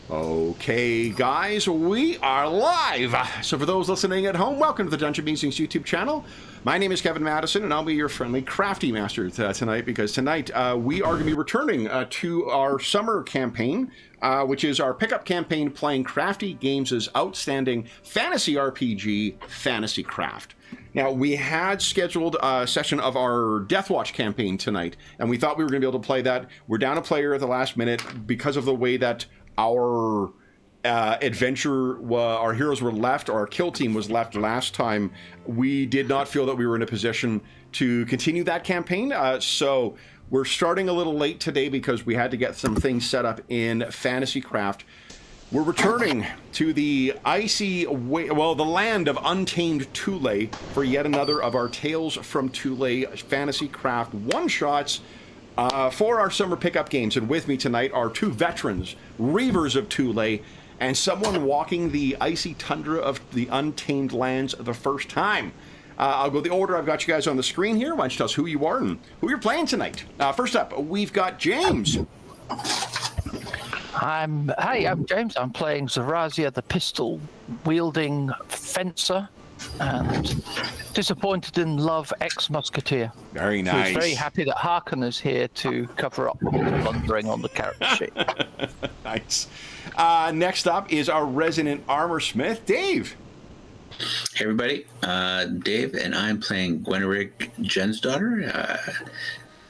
Okay, guys, we are live. So for those listening at home, welcome to the Dungeon Musings YouTube channel. My name is Kevin Madison, and I'll be your friendly crafty master tonight, because tonight we are going to be returning to our summer campaign, which is our pickup campaign playing Crafty Games' outstanding fantasy RPG, Fantasy Craft. Now, we had scheduled a session of our Deathwatch campaign tonight, and we thought we were going to be able to play that. We're down a player at the last minute because of the way that our our heroes were left, or our kill team was left last time. We did not feel that we were in a position to continue that campaign, so we're starting a little late today because we had to get some things set up in Fantasy Craft. We're returning to the the land of Untamed Thule for yet another of our Tales from Thule Fantasy Craft one-shots for our summer pickup games. And with me tonight are two veterans, Reavers of Thule, and someone walking the icy tundra of the Untamed Lands the first time. I'll go the order. I've got you guys on the screen here. Why don't you tell us who you are and who you're playing tonight? First up, we've got James. I'm James. I'm playing Zarazia, the pistol-wielding fencer, and disappointed in love ex-musketeer. Very nice. Who's very happy that Harkin is here to cover up all the blundering on the character sheet. Nice. Next up is our resident armor smith, Dave. Hey everybody, Dave, and I'm playing Gwenrig, Jen's daughter,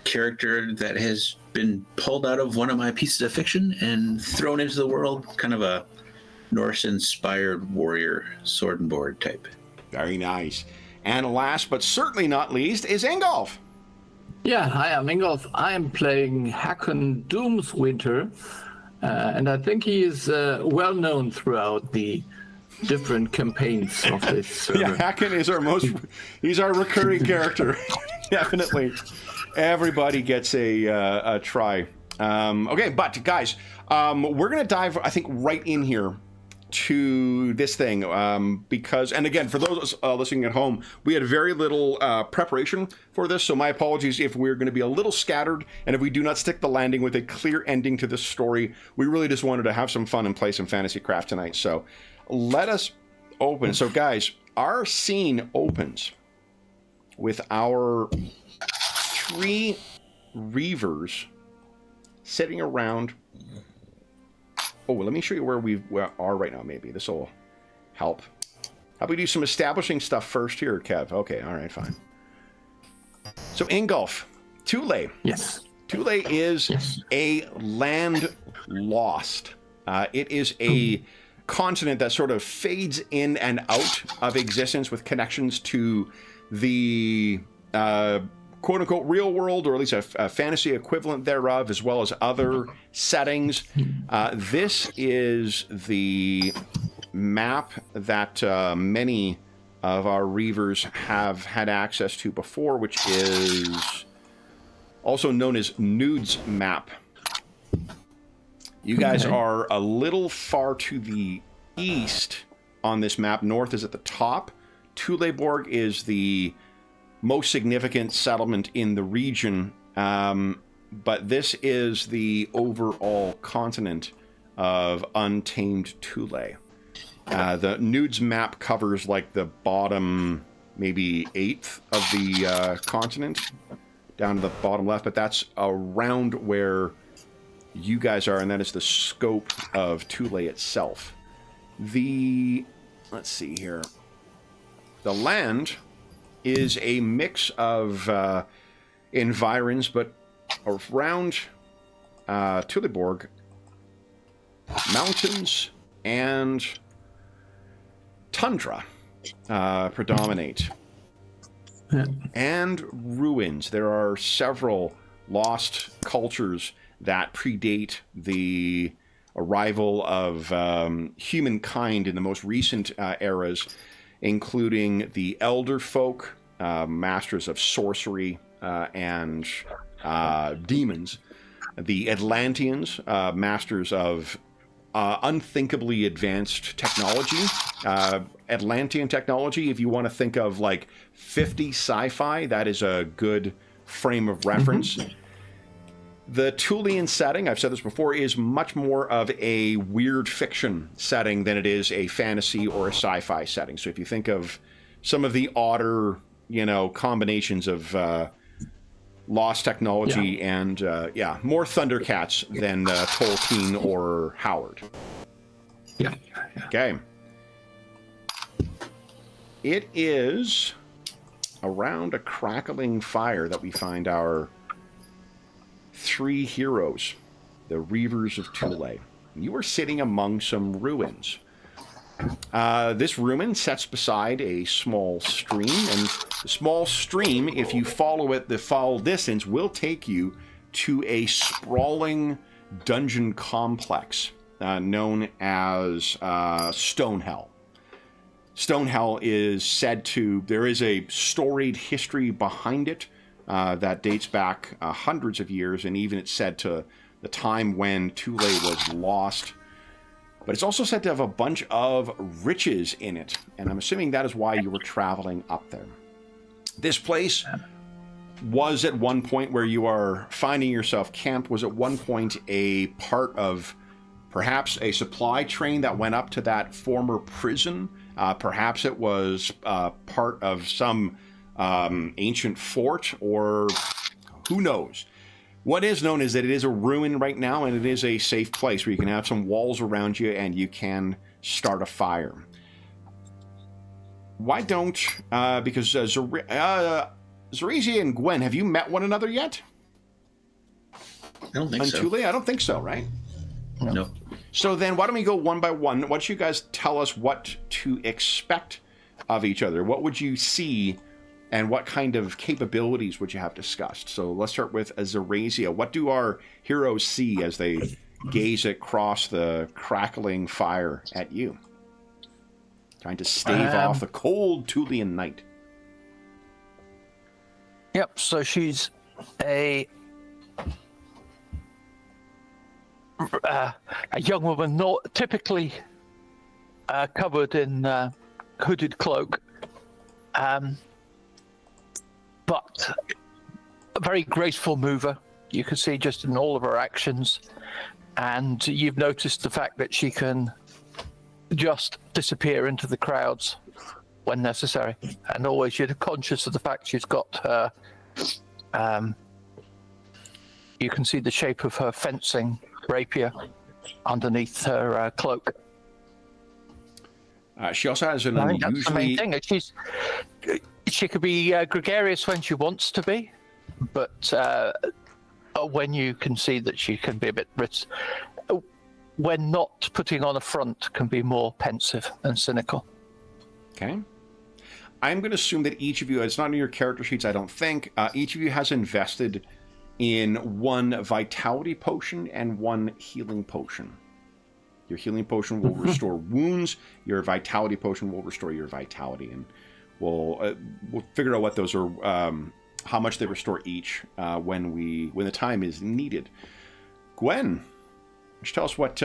character that has been pulled out of one of my pieces of fiction and thrown into the world, kind of a Norse-inspired warrior sword and board type. Very nice. And last but certainly not least is Ingolf. Yeah, hi, I'm Ingolf. I am playing Hakon Doomswinter, and I think he is well known throughout the different campaigns of this server. Yeah, Hakon is he's our recurring character. Definitely. Everybody gets a try. Okay, but guys, we're going to dive, I think, right in here to this thing, because, and again, for those listening at home, we had very little preparation for this, so my apologies if we're going to be a little scattered, and if we do not stick the landing with a clear ending to this story. We really just wanted to have some fun and play some Fantasy Craft tonight, so let us open. So guys, our scene opens with our three Reavers sitting around. Oh, let me show you where we are right now. Maybe this will help. How about we do some establishing stuff first here, Kev? Okay, all right, fine. So Ingolf, Thule. Yes. Thule is a land lost. It is a continent that sort of fades in and out of existence with connections to the quote-unquote real world, or at least a fantasy equivalent thereof, as well as other settings. This is the map that many of our Reavers have had access to before, which is also known as Nude's map. You guys are a little far to the east on this map. North is at the top. Tuleborg is the most significant settlement in the region, but this is the overall continent of Untamed Thule. The Nude's map covers like the bottom, maybe eighth of the continent, down to the bottom left, but that's around where you guys are, and that is the scope of Thule itself. Let's see here. The land is a mix of environs, but around Tuleborg, mountains and tundra predominate. And ruins. There are several lost cultures that predate the arrival of humankind in the most recent eras, including the Elder Folk, masters of sorcery and demons, the Atlanteans, masters of unthinkably advanced technology. Atlantean technology, if you want to think of like 50 sci-fi, that is a good frame of reference. The Thulean setting, I've said this before, is much more of a weird fiction setting than it is a fantasy or a sci-fi setting. So if you think of some of the odder, combinations of lost technology and, more Thundercats than Tolkien or Howard. Yeah. Okay. It is around a crackling fire that we find our 3 heroes, the Reavers of Thule. You are sitting among some ruins. This ruin sits beside a small stream, and the small stream, if you follow it the full distance, will take you to a sprawling dungeon complex known as Stonehell. Stonehell is said to, there is a storied history behind it that dates back hundreds of years, and even it's said to the time when Thule was lost. But it's also said to have a bunch of riches in it, and I'm assuming that is why you were traveling up there. This place was at one point where you are finding yourself camped, was at one point a part of perhaps a supply train that went up to that former prison. Perhaps it was part of some ancient fort, or who knows. What is known is that it is a ruin right now, and it is a safe place where you can have some walls around you and you can start a fire. Why don't, because Zarizi and Gwen, have you met one another yet? I don't think so. Thule? I don't think so, right? No. So then why don't we go one by one? Why don't you guys tell us what to expect of each other? What would you see, and what kind of capabilities would you have discussed? So let's start with Zarazia. What do our heroes see as they gaze across the crackling fire at you? Trying to stave off the cold Thulean night. Yep, so she's a young woman, not typically covered in hooded cloak, but a very graceful mover. You can see just in all of her actions, and you've noticed the fact that she can just disappear into the crowds when necessary, and always you're conscious of the fact she's got her you can see the shape of her fencing rapier underneath her cloak. She also has an I think that's the main unusually... thing. She could be gregarious when she wants to be, but when you can see that she can be a bit... when not putting on a front, can be more pensive and cynical. Okay. I'm going to assume that each of you, it's not in your character sheets, I don't think, each of you has invested in one vitality potion and one healing potion. Your healing potion will restore wounds. Your vitality potion will restore your vitality, and we'll figure out what those are, how much they restore each when the time is needed. Gwen, just tell us what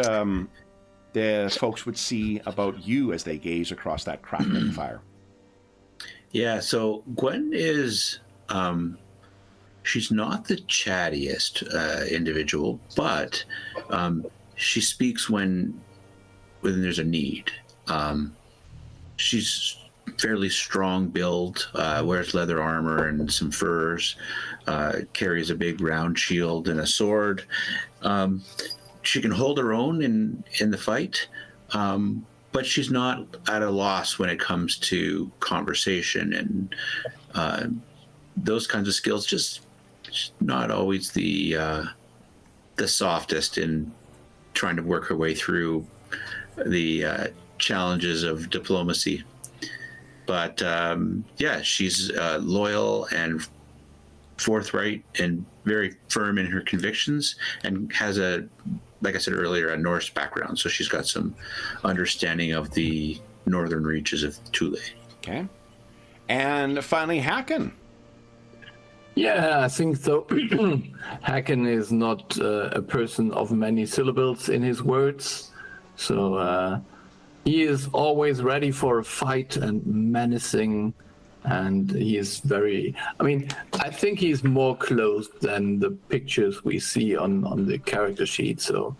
the folks would see about you as they gaze across that crackling fire. Yeah, so Gwen is, she's not the chattiest individual, but she speaks when there's a need. She's fairly strong build, wears leather armor and some furs, carries a big round shield and a sword. She can hold her own in the fight, but she's not at a loss when it comes to conversation and those kinds of skills. Just not always the softest in trying to work her way through the challenges of diplomacy. But yeah, she's loyal and forthright and very firm in her convictions, and has like I said earlier, a Norse background. So she's got some understanding of the northern reaches of Thule. Okay. And finally, Hacken. Yeah, I think so. Hacken is not a person of many syllables in his words. So he is always ready for a fight and menacing and he is very. I mean, I think he's more clothed than the pictures we see on the character sheet. So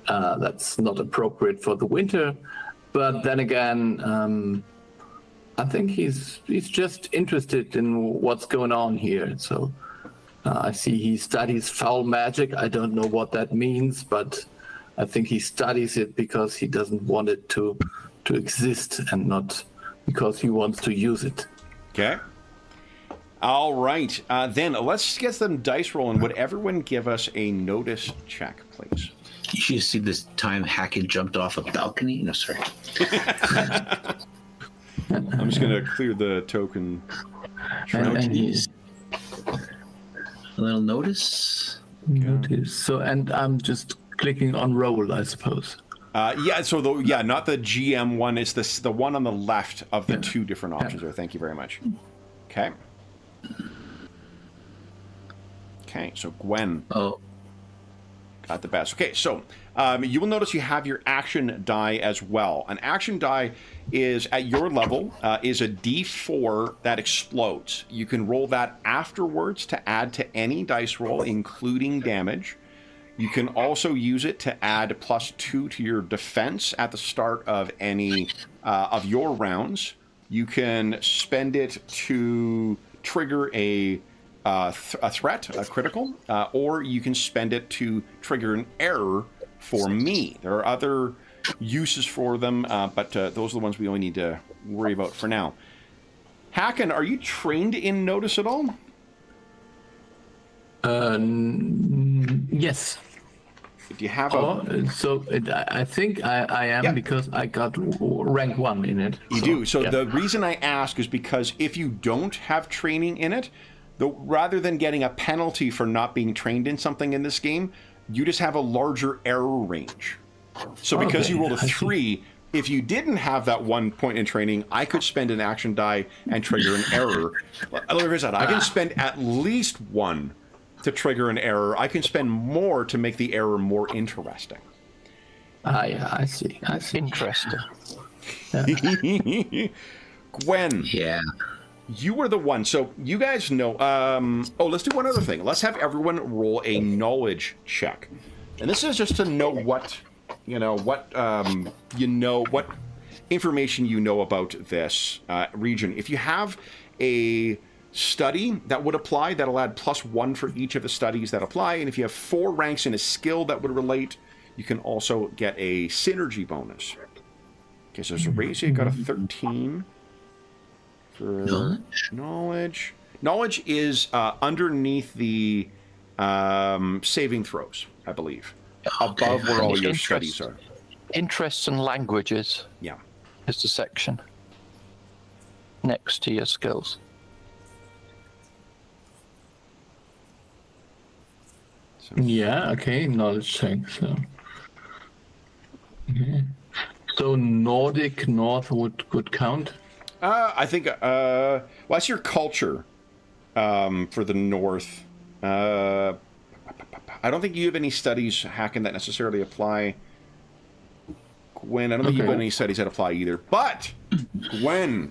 that's not appropriate for the winter. But then again, I think he's just interested in what's going on here. So I see he studies foul magic. I don't know what that means, but I think he studies it because he doesn't want it to exist and not because he wants to use it. Okay. All right. Then let's get some dice rolling. Would everyone give us a notice check, please? You should see this time Hackett jumped off a balcony. No, sorry. I'm just going to clear the token. And he's A little notice. notice. So, and I'm just clicking on roll, I suppose. Yeah, so not the GM one. It's the one on the left of the two different options there. Thank you very much. Okay. Okay, so Gwen. Oh. Got the best. Okay, so you will notice you have your action die as well. An action die is, at your level, is a D4 that explodes. You can roll that afterwards to add to any dice roll, including damage. You can also use it to add +2 to your defense at the start of any of your rounds. You can spend it to trigger a threat, a critical, or you can spend it to trigger an error for me. There are other uses for them, but those are the ones we only need to worry about for now. Hacken, are you trained in Notice at all? Yes. Do you have I think I am because I got rank 1 in it. You do. So the reason I ask is because if you don't have training in it, rather than getting a penalty for not being trained in something in this game, you just have a larger error range. So because you rolled a 3, if you didn't have that 1 point in training, I could spend an action die and trigger an error. I can spend at least 1 to trigger an error. I can spend more to make the error more interesting. Yeah, I see. Interesting. Gwen. Yeah. You were the one. So you guys know. Let's do one other thing. Let's have everyone roll a knowledge check. And this is just to know what what information you know about this region. If you have a study that would apply, that'll add +1 for each of the studies that apply. And if you have 4 ranks in a skill that would relate, you can also get a synergy bonus. Okay, so Zerasia got a 13 for knowledge. Knowledge is underneath the saving throws, I believe, above where all your studies are. Interests and languages. Yeah, is the section next to your skills. Yeah, okay, knowledge check. So, okay. So Nordic North would count? I think, that's your culture for the North. I don't think you have any studies, Hacken, that necessarily apply. Gwen, I don't think you have any studies that apply either. But, Gwen,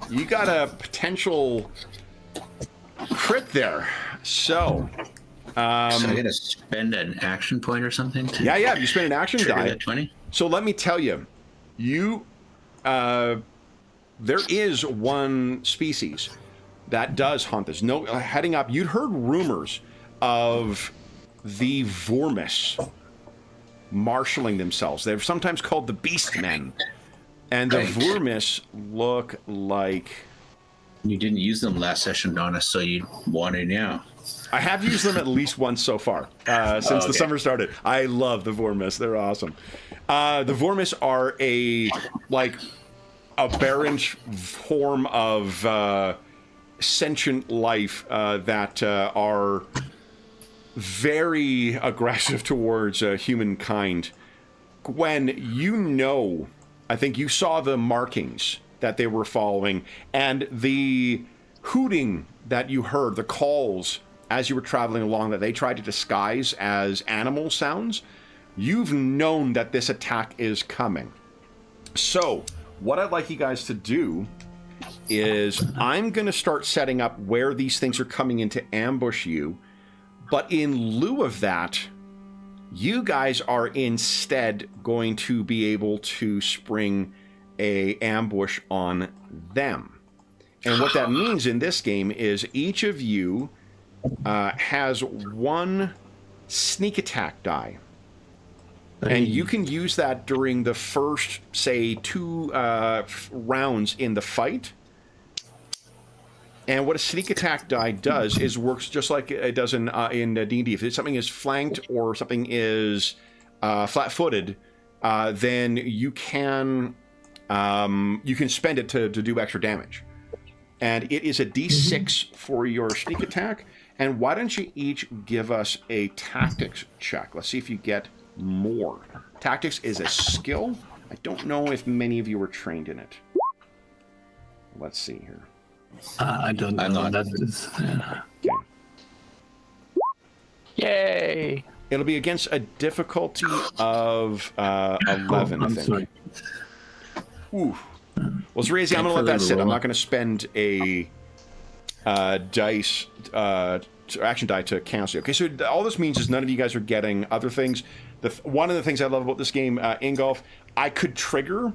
you got a potential crit there. So I gotta spend an action point or something to yeah, you spend an action die. That 20? So let me tell you, there is one species that does hunt this. No, heading up, you'd heard rumors of the Vormis marshaling themselves. They're sometimes called the Beastmen. And the Vormis look like... You didn't use them last session, Donna, so you want it now. I have used them at least once so far since the summer started. I love the Vormis. They're awesome. The Vormis are a aberrant form of sentient life that are very aggressive towards humankind. Gwen, I think you saw the markings that they were following, and the hooting that you heard, the calls as you were traveling along that they tried to disguise as animal sounds. You've known that this attack is coming. So what I'd like you guys to do is I'm going to start setting up where these things are coming in to ambush you. But in lieu of that, you guys are instead going to be able to spring a ambush on them. And what that means in this game is each of you has one sneak attack die. And you can use that during the first, say, 2 rounds in the fight. And what a sneak attack die does is works just like it does in D&D. If something is flanked or something is flat-footed, then you can spend it to do extra damage. And it is a D6 for your sneak attack. And why don't you each give us a tactics check? Let's see if you get more. Tactics is a skill. I don't know if many of you were trained in it. Let's see here. I don't know what that is. Yeah. Okay. Yay! It'll be against a difficulty of 11, I think. Sorry. Ooh. Well, Zerazi, I'm going to let that sit. I'm not going to spend a action die to cancel. Okay, so all this means is none of you guys are getting other things. One of the things I love about this game, Ingolf, I could trigger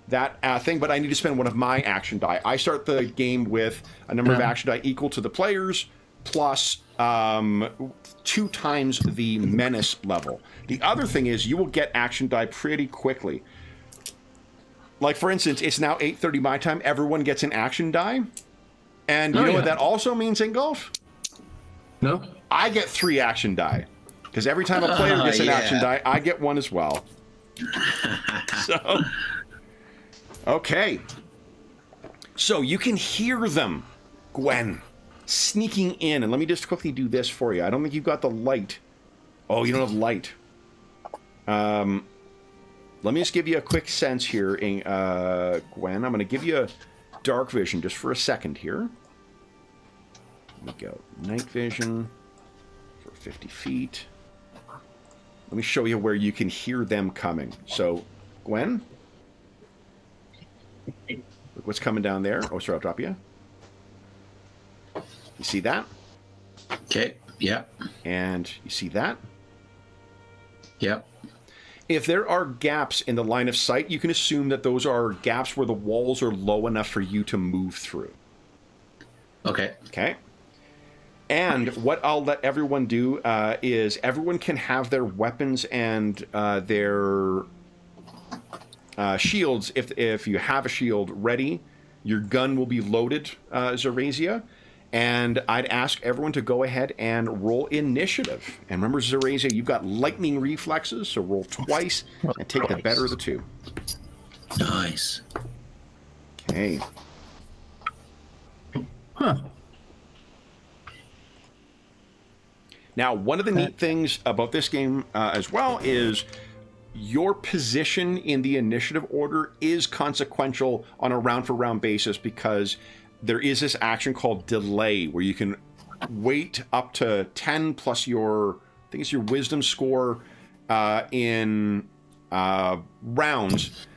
that thing, but I need to spend one of my action die. I start the game with a number of action die equal to the players, plus 2 times the menace level. The other thing is you will get action die pretty quickly. Like, for instance, it's now 8:30 my time. Everyone gets an action die. And you know what that also means, Ingolf? No? I get 3 action die. Because every time a player gets an action die, I get one as well. So, okay. So you can hear them, Gwen, sneaking in. And let me just quickly do this for you. I don't think you've got the light. Oh, you don't have light. Let me just give you a quick sense here, Gwen. I'm going to give you a dark vision just for a second here. Let me go. Night vision for 50 feet. Let me show you where you can hear them coming. So, Gwen, look what's coming down there. Oh, sorry, I'll drop you. You see that? Okay. Yep. And you see that? Yep. If there are gaps in the line of sight, you can assume that those are gaps where the walls are low enough for you to move through. Okay. Okay. And what I'll let everyone do is everyone can have their weapons and their shields, if you have a shield, ready. Your gun will be loaded, Zerazia. And I'd ask everyone to go ahead and roll initiative. And remember, Zerazia, you've got lightning reflexes, so roll twice and take the better of the 2. Nice. Okay. Huh. Now, one of the neat things about this game as well is your position in the initiative order is consequential on a round-for-round basis because there is this action called delay where you can wait up to 10 plus your, I think it's your wisdom score in rounds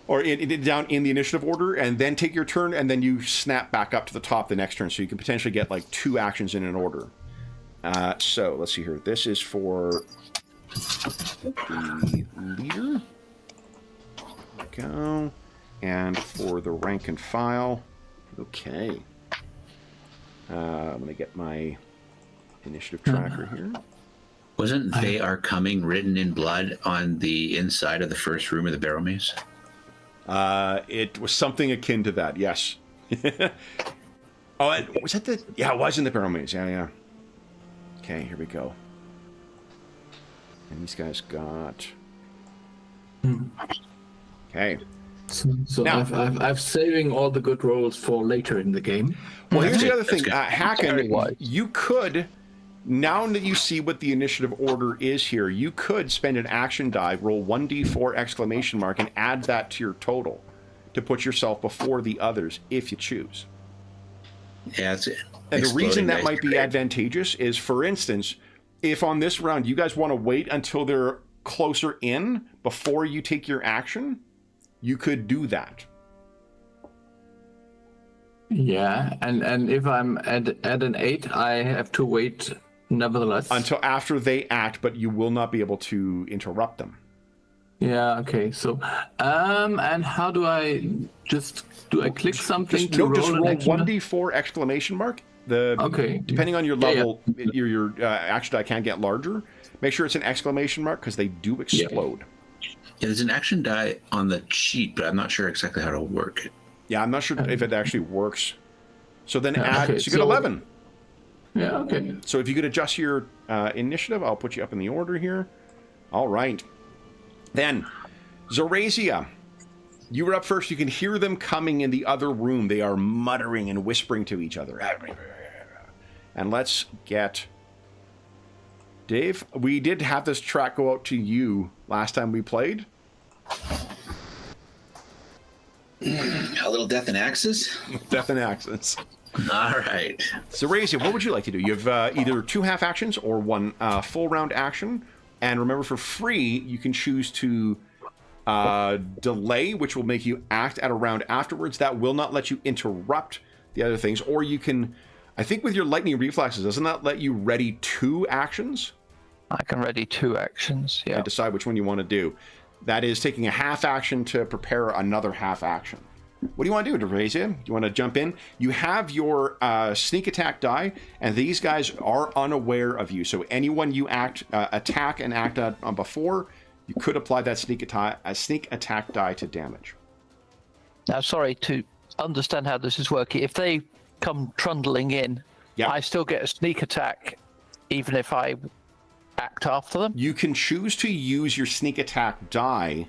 or down in the initiative order, and then take your turn, and then you snap back up to the top the next turn, so you can potentially get like 2 actions in an order. So let's see here. This is for the leader. There we go. And for the rank and file. Okay. I'm going to get my initiative tracker here. Wasn't "They Are Coming" written in blood on the inside of the first room of the barrel maze? It was something akin to that, yes. Oh, was that the... Yeah, it was in the barrel maze. Yeah. Okay, here we go. And these guys got... Okay. So Now, I've saving all the good rolls for later in the game. well, here's the other That's thing. good. Hacken, you could, now that you see what the initiative order is here, you could spend an action die, roll 1d4 exclamation mark, and add that to your total to put yourself before the others if you choose. Yeah, that's it. And the reason Exploding that dice might be grenade. advantageous is, for instance, if on this round you guys want to wait until they're closer in before you take your action, you could do that. Yeah, and if I'm at an 8, I have to wait nevertheless. Until after they act, but you will not be able to interrupt them. Yeah, okay. So, and how do I do I click something to roll just an roll action? 1d4 exclamation mark. Okay. Depending on your Yeah, level, your action die can get larger. Make sure it's an exclamation mark because they do explode. Yeah, there's an action die on the sheet, but I'm not sure exactly how to work it. Yeah, I'm not sure if it actually works. So then add, okay, so you get so- 11. Yeah, okay. So if you could adjust your initiative, I'll put you up in the order here. All right. Then, Zorasia, you were up first. You can hear them coming in the other room. They are muttering and whispering to each other. And let's get Dave. We did have this track go out to you last time we played. A little death and axes. Death and Axes. All right. Zorasia, what would you like to do? You have either 2 half actions or 1 full round action. And remember, for free, you can choose to delay, which will make you act at a round afterwards. That will not let you interrupt the other things. Or you can, I think with your lightning reflexes, doesn't that let you ready 2 actions? I can ready 2 actions. Yeah. And decide which one you want to do. That is taking a half action to prepare another half action. What do you want to do, Zorasia? You want to jump in? You have your sneak attack die, and these guys are unaware of you. So anyone you attack and act on before, you could apply that sneak attack die to damage. Now, sorry, to understand how this is working, if they come trundling in, Yeah. I still get a sneak attack, even if I act after them? You can choose to use your sneak attack die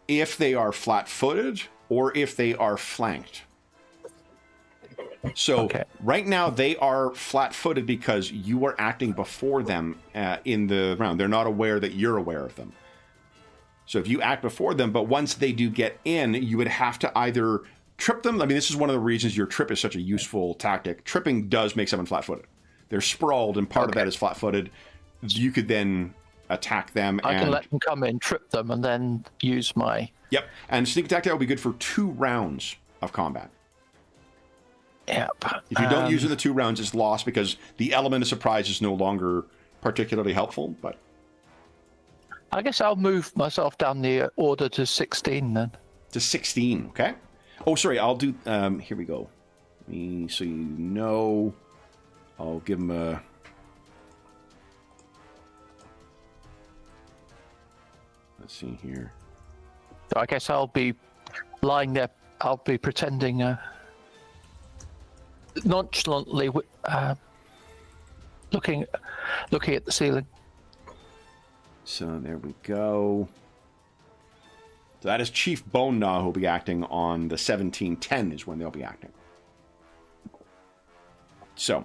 if they are flat-footed or if they are flanked. So right now they are flat-footed because you are acting before them in the round. They're not aware that you're aware of them. So if you act before them, but once they do get in, you would have to either trip them. I mean, this is one of the reasons your trip is such a useful tactic. Tripping does make someone flat-footed. They're sprawled, and part of that is flat-footed. You could then attack them. I can let them come in, trip them, and then use my... Yep, and sneak attack will be good for 2 rounds of combat. Yep. If you don't use it in the 2 rounds, it's lost because the element of surprise is no longer particularly helpful, but... I guess I'll move myself down the order to 16 then. To 16, okay? Oh, sorry, I'll do... here we go. So you know... I'll give him a... Let's see here. So I guess I'll be lying there. I'll be pretending nonchalantly, looking at the ceiling. So there we go. So that is Chief Bone Gnaw who'll be acting on the 1710 is when they'll be acting. So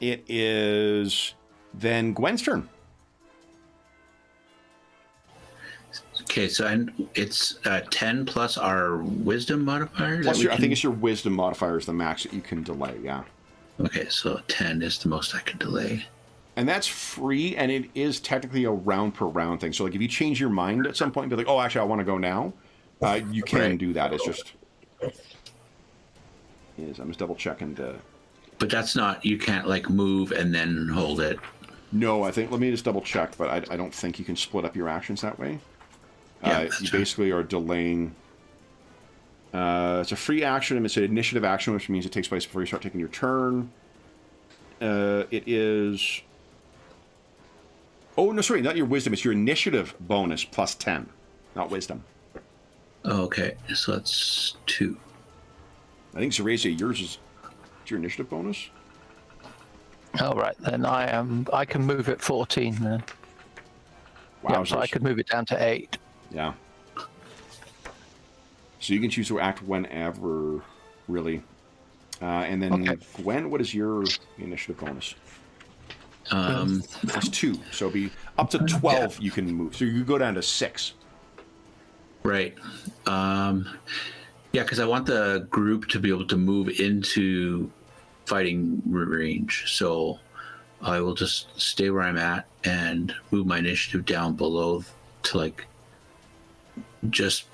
it is then Gwen's turn. Okay, so it's 10 plus our wisdom modifier? Plus I think it's your wisdom modifier is the max that you can delay, yeah. Okay, so 10 is the most I can delay. And that's free, and it is technically a round per round thing. So like if you change your mind at some point and be like, oh, actually, I want to go now, you can do that. It's just... I'm just double checking the... But that's not, you can't like move and then hold it. No, I think, let me just double check, but I don't think you can split up your actions that way. Yeah, You basically are delaying. It's a free action. It's an initiative action, which means it takes place before you start taking your turn. It is... Oh, no, sorry, not your wisdom. It's your initiative bonus plus 10, not wisdom. Okay, so that's 2. I think, Zorasia, yours is your initiative bonus? All right, then I can move it 14 then. Wow, Yeah, so I could move it down to 8. Yeah. So you can choose to act whenever, really. And then, Gwen, what is your initiative bonus? It's 2, so it'll be up to 12 you can move. So you go down to 6. Right. Yeah, because I want the group to be able to move into fighting range. So I will just stay where I'm at and move my initiative down below to like just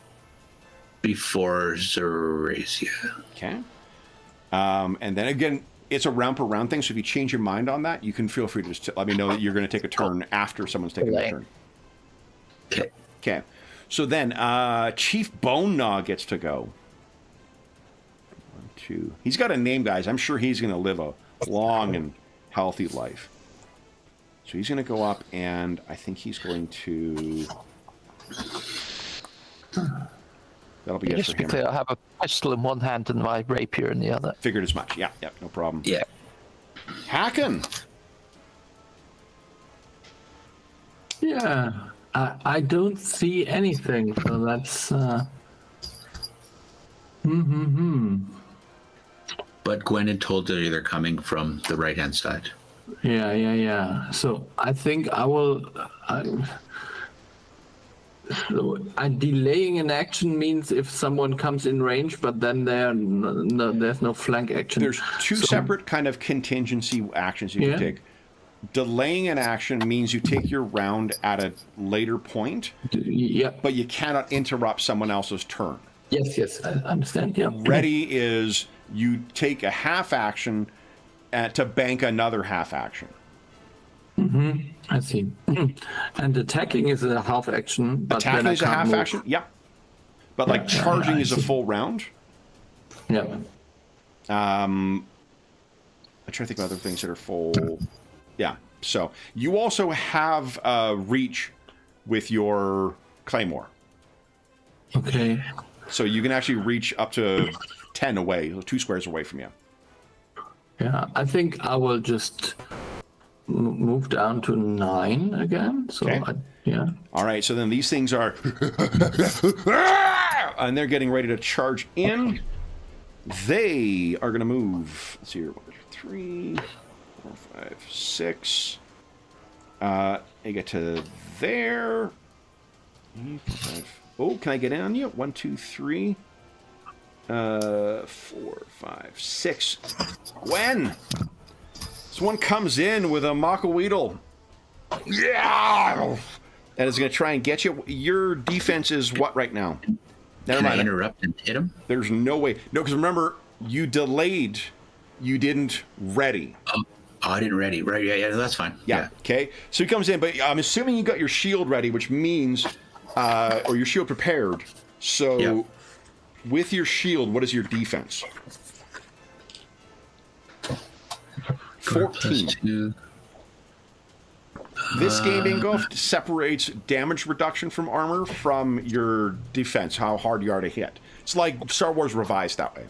before Zorasia. Okay. And then again, it's a round per round thing, so if you change your mind on that, you can feel free to just let me know that you're going to take a turn after someone's taken their turn. Okay. Okay. So then, Chief Bone Gnaw gets to go. 1, 2. He's got a name, guys. I'm sure he's going to live a long and healthy life. So he's going to go up, and I think he's going to... That'll be it Just for to be him. clear, I have a pistol in one hand and my rapier in the other. Figured as much. Yeah, no problem. Yeah. Hacken! Yeah, I don't see anything, so that's. But Gwen had told her they're coming from the right-hand side. Yeah. So I think I will. So delaying an action means if someone comes in range, but then there's no flank action. There's two separate kind of contingency actions you can take. Delaying an action means you take your round at a later point, but you cannot interrupt someone else's turn. Yes, I understand. Yeah. Ready is you take a half action to bank another half action. I see. And attacking is a half action. But Attacking then is a half action, yeah. But like charging is a full round. Yeah. I'm trying to think of other things that are full. Yeah. So you also have reach with your claymore. Okay. So you can actually reach up to 10 away, 2 squares away from you. Yeah, I think I will just move down to 9 again. So Okay. yeah. All right. So then these things are, and they're getting ready to charge in. They are going to move. Let's see here. 1, 2, 3, 4, 5, 6. They get to there. 4, 5. Oh, can I get in on you? 1, 2, 3. 4, 5, 6. Gwen! This one comes in with a Macaweedle. Yeah! And it's going to try and get you. Your defense is what right now? Never Can I mind. interrupt and hit him? There's no way. No, because remember, you delayed. You didn't ready. Oh, I didn't ready. Right, yeah, that's fine. Yeah. Okay. So he comes in, but I'm assuming you got your shield ready, which means, or your shield prepared. So, with your shield, what is your defense? 14. This game, Bingo, separates damage reduction from armor from your defense, how hard you are to hit. It's like Star Wars Revised that way.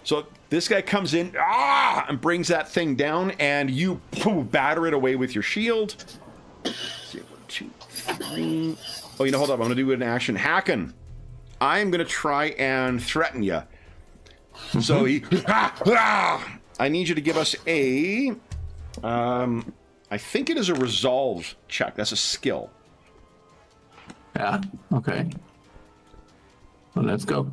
So this guy comes in and brings that thing down, and you batter it away with your shield. 1, 2, 3. Oh, you know, hold up. I'm going to do an action. Hacken. I'm going to try and threaten you. So he... I need you to give us a... I think it is a resolve check. That's a skill. Yeah. Okay. Well, let's go.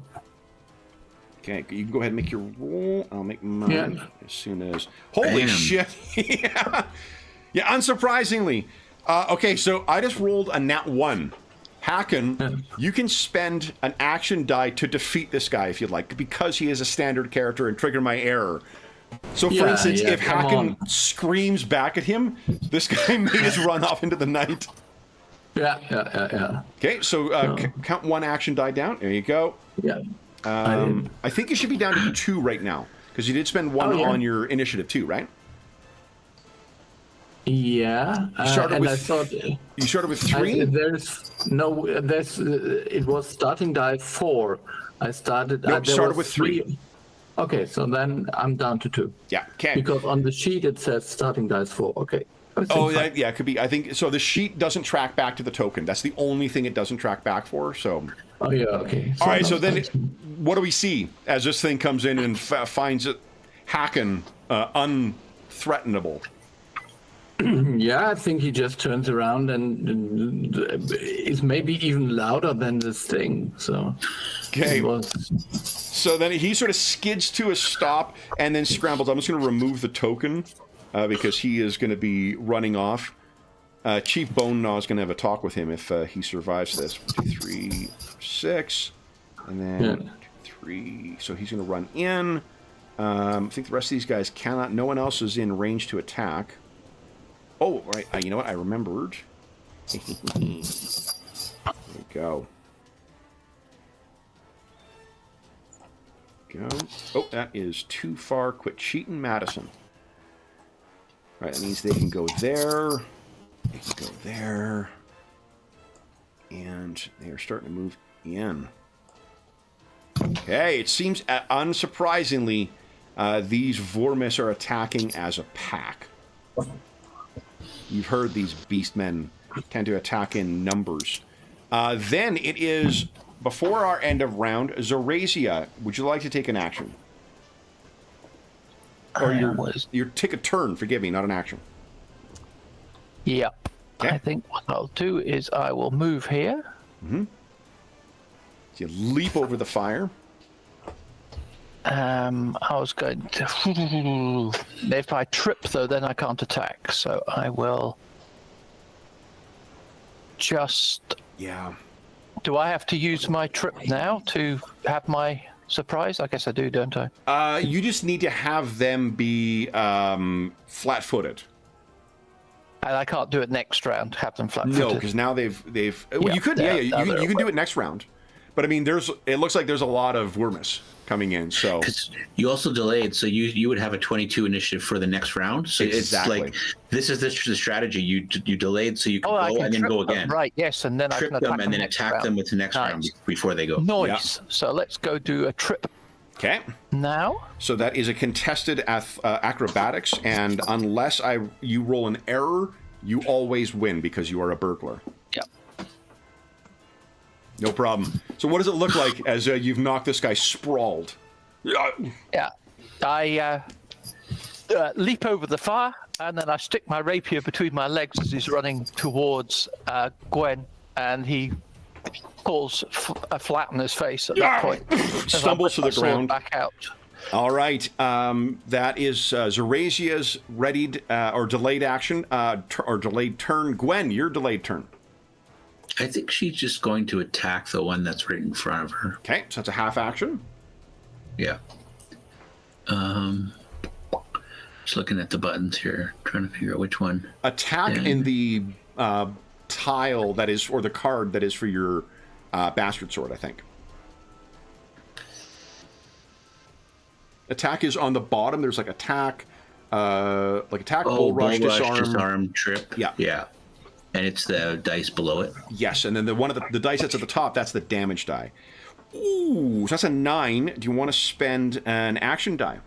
Okay, you can go ahead and make your roll. I'll make mine as soon as... Holy Bam. shit! Yeah, unsurprisingly. Okay, so I just rolled a nat 1. Hacken, you can spend an action die to defeat this guy if you'd like, because he is a standard character and trigger my error. So, for instance, if Hacken screams back at him, this guy may just run off into the night. Yeah. Okay, so count 1 action die down. There you go. Yeah. I think you should be down to 2 right now, because you did spend 1 on your initiative too, right? Yeah. You started and with, I thought you started with 3? It was starting die 4. I started. Nope, there started was with 3. Okay, so then I'm down to 2. Yeah. Okay. Because on the sheet it says starting dice 4. Okay. Oh, yeah, it could be. I think so. The sheet doesn't track back to the token. That's the only thing it doesn't track back for. So. Oh yeah. Okay. All right. So then, what do we see as this thing comes in and finds it Hacken unthreatenable? Yeah, I think he just turns around and is maybe even louder than this thing. So. Okay. So then he sort of skids to a stop and then scrambles. I'm just going to remove the token because he is going to be running off. Chief Bone Gnaw is going to have a talk with him if he survives this. 1, 2, 3, 6, and then 2, 3. So he's going to run in. I think the rest of these guys cannot. No one else is in range to attack. Oh, right. You know what? I remembered. There we go. Oh, that is too far. Quit cheating, Madison. Right, that means they can go there. They can go there. And they are starting to move in. Okay, it seems, unsurprisingly, these Vormis are attacking as a pack. You've heard these beastmen tend to attack in numbers. Then it is, before our end of round, Zorasia, would you like to take an action? Or your take a turn, forgive me, not an action. Yep. Okay. I think what I'll do is I will move here. Mm-hmm. So you leap over the fire. I was going to... If I trip, though, then I can't attack. So I will just... Yeah. Do I have to use my trip now to have my surprise? I guess I do, don't I? You just need to have them be flat-footed. And I can't do it next round, have them flat-footed? No, because now they've well, you could, you can do it next round. But I mean, it looks like there's a lot of Wormus coming in, so... Because you also delayed, so you would have a 22 initiative for the next round. So Exactly. It's like, this is the strategy. You delayed so you can go can and then go trip them, again. right, yes, and then Trip I can attack them and then attack them with the next round before they go. Nice. Yeah. So let's go do a trip Okay. now. So that is a contested acrobatics, and unless you roll an error, you always win because you are a burglar. Yep. No problem. So what does it look like as you've knocked this guy sprawled? Yeah. I leap over the fire, and then I stick my rapier between my legs as he's running towards Gwen, and he falls flat on his face at that point. Stumbles to the ground. Back out. All right. That is Zorasia's readied or delayed action or delayed turn. Gwen, your delayed turn. I think she's just going to attack the one that's right in front of her. Okay, so that's a half action. Yeah. Just looking at the buttons here, trying to figure out which one. Attack in the tile that is, or the card that is for your bastard sword, I think. Attack is on the bottom. There's like attack, bull rush, disarm, trip. Yeah. Yeah. And it's the dice below it. Yes, and then the one of the dice that's at the top, that's the damage die. Ooh, so that's a 9. Do you want to spend an action die?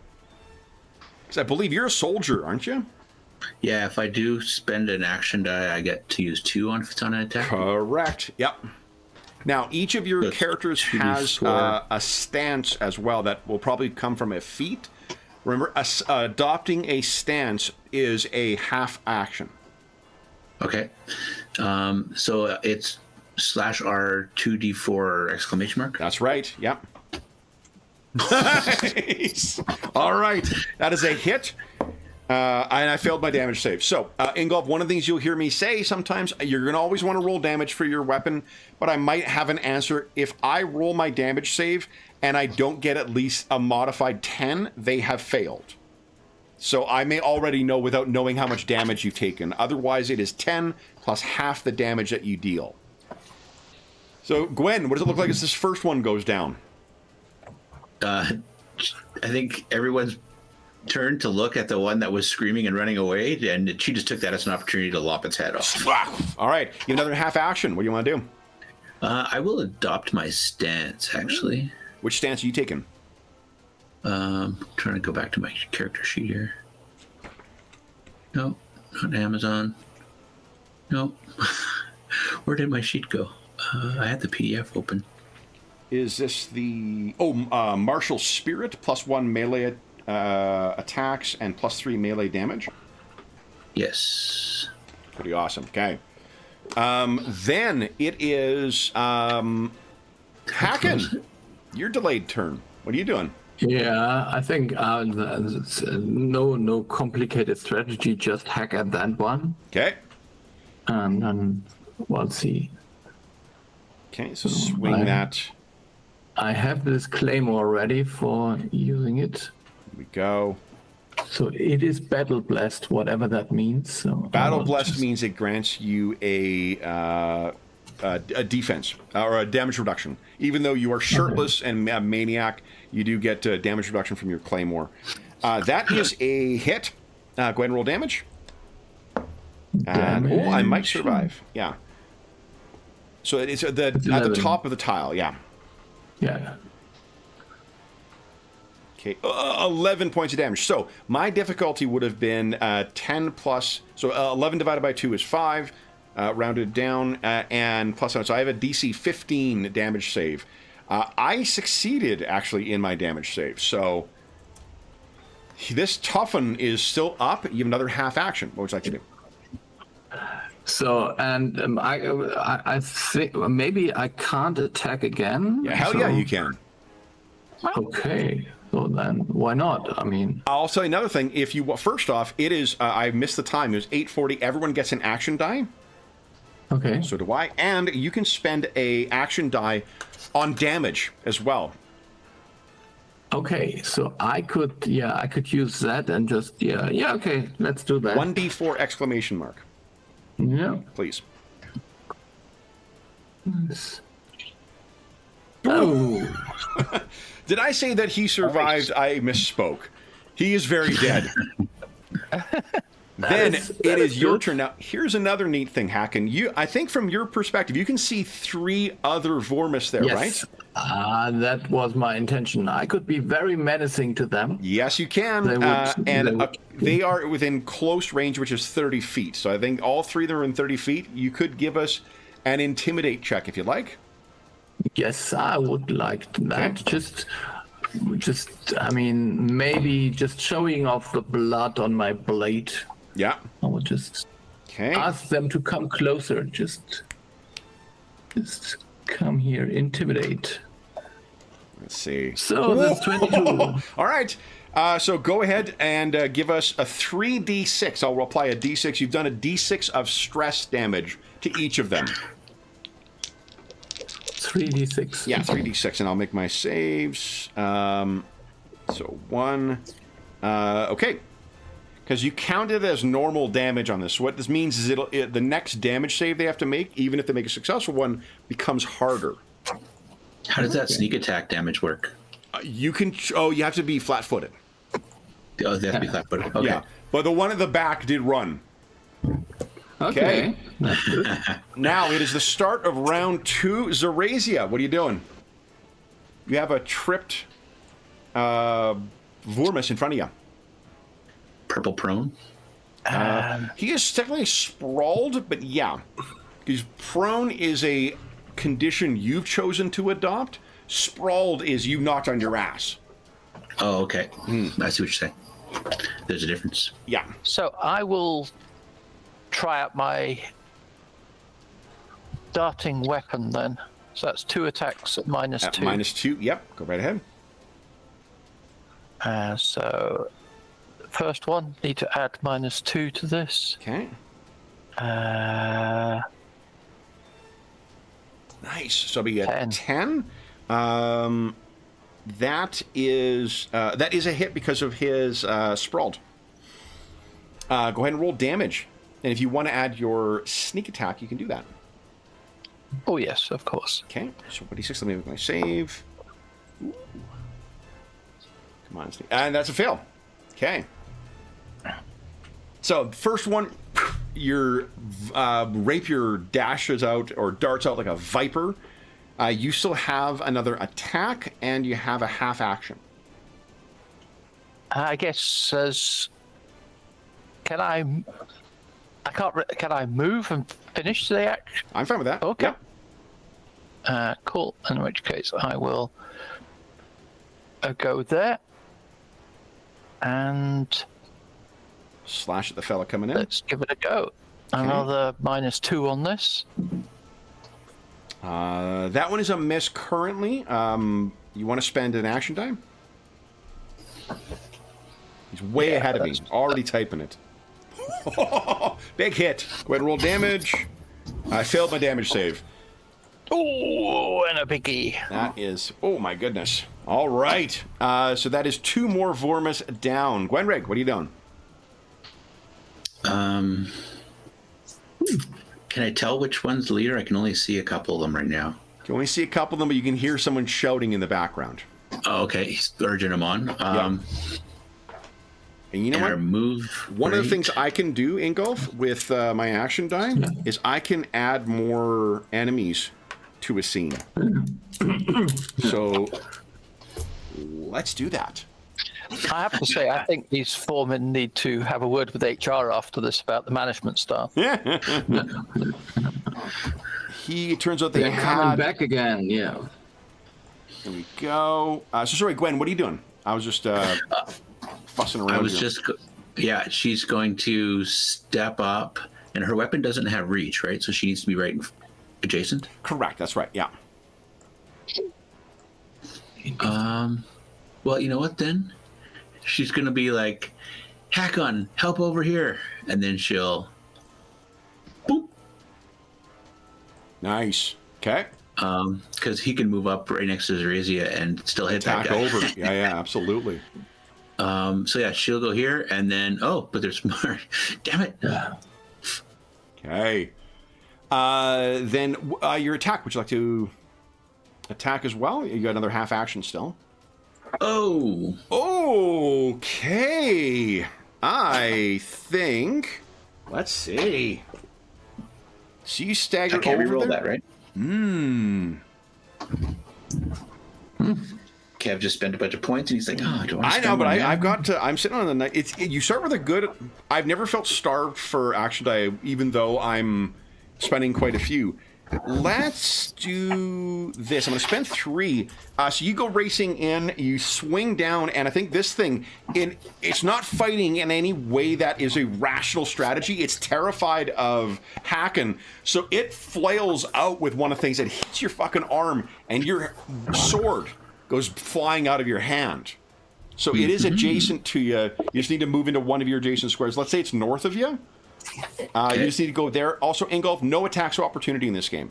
Because I believe you're a soldier, aren't you? Yeah, if I do spend an action die, I get to use 2 if it's on an attack. Correct. Yep. Now, each of your characters has a stance as well that will probably come from a feat. Remember, adopting a stance is a half action. Okay. So it's /R 2d4 exclamation mark? That's right. Yep. Nice. All right. That is a hit. And I failed my damage save. So, Ingolf, one of the things you'll hear me say sometimes, you're going to always want to roll damage for your weapon, but I might have an answer. If I roll my damage save and I don't get at least a modified 10, they have failed. So I may already know without knowing how much damage you've taken. Otherwise, it is 10 plus half the damage that you deal. So, Gwen, what does it look like as this first one goes down? I think everyone's turned to look at the one that was screaming and running away, and she just took that as an opportunity to lop its head off. All right. You have another half action. What do you want to do? I will adopt my stance, actually. Which stance are you taking? Trying to go back to my character sheet here. No, not Amazon. No. Where did my sheet go? I had the PDF open. Is this the... Oh, martial spirit, +1 melee attacks and +3 melee damage? Yes. Pretty awesome. Okay. Then it is Hacken. Your delayed turn. What are you doing? Yeah, I think no complicated strategy, just hack at that one. Okay. And then we'll see. Okay, so swing that. I have this claymore ready for using it. Here we go. So it is battle blessed, whatever that means. So Battle blessed means it grants you a defense or a damage reduction. Even though you are shirtless and a maniac, you do get damage reduction from your claymore. That is a hit. Go ahead and roll damage. And, I might survive. Yeah. So it's at the top of the tile. Yeah. Yeah. Okay, 11 points of damage. So my difficulty would have been 10 plus. So 11 divided by 2 is 5, rounded down, and plus 7. So I have a DC 15 damage save. I succeeded, actually, in my damage save. So this toughen is still up. You have another half action. What would you like to do? So, and I think maybe I can't attack again. Yeah, hell so... yeah, you can. Okay. So then, why not? I mean, I'll tell you another thing. If you first off, it is I missed the time. It was 8:40. Everyone gets an action die. okay. So do I. And you can spend a action die on damage as well. Okay. So I could use that and just okay, let's do that. 1d4 exclamation mark, Yeah. please. Nice. Oh. Did I say that he survived? I misspoke. He is very dead. Then it is your turn. Now, here's another neat thing, Hacken. I think from your perspective, you can see 3 other Vormis there, Yes. right? That was my intention. I could be very menacing to them. Yes, you can. They are within close range, which is 30 feet. So I think all 3 of them are in 30 feet. You could give us an intimidate check if you'd like. Yes, I would like that. Okay. Just, I mean, maybe just showing off the blood on my blade. Yeah. I would just Okay. ask them to come closer. Just come here, intimidate. Let's see. So that's 22. All right. So go ahead and give us a 3d6. I'll apply a d6. You've done a d6 of stress damage to each of them. 3d6. Yeah, 3d6, and I'll make my saves. So 1. Okay. Because you count it as normal damage on this. So what this means is the next damage save they have to make, even if they make a successful one, becomes harder. How does that sneak attack damage work? You can... Oh, you have to be flat-footed. Oh, they have to be flat-footed. Okay. Yeah. But the one at the back did run. Okay. That's good. Now it is the start of round 2. Zarazia, what are you doing? You have a tripped Vormis in front of you. Purple prone? He is technically sprawled, but yeah. Because prone is a condition you've chosen to adopt. Sprawled is you knocked on your ass. Oh, okay. I see what you're saying. There's a difference. Yeah. So I will try out my darting weapon then. So that's 2 attacks at -2. At -2, yep. Go right ahead. So first one, need to add -2 to this. Okay. Nice. So it'll be a 10. That is a hit because of his sprawled. Go ahead and roll damage. And if you want to add your sneak attack, you can do that. Oh yes, of course. Okay. So 26, let me make my save. Ooh. Come on, sneak. And that's a fail. Okay. So first one, your rapier dashes out or darts out like a viper. You still have another attack, and you have a half action. I guess as can I move and finish the action? I'm fine with that. Okay. Yep. Cool. In which case, I will go there and Slash at the fella coming in. let's give it a go. Another -2 on this. That one is a miss currently. You want to spend an action die? He's way ahead of me. Already typing it. Big hit. Go ahead and roll damage. I failed my damage save. Oh, and a biggie. That is, oh my goodness. All right. So that is 2 more Vormis down. Gwenrig, what are you doing? Can I tell which one's the leader? I can only see a couple of them right now. You can only see a couple of them, but you can hear someone shouting in the background. Oh, okay. He's urging them on. And you know what? One of the things I can do, Ingolf, with my action die is I can add more enemies to a scene. So let's do that. I have to say, I think these foremen need to have a word with HR after this about the management style. It turns out They're coming back again, yeah. There we go. So sorry, Gwen, what are you doing? I was just fussing around. I was she's going to step up, and her weapon doesn't have reach, right? So she needs to be right adjacent? Correct, that's right, yeah. Well, you know what then? She's going to be like, Hakon, help over here. And then she'll boop. Nice. Okay. Because he can move up right next to Zarazia and still hit that guy. Over. Yeah, absolutely. So yeah, she'll go here, and then but there's more. Damn it! Okay. Then your attack. Would you like to attack as well? You got another half action still. Oh. Okay. I think. Let's see. So you stagger over. I can't reroll that, right? Kev just spent a bunch of points, and he's like, "Oh, do I?" I know, but I've got to. I'm sitting on the night. You start with a good. I've never felt starved for action die, even though I'm spending quite a few. Let's do this. I'm going to spend 3. So you go racing in, you swing down, and I think this thing, it's not fighting in any way that is a rational strategy. It's terrified of Hakon. So it flails out with one of the things that hits your fucking arm, and your sword goes flying out of your hand. So it is adjacent to you. You just need to move into one of your adjacent squares. Let's say it's north of you. You just need to go there. Also, Ingolf, no attacks of opportunity in this game.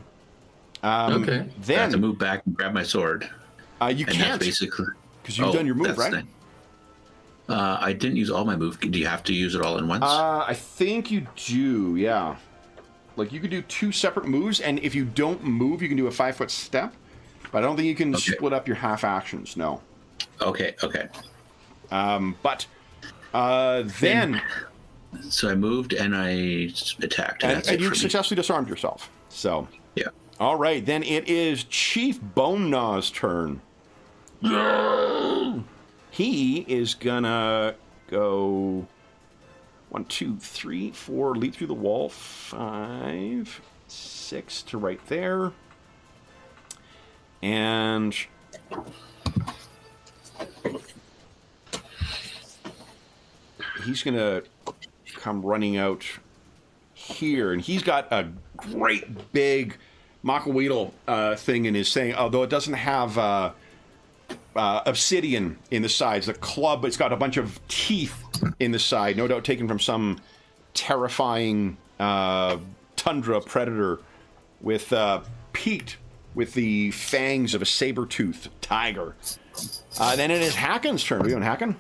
Okay. Then I have to move back and grab my sword. You can't, basically, because you've done your move, right? I didn't use all my move. Do you have to use it all in once? I think you do. Yeah. Like you could do 2 separate moves, and if you don't move, you can do a 5-foot step. But I don't think you can split up your half actions. No. Okay. Then. So I moved and I attacked. And you successfully disarmed yourself. So. Yeah. All right, then it is Chief Bone Gnaw's turn. He is gonna go 1, 2, 3, 4, leap through the wall. 5, 6 to right there. And he's gonna come running out here, and he's got a great big MacLeod thing in his thing, although it doesn't have obsidian in the sides. The club, it's got a bunch of teeth in the side, no doubt taken from some terrifying tundra predator with peaked with the fangs of a saber-toothed tiger. Then it is Hakon's turn. Are we on Hakon?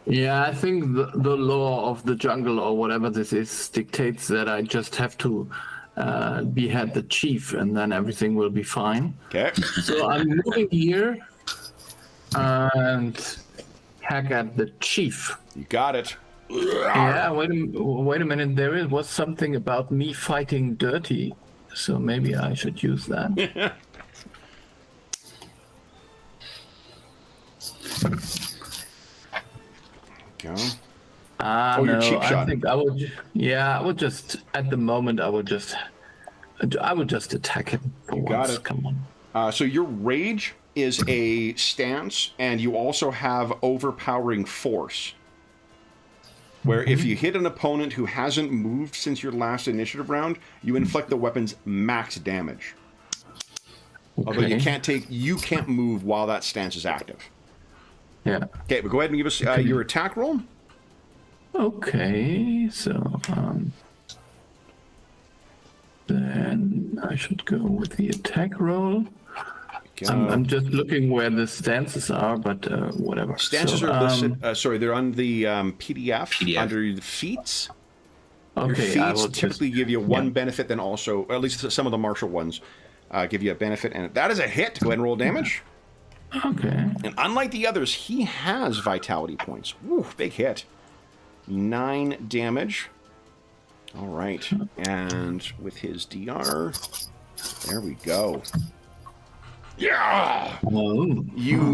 Yeah, I think the law of the jungle, or whatever this is, dictates that I just have to behead the chief, and then everything will be fine. Okay. So I'm moving here and hack at the chief. You got it. Yeah, wait a minute. There was something about me fighting dirty, so maybe I should use that. Go. No, your cheap shot. I think I would. Yeah, I would just. At the moment, I would just attack him for once. Got it. Come on. So your rage is a stance, and you also have overpowering force. Where if you hit an opponent who hasn't moved since your last initiative round, you inflict the weapon's max damage. Okay. Although you can't move while that stance is active. Yeah. Okay, but go ahead and give us your attack roll. Then I should go with the attack roll. Go. I'm just looking where the stances are, but whatever. Stances are listed. Sorry, they're on the PDF under the feats. Your feats typically give you one benefit, then also, at least some of the martial ones, give you a benefit, and that is a hit. Go ahead and roll damage. Okay. And unlike the others, he has vitality points. Woo, big hit. 9 damage. All right, and with his DR, there we go. Yeah! You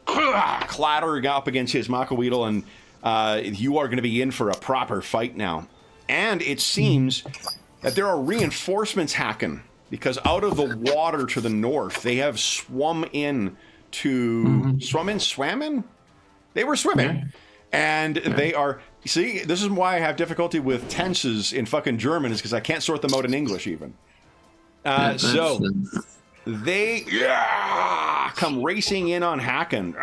clatter up against his MacLeod, and you are going to be in for a proper fight now. And it seems that there are reinforcements hacking, because out of the water to the north, they have swum in? They were swimming. And they are... See, this is why I have difficulty with tenses in fucking German, is because I can't sort them out in English, even. So... They come racing in on Hacken.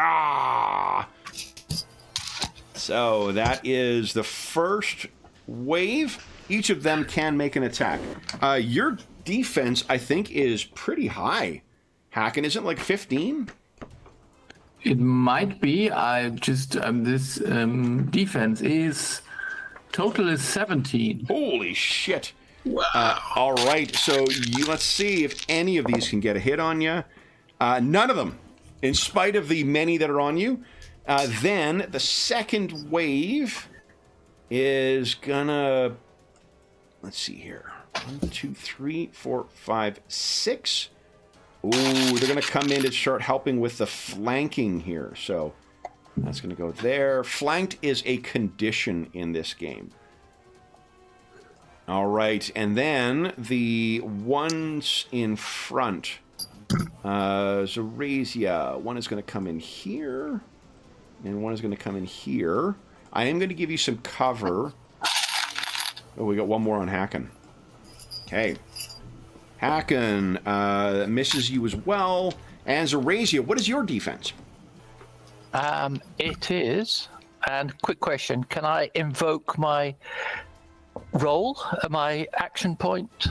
So that is the first wave. Each of them can make an attack. Your defense, I think, is pretty high. Hacken, isn't it like 15? It might be. I just this defense is total is 17. Holy shit. All right, so let's see if any of these can get a hit on you. None of them, in spite of the many that are on you. Then the second wave is gonna... Let's see here. 1, 2, 3, 4, 5, 6. Ooh, they're gonna come in and start helping with the flanking here. So that's gonna go there. Flanked is a condition in this game. All right, and then the ones in front. Zorazia, one is going to come in here, and one is going to come in here. I am going to give you some cover. Oh, we got one more on Hacken. Okay. Hacken misses you as well. And Zorazia, what is your defense? It is, and quick question, can I invoke my... roll my action point,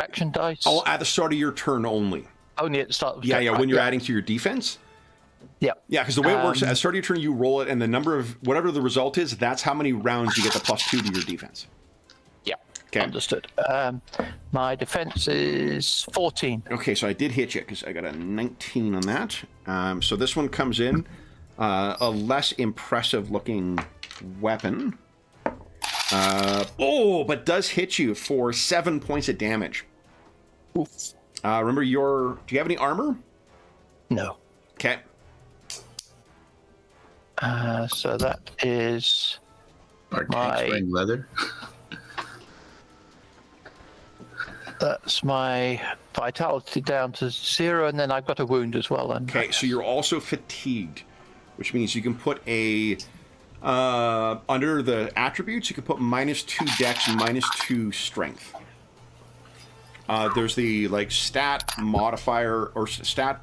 action dice? Oh, at the start of your turn only. Only at the start of the turn. When you're adding to your defense. Yeah, because the way it works, at the start of your turn, you roll it, and the number of whatever the result is, that's how many rounds you get the +2 to your defense. Yeah, okay, understood. My defense is 14. Okay, so I did hit you because I got a 19 on that. So this one comes in a less impressive looking weapon. But does hit you for 7 points of damage. Oof. Remember do you have any armor? No. Okay. So that is my leather. That's my vitality down to 0, and then I've got a wound as well. Okay, so you're also fatigued, which means you can put a... under the attributes, you can put -2 dex and -2 strength. There's the stat modifier or stat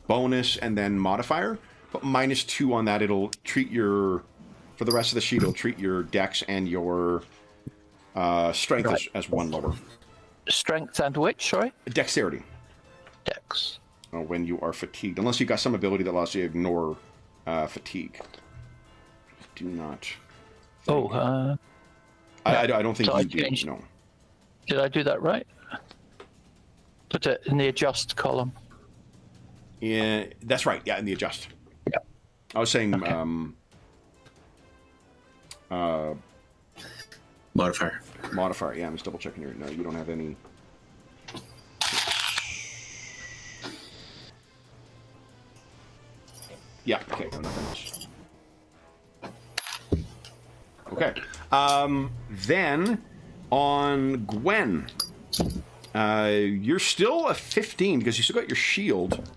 bonus and then modifier. But -2 on that, it'll treat for the rest of the sheet, it'll treat your dex and your strength as one lower. Strength and which, sorry? Dexterity. Dex. When you are fatigued. Unless you've got some ability that allows you to ignore fatigue. Do not. I don't think you do. No. Did I do that right? Put it in the adjust column. Yeah, that's right. Yeah, in the adjust. Yeah. I was saying modifier. Modifier. Yeah, I'm just double checking here. No, you don't have any. Yeah. Okay. No, nothing else. Okay. Then on Gwen, you're still a 15 because you still got your shield.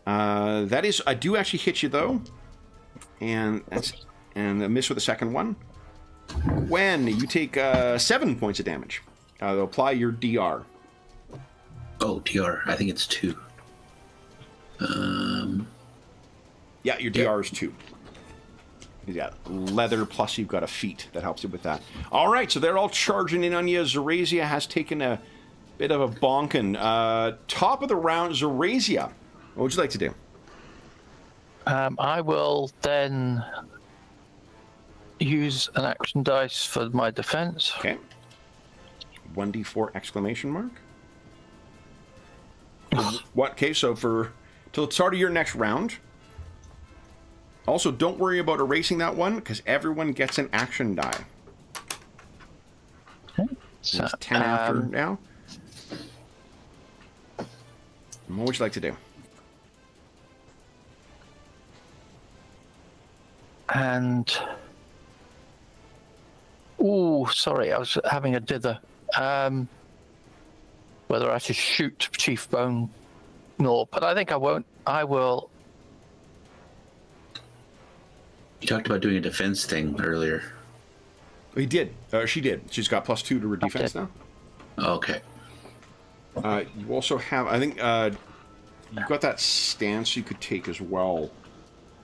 That is, I do actually hit you though, and a miss with the second one. Gwen, you take 7 points of damage. They'll apply your DR. Oh, DR. I think it's 2. Yeah, your DR is 2. He's got leather, plus you've got a feat that helps you with that. All right, so they're all charging in on you. Zorazia has taken a bit of a bonkin. Top of the round, Zorazia. What would you like to do? I will then use an action dice for my defense. Okay. 1d4 exclamation mark. What? Okay, so for till the start of your next round. Also, don't worry about erasing that one because everyone gets an action die. Okay. So, It's 10 after now. What would you like to do? And oh, sorry, I was having a dither. Whether I should shoot Chief Bone Gnaw, but I think I won't. I will. You talked about doing a defense thing earlier. He did. She did. She's got +2 to her defense now. Okay. You also have, I think, you've got that stance you could take as well.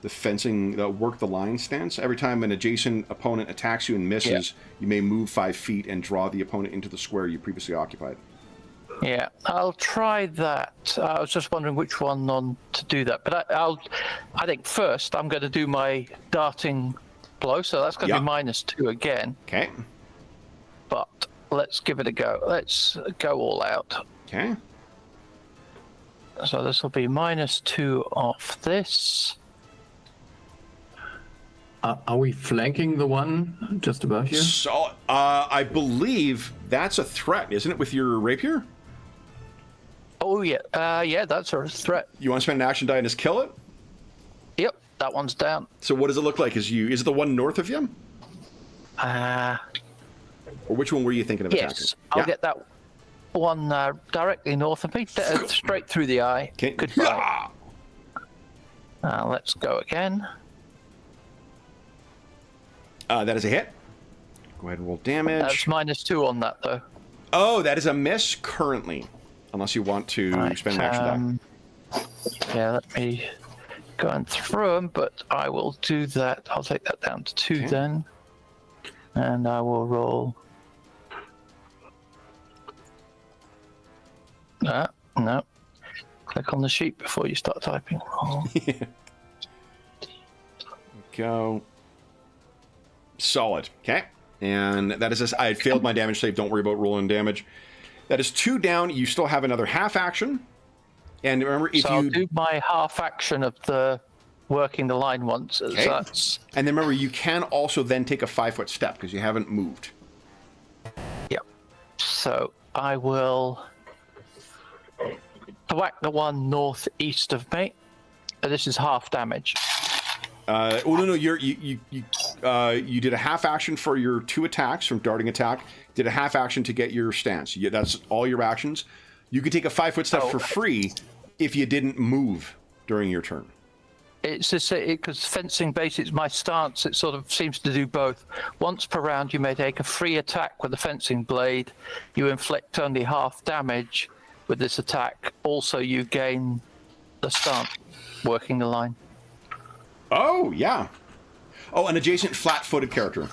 The fencing, the work the line stance. Every time an adjacent opponent attacks you and misses, you may move 5 feet and draw the opponent into the square you previously occupied. Yeah, I'll try that. I was just wondering which one on to do that, but I think first I'm going to do my darting blow, so that's going to be -2 again. Okay. But let's give it a go. Let's go all out. Okay. So this will be -2 off this. Are we flanking the one just above you? So, I believe that's a threat, isn't it, with your rapier? Oh yeah, yeah, that's a threat. You want to spend an action die and just kill it? Yep, that one's down. So what does it look like? Is it the one north of you? Or which one were you thinking of attacking? Yes, I'll get that one directly north of me, straight through the eye. Okay. Goodbye. Let's go again. That is a hit. Go ahead and roll damage. That's -2 on that, though. Oh, that is a miss currently. Unless you want to spend an action die. Yeah, let me go and throw them, but I will do that. I'll take that down to 2 then. And I will roll. No. Click on the sheet before you start typing. Go. Solid. Okay. And that is I had failed my damage save. Don't worry about rolling damage. That is 2 down. You still have another half action. And remember, if I'll do my half action of the working the line once. Okay. And then remember, you can also then take a 5-foot step because you haven't moved. Yep. So I will whack the one northeast of me. This is half damage. No, you did a half action for your 2 attacks from darting attack. Did a half action to get your stance. That's all your actions. You could take a 5-foot step for free if you didn't move during your turn. It's just because fencing base, it's my stance. It sort of seems to do both. Once per round, you may take a free attack with a fencing blade. You inflict only half damage with this attack. Also, you gain the stance, working the line. Oh, yeah. Oh, an adjacent flat-footed character.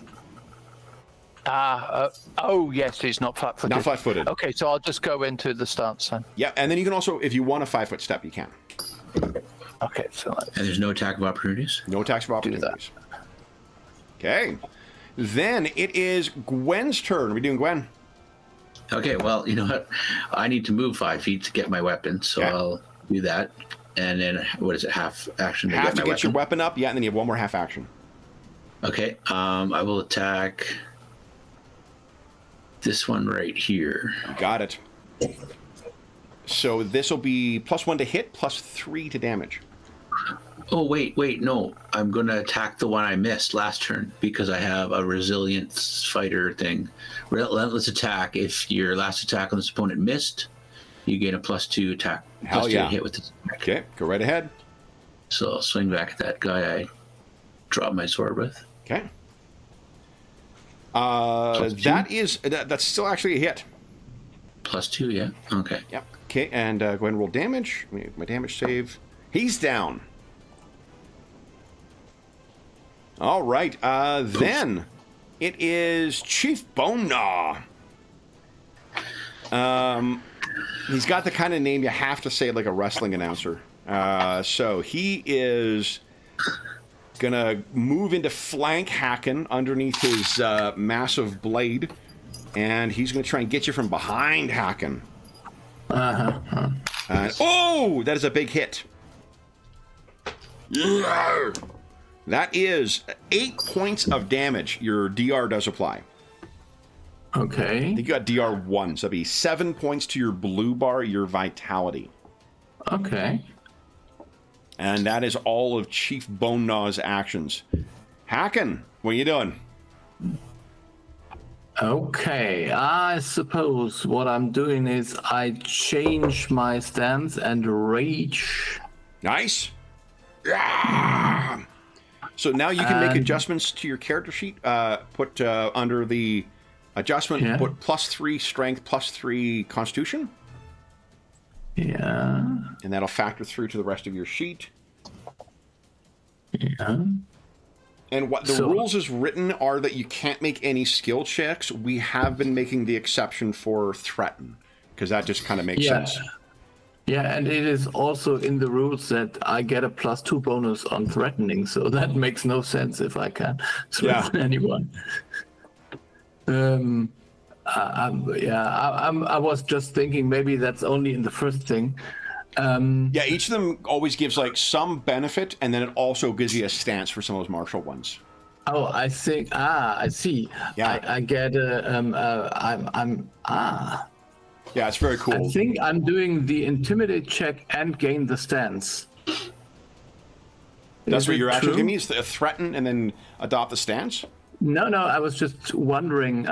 Oh, yes, he's not flat-footed. Not flat-footed. Okay, so I'll just go into the stance then. Yeah, and then you can also, if you want a 5-foot step, you can. Okay, so And there's no attack of opportunities? No attacks of opportunities. Okay. Then it is Gwen's turn. Are we doing Gwen? Okay, well, you know what? I need to move 5 feet to get my weapon, so I'll do that. And then, what is it, half action to Half get my to get weapon? your weapon up, yeah, and then you have one more half action. Okay, I will attack this one right here. You got it. So this will be +1 to hit, +3 to damage. Oh, wait, no. I'm going to attack the one I missed last turn because I have a resilience fighter thing. Relentless attack. If your last attack on this opponent missed, you gain a +2 attack. Hell +2 yeah. hit with this attack. Okay, go right ahead. So I'll swing back at that guy I dropped my sword with. Okay. That's still actually a hit. +2, yeah? Okay. Yep. Okay, and go ahead and roll damage. My damage save. He's down. All right. Then it is Chief Bone Gnaw. He's got the kind of name you have to say like a wrestling announcer. So he is gonna move into flank Hacken underneath his massive blade, and he's gonna try and get you from behind Hacken. Oh, that is a big hit. Yeah. That is 8 points of damage. Your DR does apply. Okay. I think you got DR 1, so that'd be 7 points to your blue bar, your vitality. Okay. And that is all of Chief Bone Gnaw's actions. Hacken, what are you doing? Okay, I suppose what I'm doing is I change my stance and rage. Nice. Yeah. So now you can make adjustments to your character sheet. Put under the adjustment, put +3 strength, +3 constitution. Yeah. And that'll factor through to the rest of your sheet. Yeah. And what the rules as written are that you can't make any skill checks. We have been making the exception for threaten, because that just kind of makes sense. Yeah, and it is also in the rules that I get a +2 bonus on threatening, so that makes no sense if I can threaten anyone. I was just thinking maybe that's only in the first thing. Yeah, each of them always gives like some benefit, and then it also gives you a stance for some of those martial ones. Oh, I think. I see. Yeah. I get Yeah, it's very cool. I think I'm doing the intimidate check and gain the stance. That's Is what it you're actually true? giving me, is threaten and then adopt the stance? No, I was just wondering.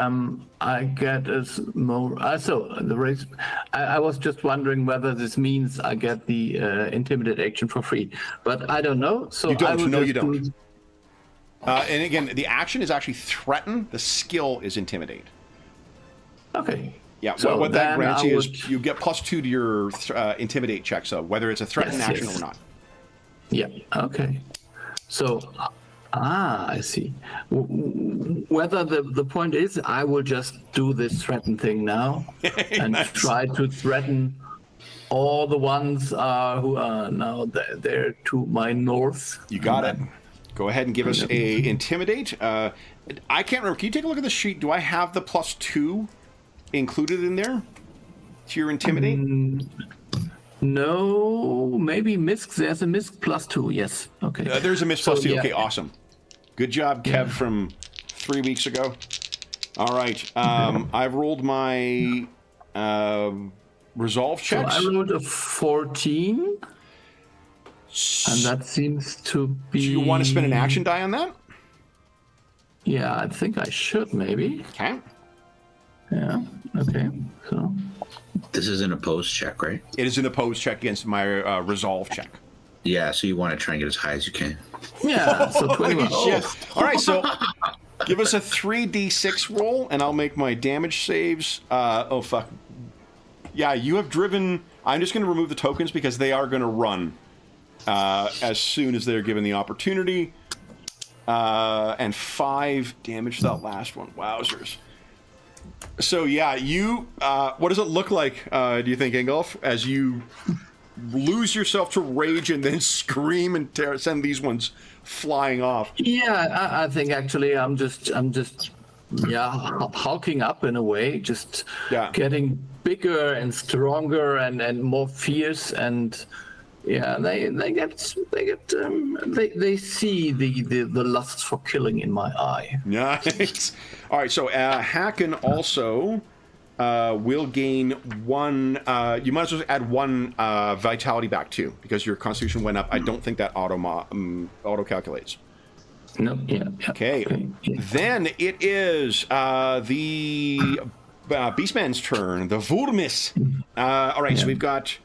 I get more. So the race. I was just wondering whether this means I get the intimidate action for free, but I don't know. So You don't. I will No, just you don't. do- And again, the action is actually threaten. The skill is intimidate. Okay. Yeah, So what that then grants I you would- is you get +2 to your intimidate check, so whether it's a threaten Yes, action yes. or not. Yeah. Okay. So, I see. Whether the point is, I will just do this threaten thing now and Nice. try to threaten all the ones who are now there to my north. You got it. Go ahead and give us a intimidate. I can't remember. Can you take a look at the sheet? Do I have the +2 included in there to your intimidate? No, maybe misc. There's a misc +2. Yes. Okay. There's a miss So, +2. yeah. Okay, awesome. Good job, Kev, from 3 weeks ago. All right. I've rolled my resolve So checks. I rolled a 14, and that seems to be. Do you want to spend an action die on that? Yeah, I think I should maybe. Okay. Yeah. Okay. So. This is an opposed check, right? It is an opposed check against my resolve check. Yeah, so you want to try and get as high as you can. Yeah. So 21. Shit. All right, so give us a 3d6 roll, and I'll make my damage saves. Oh, fuck. Yeah, you have driven... I'm just going to remove the tokens because they are going to run as soon as they're given the opportunity. And 5 damage to that last one. Wowzers. So, yeah, you... what does it look like, do you think, Ingolf, as you lose yourself to rage and then scream and send these ones flying off? Yeah, I think actually I'm just hulking up in a way, just getting bigger and stronger and more fierce, and yeah, they see the lust for killing in my eye. Nice. All right, so Hacken also will gain 1. You might as well add 1 vitality back too, because your constitution went up. I don't think that auto calculates. No, yeah. Okay. Then it is the Beastman's turn, the Vurmis. All right, so we've got...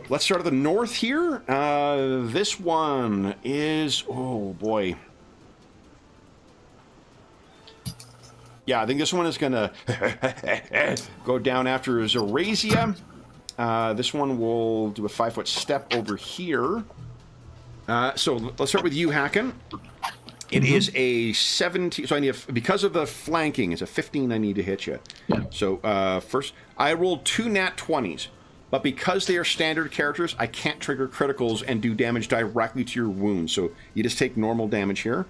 Let's start at the north here. This one is... Oh, boy. Yeah, I think this one is going to go down after Zorazia. This one will do a 5-foot step over here. So let's start with you, Hacken. It is a 17. So I need because of the flanking, it's a 15. I need to hit you. Yeah. So first, I rolled 2 nat 20s, but because they are standard characters, I can't trigger criticals and do damage directly to your wounds. So you just take normal damage here.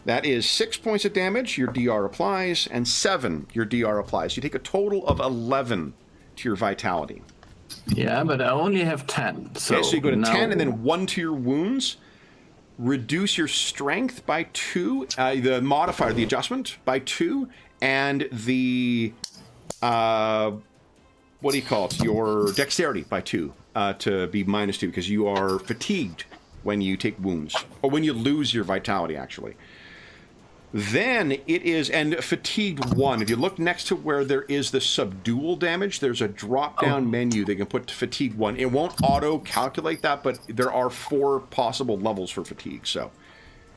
That is 6 points of damage. Your DR applies, and 7. Your DR applies. You take a total of 11 to your vitality. Yeah, but I only have 10. So, Okay, so you go to now... 10 and then 1 to your wounds. Reduce your strength by 2, the modifier, the adjustment by 2, and the what do you call it? Your dexterity by 2 to be -2 because you are fatigued when you take wounds or when you lose your vitality. Actually, then it is and fatigued 1. If you look next to where there is the subdual damage, there's a drop-down menu that can put fatigue 1. It won't auto-calculate that, but there are 4 possible levels for fatigue. So,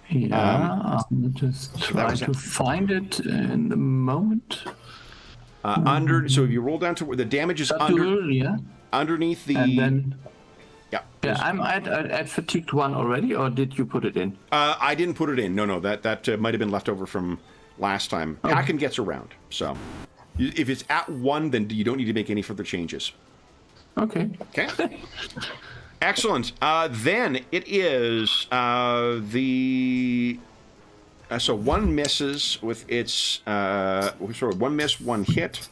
yeah, I'll just try to find it in the moment. So if you roll down to where the damage is underneath the. And then. Yeah, I'm at fatigued 1 already, or did you put it in? I didn't put it in. No, that might have been left over from last time. Okay. Hacken gets around, so if it's at 1, then you don't need to make any further changes. Okay. Okay. Excellent. Then it is so 1 misses with its 1 miss, 1 hit.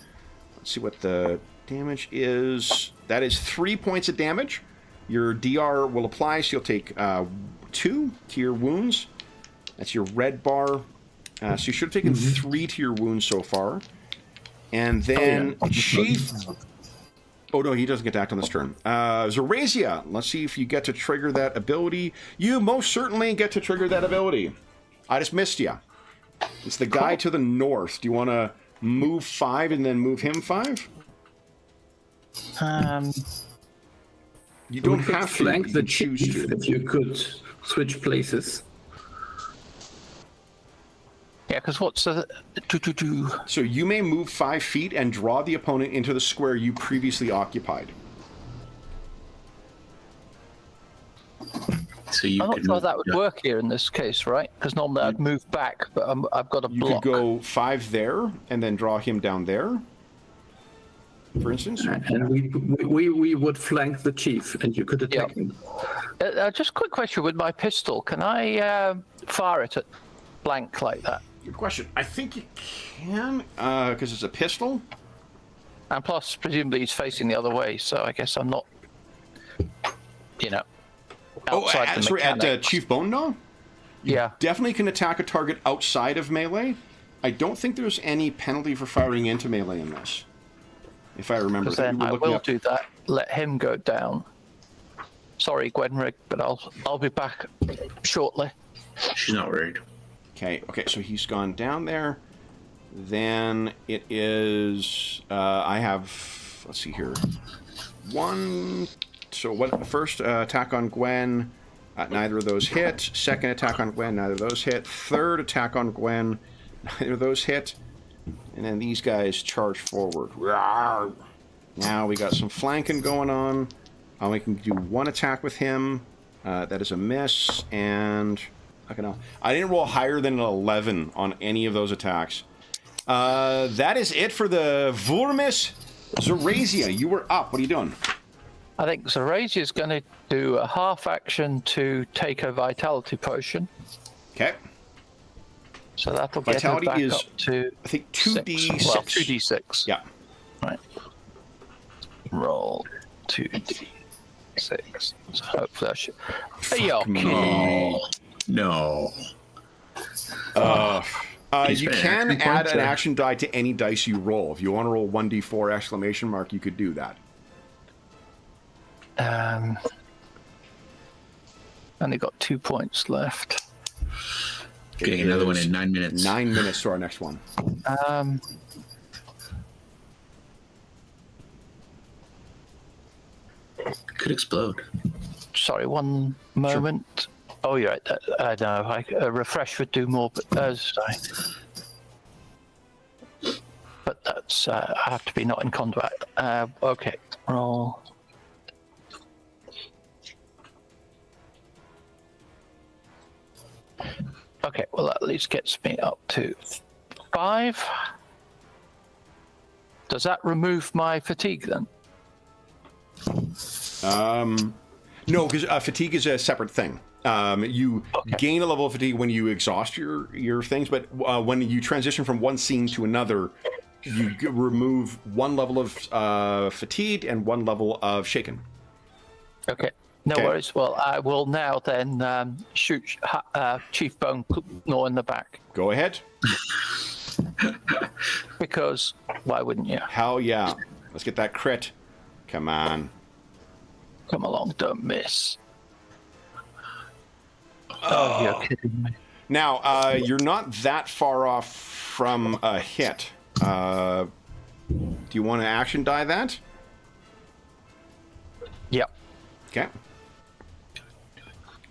Let's see what the damage is. That is 3 points of damage. Your DR will apply, so you'll take 2 to your wounds. That's your red bar. So you should have taken 3 to your wounds so far. And then Chief... Oh, no, he doesn't get to act on this turn. Zorazia, let's see if you get to trigger that ability. You most certainly get to trigger that ability. I just missed you. It's the guy to the north. Do you want to move 5 and then move him 5? You don't have to flank the choose chief to. if you could switch places. Yeah, because what's the... So you may move 5 feet and draw the opponent into the square you previously occupied. So you I'm not could sure move, that would work here in this case, right? Because normally I'd move back, but I've got a You block. could go 5 there and then draw him down there, for instance. And we would flank the chief, and you could attack him. Just a quick question with my pistol. Can I fire it at blank like that? Good question. I think you can, because it's a pistol. And plus, presumably he's facing the other way, so I guess I'm not, outside the sorry, at mechanics. Chief Bone Gnaw? Yeah. Definitely can attack a target outside of melee. I don't think there's any penalty for firing into melee in this, if I remember. Because then I will do that. Let him go down. Sorry, Gwenrig, but I'll be back shortly. She's not worried. Okay, so he's gone down there. Then it is, I have, let's see here. 1, so what? First attack on Gwen, neither of those hit. Second attack on Gwen, neither of those hit. Third attack on Gwen, neither of those hit. And then these guys charge forward. Now we got some flanking going on. We can do 1 attack with him. That is a miss, and... I didn't roll higher than an 11 on any of those attacks. That is it for the Vurmis. Zorazia, you were up. What are you doing? I think Zorazia is going to do a half action to take a vitality potion. Okay. So that'll get Vitality her back is, up to I think, 2d6. Well, 2d6. Yeah. Right. Roll 2d6. So hopefully I should... Okay. No. You can add an action die to any dice you roll. If you want to roll 1d4 exclamation mark, you could do that. Only got 2 points left. Getting another one in 9 minutes. 9 minutes to our next one. Could explode. Sorry, one moment. Sure. Oh, you're right. No, a refresh would do more, but sorry. But that's I have to be not in combat. Okay, roll. Okay, well, that at least gets me up to 5. Does that remove my fatigue then? No, because fatigue is a separate thing. You gain a level of fatigue when you exhaust your things, but when you transition from one scene to another, you remove 1 level of fatigued and 1 level of shaken. Okay, no worries. Well, I will now then shoot Chief Bone Gnaw in the back. Go ahead. Because why wouldn't you? Hell yeah. Let's get that crit. Come on. Come along, don't miss. Oh, you're kidding me. Now, you're not that far off from a hit. Do you want to action die that? Yep. Okay.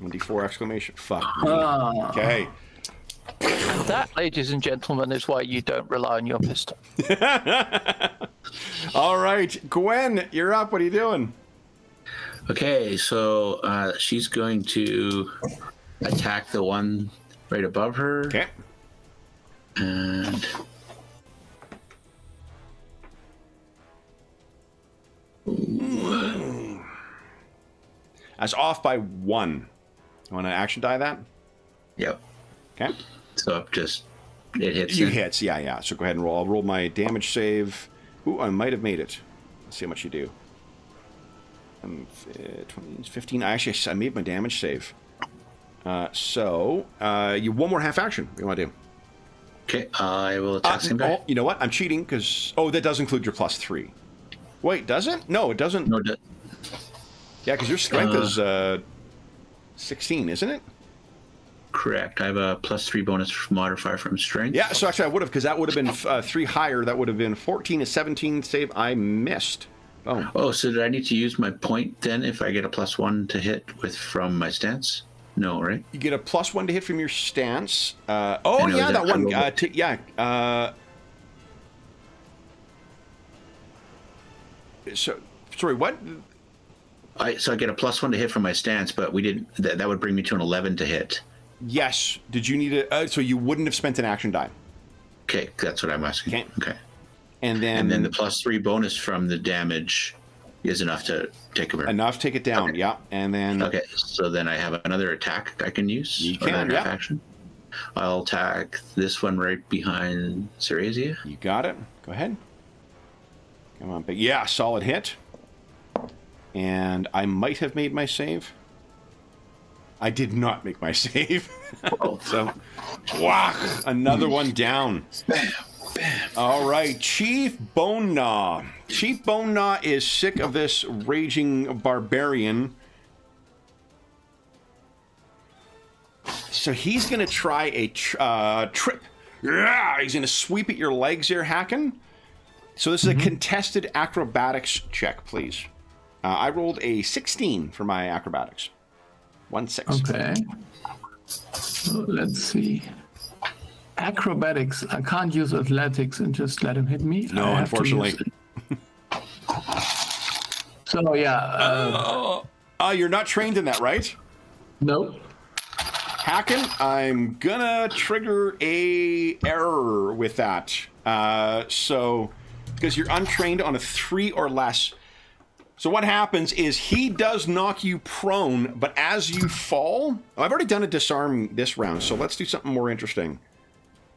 1d4 exclamation. Fuck me. Okay. That, ladies and gentlemen, is why you don't rely on your pistol. All right. Gwen, you're up. What are you doing? Okay, so she's going to attack the one right above her. Okay. And That's off by 1. You want to action die that? yep. Okay. So it hits. You it. hits, yeah. So go ahead and roll. I'll roll my damage save. Ooh, I might have made it. Let's see how much you do. 20, 15. I made my damage save. So you 1 more half action. What do you want to do? Okay, I will attack him back. Oh, you know what? I'm cheating because that does include your +3. Wait, does it? No, it doesn't. No, Yeah, because your strength is 16, isn't it? correct. I have a +3 bonus modifier from strength. Yeah, so actually I would have, because that would have been 3 higher. That would have been 14 to 17 save. I missed. Oh. Oh, so did I need to use my point then if I get a +1 to hit from my stance? No, right? You get a +1 to hit from your stance. know Yeah, that one. I So, sorry, what? So I get a +1 to hit from my stance, but we didn't. That would bring me to an 11 to hit. Yes. Did you need a? So you wouldn't have spent an action die. Okay, that's what I'm asking. Okay. And then the +3 bonus from the damage is enough to take a enough to take it down. Okay. Yeah. And then so then I have another attack I can use. You can, yeah. Action. I'll attack this one right behind Ceresia. You got it. Go ahead. Come on, but yeah, solid hit. And I might have made my save. I did not make my save. So, whack, another one down. Bam, bam. All right, Chief Bone Gnaw. Chief Bone Gnaw is sick of this raging barbarian. So he's going to try a trip. Yeah, he's going to sweep at your legs here, Hacken. So this is a contested acrobatics check, please. I rolled a 16 for my acrobatics. 1-6. Okay. So let's see. Acrobatics. I can't use athletics and just let him hit me. No, I have to unfortunately. use it. So yeah. You're not trained in that, right? Nope. Hacken, I'm gonna trigger a error with that. So, because you're untrained on a 3 or less. So what happens is he does knock you prone, but as you fall... I've already done a disarm this round, so let's do something more interesting.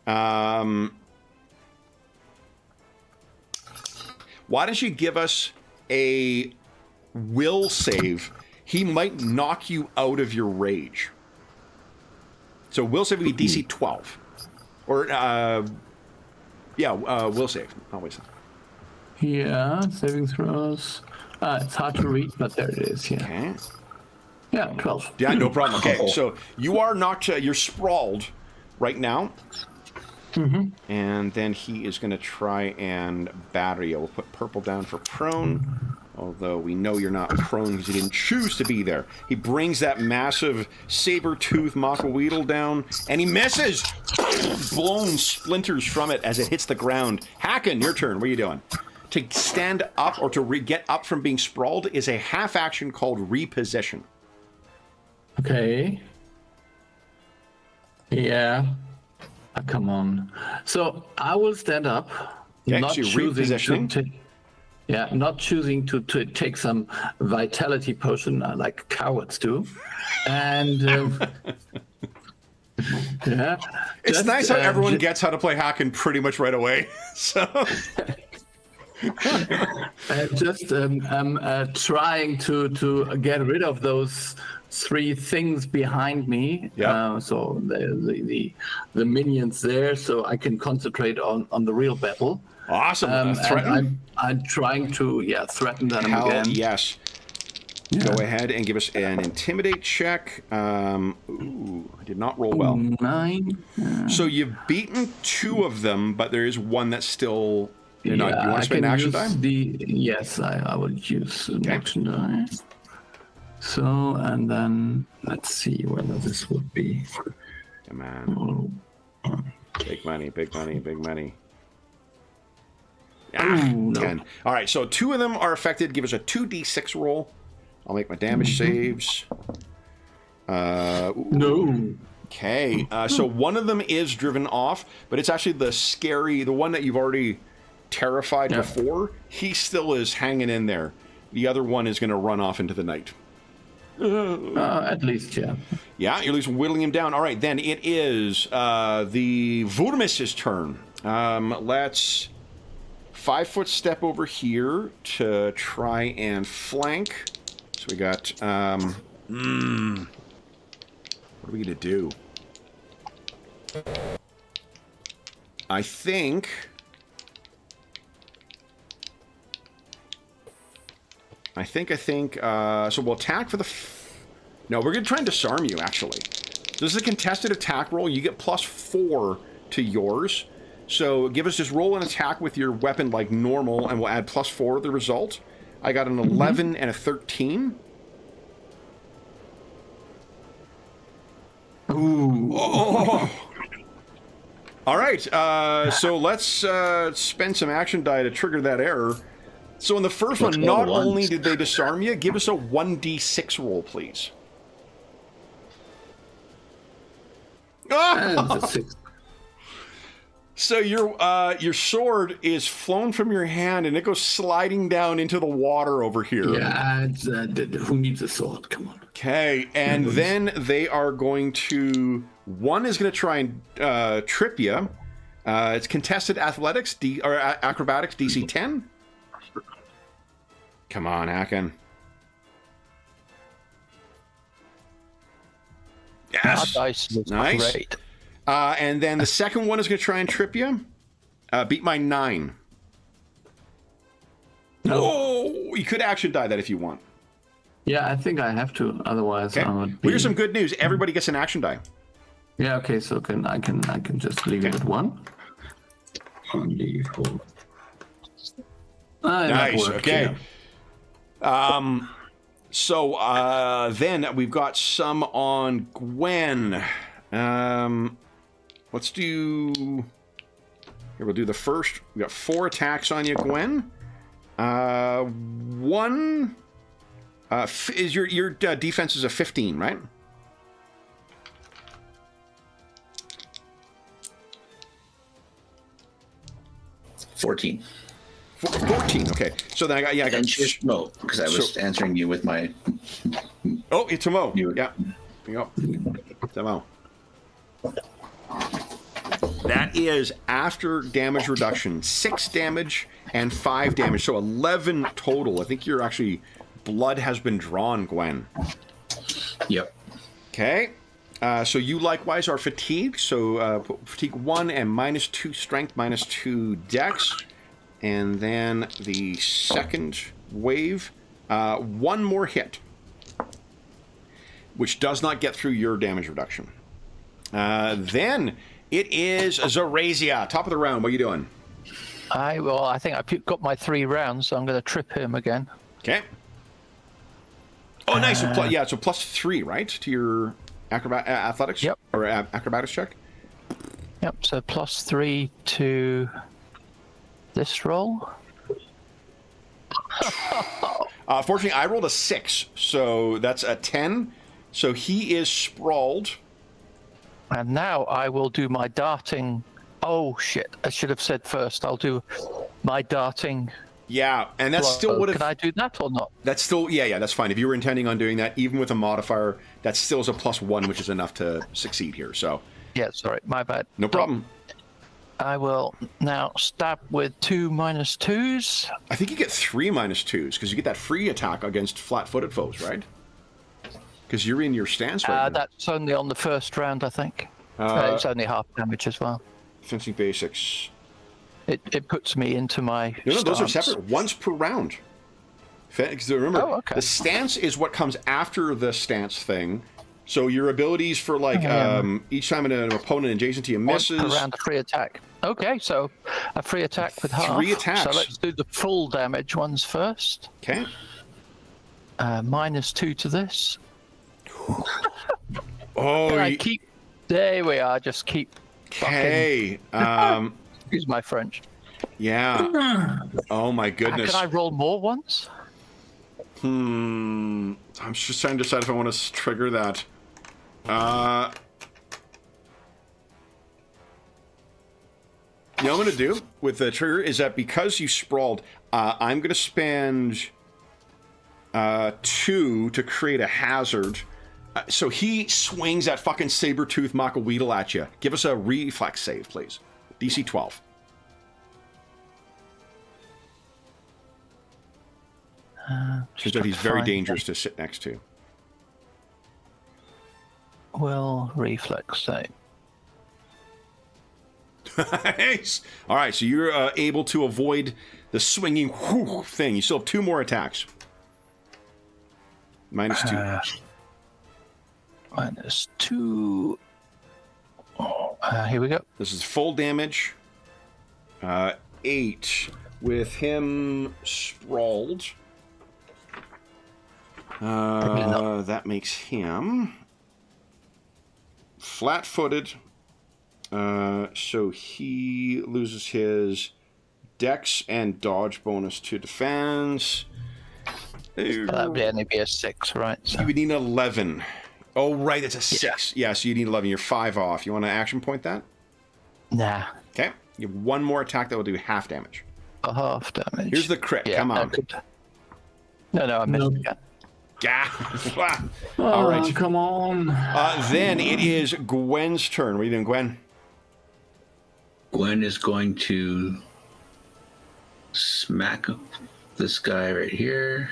Why don't you give us a will save? He might knock you out of your rage. So will save would be DC 12. Or, will save. Always. Yeah, saving throws. It's hard to read, but there it is. Yeah. Okay. Yeah, 12. Yeah, no problem. Okay, so you are knocked, you're sprawled right now. Mm-hmm. And then he is going to try and batter you. We'll put purple down for prone, although we know you're not prone because you didn't choose to be there. He brings that massive saber-tooth Makaweedle down, and he misses! Blown splinters from it as it hits the ground. Hacken, your turn. What are you doing? To stand up or to get up from being sprawled is a half action called reposition. Okay. Yeah. Come on. So I will stand up, Okay, not so you're choosing repositioning. to take. Yeah, not choosing to take some vitality potion like cowards do, and yeah. It's just, nice how everyone ju- gets how to play Hacken pretty much right away. So just trying to get rid of those three things behind me. Yep. So the minions there, so I can concentrate on the real battle. awesome. And Threaten. I'm trying to again. Hell yes. Go ahead and give us an intimidate check. Ooh, I did not roll well. 9. So you've beaten 2 of them, but there is one that's still. You're not. You want I to spend can action use time? Yes, I will use an action die. So, and then let's see whether this would be. Come on. Big money, big money, big money. Ah, Ooh, no. 10. All right, so 2 of them are affected. Give us a 2d6 roll. I'll make my damage saves. No. Okay, so one of them is driven off, but it's actually the one that you've already terrified before. He still is hanging in there. The other one is going to run off into the night. At least, yeah. Yeah, you're at least whittling him down. All right, then it is the Vurmis's turn. Let's 5-foot step over here to try and flank. So we got, what are we going to do? I think... so we'll attack for the... No, we're going to try and disarm you, actually. This is a contested attack roll. You get +4 to yours. So give us just roll an attack with your weapon like normal, and we'll add +4 to the result. I got an 11 and a 13. Ooh. Oh. All right, so let's spend some action die to trigger that error. So in the first one, not only did they disarm you, give us a 1d6 roll, please. And the 6. So your sword is flown from your hand, and it goes sliding down into the water over here. Yeah, it's, who needs a sword? Come on. Okay, and then they are going to... One is going to try and trip you. It's contested athletics, acrobatics, DC 10. Come on, Hacken. Yes. Dice is Nice. great. And then the second one is going to try and trip you. Beat my 9. No. Oh, you could action die that if you want. Yeah, I think I have to. Otherwise, Okay. I would Well, be... here's some good news. Everybody gets an action die. Yeah. Okay. So I can just leave it at 1. 1d4. Nice. Okay. Yeah. So then we've got some on Gwen. Let's do... Here, we'll do the first. We got 4 attacks on you, Gwen. One... is your defense is a 15, right? $14. 14. Okay. So then I got And just Mo, because I was answering you with my. Oh, it's a Mo. You- Yeah. There you go. It's a Mo. That is after damage reduction. 6 damage and 5 damage. So 11 total. I think you're actually... Blood has been drawn, Gwen. Yep. Okay. So you likewise are fatigued. So fatigue 1 and -2 strength, -2 dex. And then the second wave, 1 more hit, which does not get through your damage reduction. Then it is Zarazia. Top of the round. What are you doing? I think I've got my 3 rounds, so I'm going to trip him again. Okay. Oh, nice. So so +3, right, to your athletics? Yep. Or acrobatics check? Yep, so +3 to this roll. Fortunately, I rolled a 6, so that's a 10. So he is sprawled. And now I will do my darting. Oh shit! I should have said first. I'll do my darting. Yeah, and that's still would have. Can I do that or not? That's still yeah. That's fine. If you were intending on doing that, even with a modifier, that still is a +1, which is enough to succeed here. So. Yeah, sorry, my bad. No problem. I will now stab with 2 -2s. I think you get 3 -2s because you get that free attack against flat-footed foes, right? Because you're in your stance right now. That's only on the first round, I think. It's only half damage as well. Fencing basics. It puts me into my No, those are stance. separate. Once per round. Because remember, okay. the stance is what comes after the stance thing. So your abilities for like each time an opponent adjacent to you misses. Once per round, a free attack. Okay, so a free attack with half. 3 attacks. So let's do the full damage ones first. Okay. -2 to this. Oh, Can I keep? There we are. Just keep. okay. Excuse my French. Yeah. Oh my goodness. Can I roll more ones? I'm just trying to decide if I want to trigger that. You know what I'm going to do with the trigger is that because you sprawled, I'm going to spend 2 to create a hazard. So he swings that fucking saber-tooth MacLeod at you. Give us a reflex save, please. DC 12. Turns out he's very dangerous to sit next to. Well, reflex save. Nice. All right, so you're able to avoid the swinging thing. You still have 2 more attacks. -2. -2. Here we go. This is full damage. 8 with him sprawled. That makes him flat-footed. So he loses his dex and dodge bonus to defense. That would only be a 6, right? So. You would need 11. Oh, right, it's a 6. Yeah, so you need 11. You're 5 off. You want to action point that? Nah. Okay. You have 1 more attack that will do half damage. A half damage. Here's the crit. Yeah, Come on. No, I missed again. Yeah. Oh, All right. come on. Then it is Gwen's turn. What are you doing, Gwen? Gwen is going to smack this guy right here.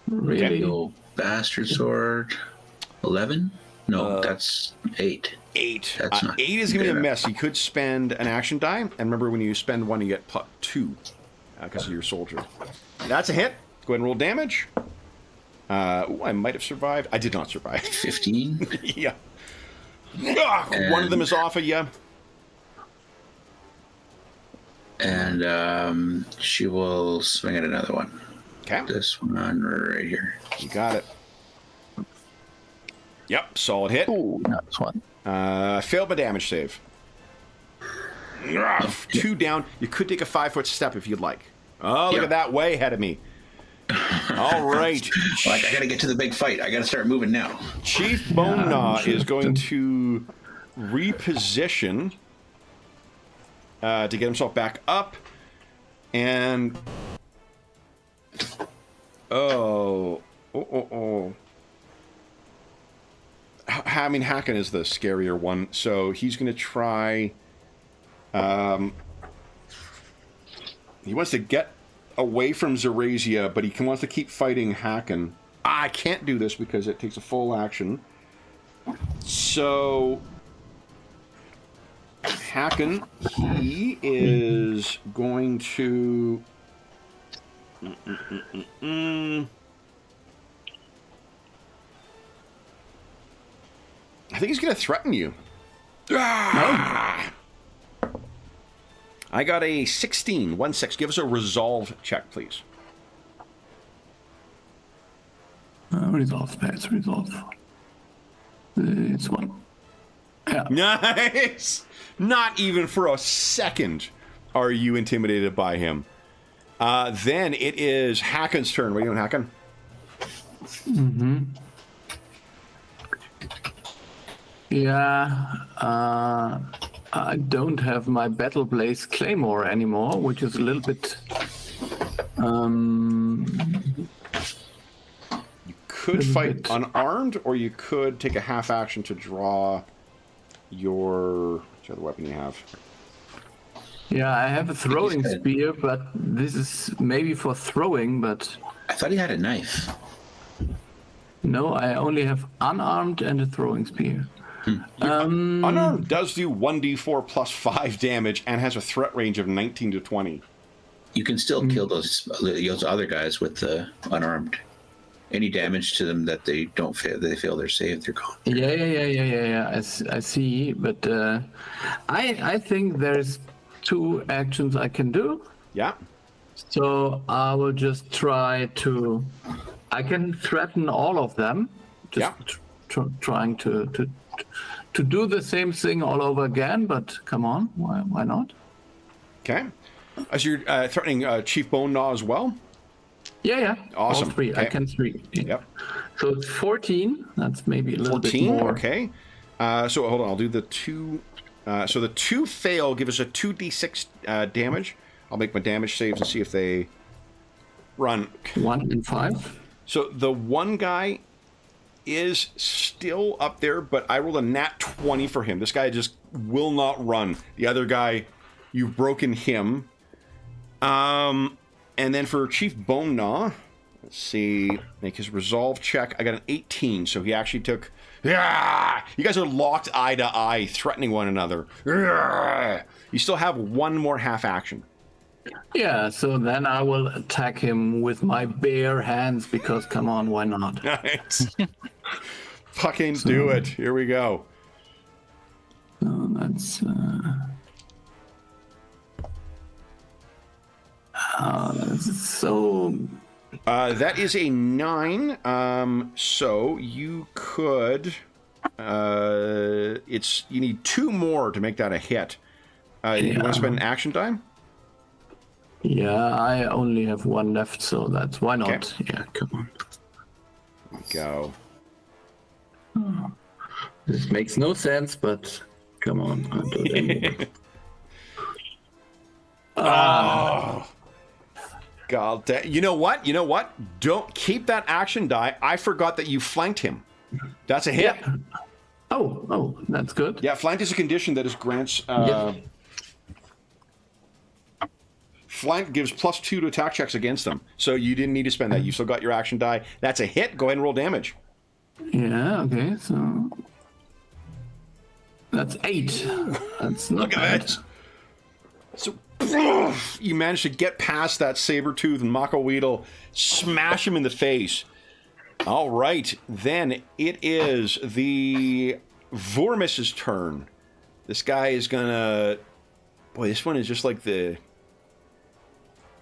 Really? The old bastard sword. 11? No, that's 8. 8. That's not 8 is going to be a good. mess. You could spend an action die, and remember when you spend 1, you get +2 because of your soldier. That's a hit. Go ahead and roll damage. I might have survived. I did not survive. 15. Yeah. One of them is off of you. And she will swing at another one. Okay. This one right here. You got it. Yep, solid hit. Ooh, that's one. Failed my damage save. 2 down. You could take a 5-foot step if you'd like. Oh, look Yep. at that, way ahead of me. All right. Like, I gotta get to the big fight. I gotta start moving now. Chief Bone Gnaw is going to reposition to get himself back up. And... Oh. I mean, Hacken is the scarier one, so he's going to try... he wants to get away from Zarazia, but he wants to keep fighting Hacken. I can't do this because it takes a full action. So... Hacken, he is going to... I think he's going to threaten you. Ah! I got a 16, 1-6. Give us a resolve check, please. Resolve. That's resolve. It's 1. Yeah. Nice! Not even for a second are you intimidated by him. Then it is Hacken's turn. What are you doing, Hacken? Yeah, I don't have my Battle Blaze Claymore anymore, which is a little bit. Could fight unarmed, or you could take a half action to draw your... Which other weapon you have? Yeah, I have a throwing spear, but this is maybe for throwing, but... I thought he had a knife. No, I only have unarmed and a throwing spear. Unarmed does do 1d4 plus 5 damage and has a threat range of 19 to 20. You can still kill those other guys with the unarmed. Any damage to them that they don't fail, they fail their save, they're gone. Yeah. I see, but I think there's 2 actions I can do. Yeah. So I will just try to. I can threaten all of them. Just trying to do the same thing all over again. But come on, why not? Okay. As you're threatening Chief Bone Gnaw as well. Yeah. Awesome. All 3. Okay. I can 3. Yeah. Yep. So it's 14. That's maybe a little 14. bit more. Okay. So hold on. I'll do the 2. So the 2 fail. Give us a 2d6 damage. I'll make my damage saves and see if they run. 1 and 5. So the one guy is still up there, but I rolled a nat 20 for him. This guy just will not run. The other guy, you've broken him. And then for Chief Bone Gnaw, let's see, make his resolve check. I got an 18, so he actually took... Yeah! You guys are locked eye to eye, threatening one another. Yeah! You still have 1 more half action. Yeah, so then I will attack him with my bare hands because, come on, why not? Nice. Fucking do it. Here we go. So that's... this is so... That is a 9. So you could... you need 2 more to make that a hit. You want to spend an action die? Yeah, I only have 1 left, so that's why not. Okay. Yeah, come on. Go. This makes no sense, but come on, I'll do it anyway. Oh. God damn. You know what? Don't keep that action die. I forgot that you flanked him. That's a hit. Yeah. Oh, that's good. Yeah, flanked is a condition that is grants... Flank gives +2 to attack checks against them. So you didn't need to spend that. You still got your action die. That's a hit. Go ahead and roll damage. Yeah, okay, so... That's 8. That's not Look at that. So you managed to get past that Sabertooth and Mako-Weedle, smash him in the face. All right, then it is the Vormis's turn. This guy is gonna... Boy, this one is just like the...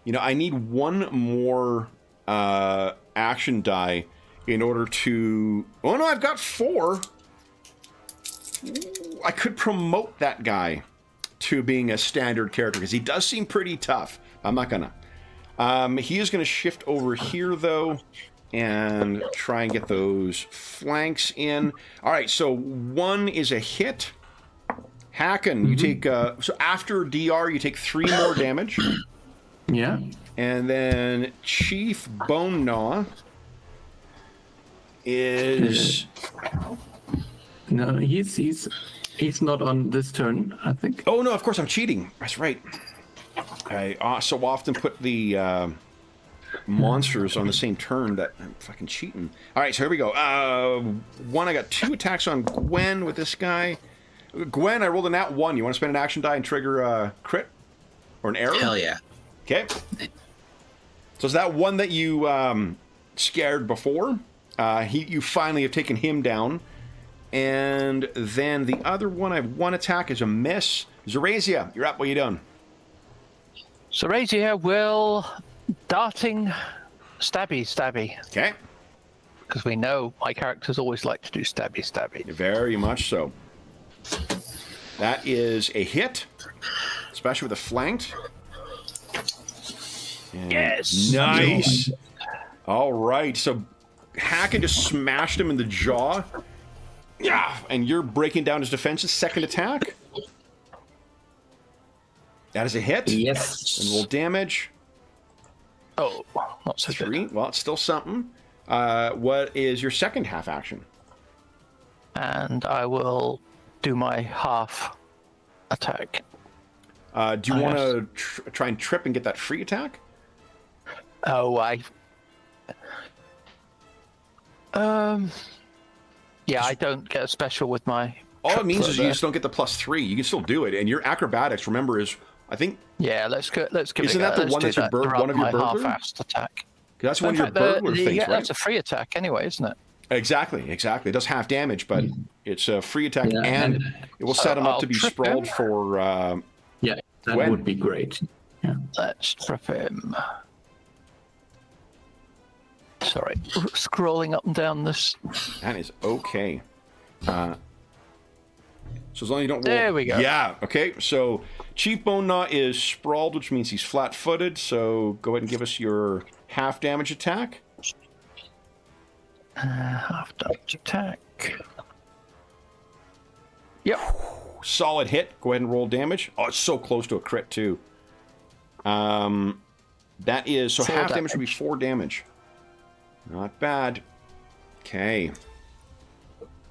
You know, I need 1 more action die in order to... Oh, no, I've got 4. I could promote that guy to being a standard character, because he does seem pretty tough. I'm not gonna. He is going to shift over here, though, and try and get those flanks in. All right, so 1 is a hit. Hacken, you take... so after DR, you take 3 more damage. Yeah. And then Chief Bone Gnaw is... No, he's not on this turn, I think. Oh, no, of course, I'm cheating. That's right. I so often put the monsters on the same turn that I'm fucking cheating. All right, so here we go. I got 2 attacks on Gwen with this guy. Gwen, I rolled a nat 1. You want to spend an action die and trigger a crit? Or an arrow? Hell yeah. Okay. So is that one that you scared before? You finally have taken him down. And then the other one, I have 1 attack, is a miss. Zarazia, you're up. What are you doing? Zarazia will darting stabby. Okay. Because we know my characters always like to do stabby. Very much so. That is a hit, especially with a flanked. And Yes. Nice. All right. So Hacken just smashed him in the jaw. Yeah, and you're breaking down his defenses. Second attack. That is a hit. Yes. And roll damage. Oh, not so 3. good. Well, it's still something. What is your second half action? And I will do my half attack. Do you want to try and trip and get that free attack? Oh, yeah, I don't get a special with my. All it means is you there. just don't get the +3. You can still do it, and your acrobatics, remember, is I think. Yeah, let's give Isn't it. that the let's one do that's your that one of your my burglar? half-assed attack. That's one of your In fact, burglar things, yeah, right? that's a free attack anyway, isn't it? Exactly. It does half damage, but it's a free attack, Yeah, and and- it will set him up I'll to be trip sprawled him. for. Yeah, that Gwen. would be great. Yeah. Let's trip him. Sorry, scrolling up and down this. That is okay. So as long as you don't roll. There we go. Yeah. Okay. So Chief Bone Gnaw is sprawled, which means he's flat-footed. So go ahead and give us your half damage attack. Half damage attack. Yep. Solid hit. Go ahead and roll damage. Oh, it's so close to a crit too. That is so 4 half damage would be damage. 4 damage. Not bad. Okay.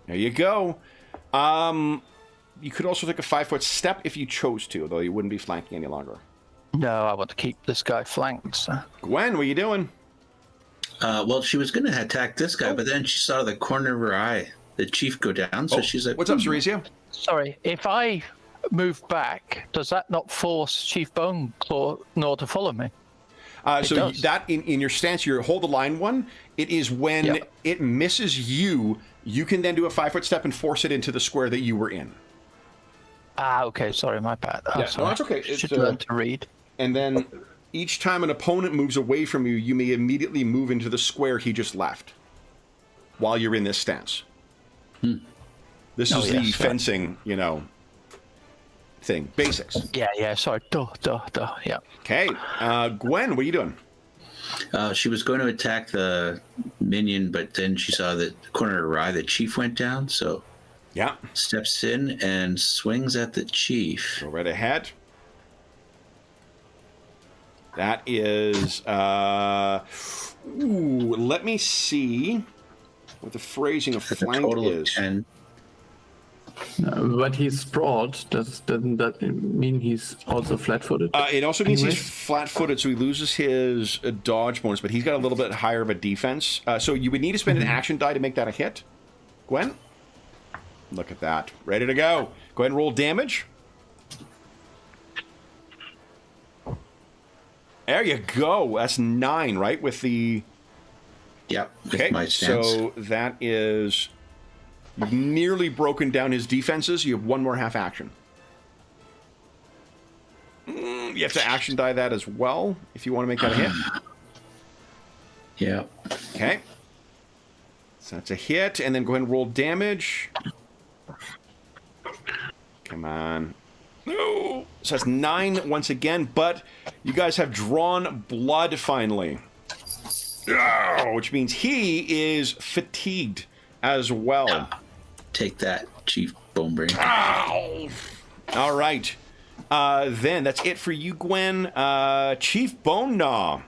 There you go. You could also take a 5-foot step if you chose to, though you wouldn't be flanking any longer. No, I want to keep this guy flanked. So. Gwen, what are you doing? Well, she was going to attack this guy, but then she saw the corner of her eye, the chief, go down. So she's like, "What's up, Ceresia?" Sorry, if I move back, does that not force Chief Bone Claw Gnaw to follow me? So does. that in your stance, you hold the line one. It is when Yep. it misses you, you can then do a 5-foot step and force it into the square that you were in. Ah, okay, sorry, my bad. Oh, Yeah, no, sorry. that's okay. Should It's, learn to read. And then each time an opponent moves away from you, you may immediately move into the square he just left while you're in this stance. This Oh, is the yes, fencing, thing. Basics. Yeah, sorry. Duh, yeah. Okay. Gwen, what are you doing? she was going to attack the minion, but then she saw the corner of her eye, the chief went down. So Yeah. steps in and swings at the chief. Go right ahead. That is, let me see what the phrasing of That's a flank total of is. 10. But he's sprawled. Doesn't that mean he's also flat-footed? It also means Anyway. he's flat-footed, so he loses his dodge bonus, but he's got a little bit higher of a defense. So you would need to spend an action die to make that a hit. Gwen? Look at that. Ready to go. Go ahead and roll damage. There you go. That's 9, right? With the... Yep. With Okay, my stance. so that is... You've nearly broken down his defenses. You have one more half action. You have to action die that as well if you want to make that a hit. Yeah. Okay. So that's a hit, and then go ahead and roll damage. Come on. No. So that's 9 once again, but you guys have drawn blood finally. Which means he is fatigued as well. Take that, Chief Bonebrain. All right. Then that's it for you, Gwen. Chief Bone Gnaw.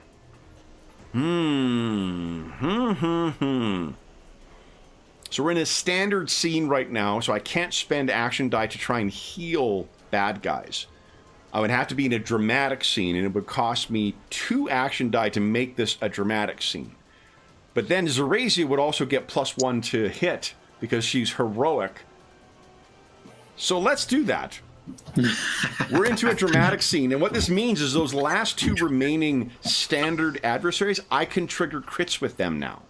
So we're in a standard scene right now, so I can't spend action die to try and heal bad guys. I would have to be in a dramatic scene, and it would cost me 2 action die to make this a dramatic scene. But then Zerazia would also get +1 to hit because she's heroic. So let's do that. We're into a dramatic scene, and what this means is those last 2 remaining standard adversaries, I can trigger crits with them now.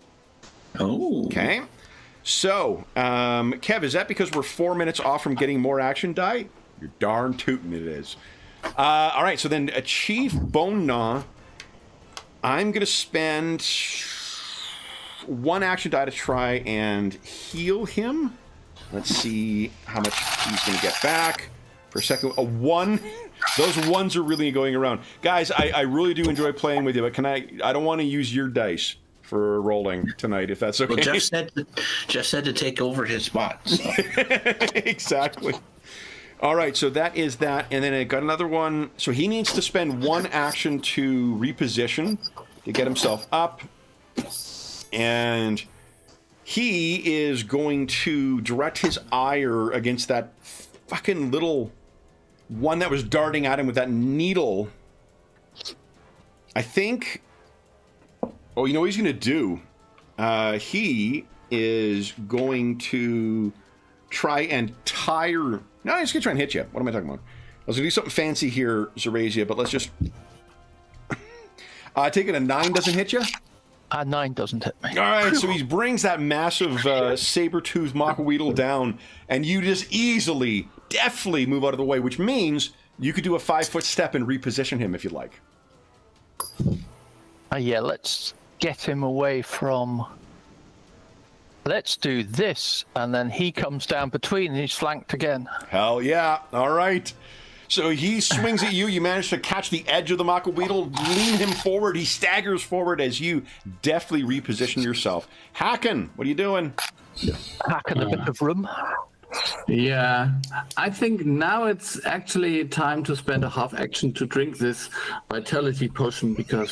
Oh. Okay? So, Kev, is that because we're 4 minutes off from getting more action die? You're darn tootin' it is. All right, so then Chief Bone Gnaw, I'm going to spend 1 action die to try and heal him. Let's see how much he's going to get back. For a second, a 1. Those 1s are really going around. Guys, I really do enjoy playing with you, but I don't want to use your dice for rolling tonight, if that's okay. Well, Jeff said to take over his spot. So. Exactly. All right, so that is that, and then I got another one. So he needs to spend one action to reposition to get himself up, and he is going to direct his ire against that fucking little one that was darting at him with that needle. I think. Oh, you know what he's going to do? He is going to try and tire. No, he's going to try and hit you. What am I talking about? I was going to do something fancy here, Zarazia, but let's just. Take it a 9 doesn't hit you? 9 doesn't hit me. All right, so he brings that massive saber-toothed MacLeod down, and you just easily, deftly move out of the way, which means you could do a 5-foot step and reposition him if you'd like. Yeah, let's get him away from... Let's do this, and then he comes down between and he's flanked again. Hell yeah. All right. So he swings at you. You manage to catch the edge of the MacLeod, lean him forward. He staggers forward as you deftly reposition yourself. Hacken, what are you doing? Hacken a bit of room. Yeah, I think now it's actually time to spend a half action to drink this vitality potion because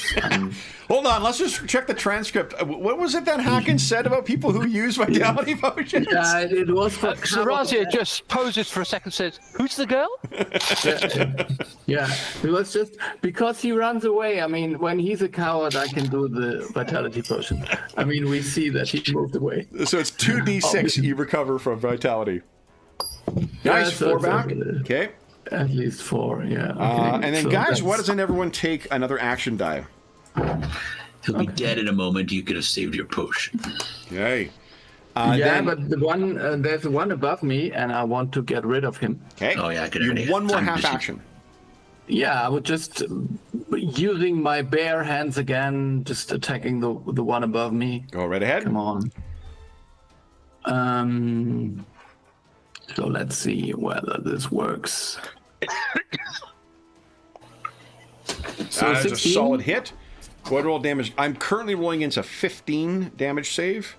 Hold on, let's just check the transcript. What was it that Hacken said about people who use vitality potions? Yeah, it was for Zarazia just pauses for a second and says, "Who's the girl?" Yeah, it was just because he runs away. I mean, when he's a coward, I can do the vitality potion. I mean, we see that he moved away. So it's 2d6 you recover from vitality. Nice, so 4 back. Okay. At least 4, yeah. Okay. And then, So guys, why doesn't everyone take another action die? He'll be dead in a moment. You could have saved your potion. Okay. yeah, then, but the one there's one above me, and I want to get rid of him. Okay. Oh yeah, I could You already. one more I'm half busy. action. Yeah, I would just using my bare hands again, just attacking the one above me. Go right ahead. Come on. So let's see whether this works. So That's a 16? solid hit. Go ahead, roll damage. I'm currently rolling into 15 damage save.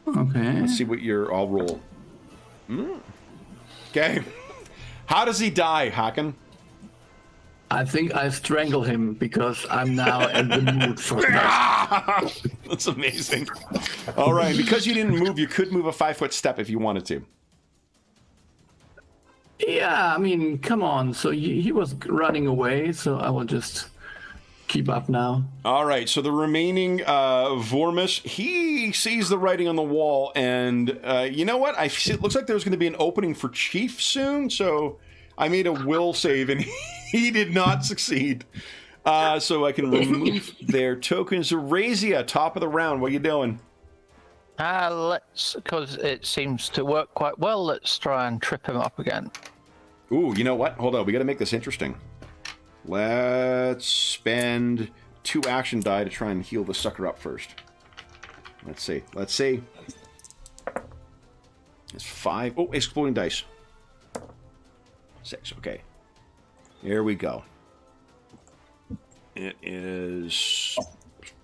Okay. Let's see what I'll roll. Okay. How does he die, Hacken? I think I strangle him because I'm now in the mood for that. That's amazing. All right, because you didn't move, you could move a 5-foot step if you wanted to. Yeah, I mean, come on. So he was running away, so I will just keep up now. All right, so the remaining Vormus, he sees the writing on the wall, and you know what? It looks like there's going to be an opening for Chief soon, so I made a will save, and he did not succeed. So I can remove their tokens. Zarazia, top of the round. What are you doing? Because it seems to work quite well, let's try and trip him up again. Ooh, you know what? Hold on, we got to make this interesting. Let's spend 2 action die to try and heal the sucker up first. Let's see. It's 5. Oh, exploding dice. 6, okay. Here we go. It is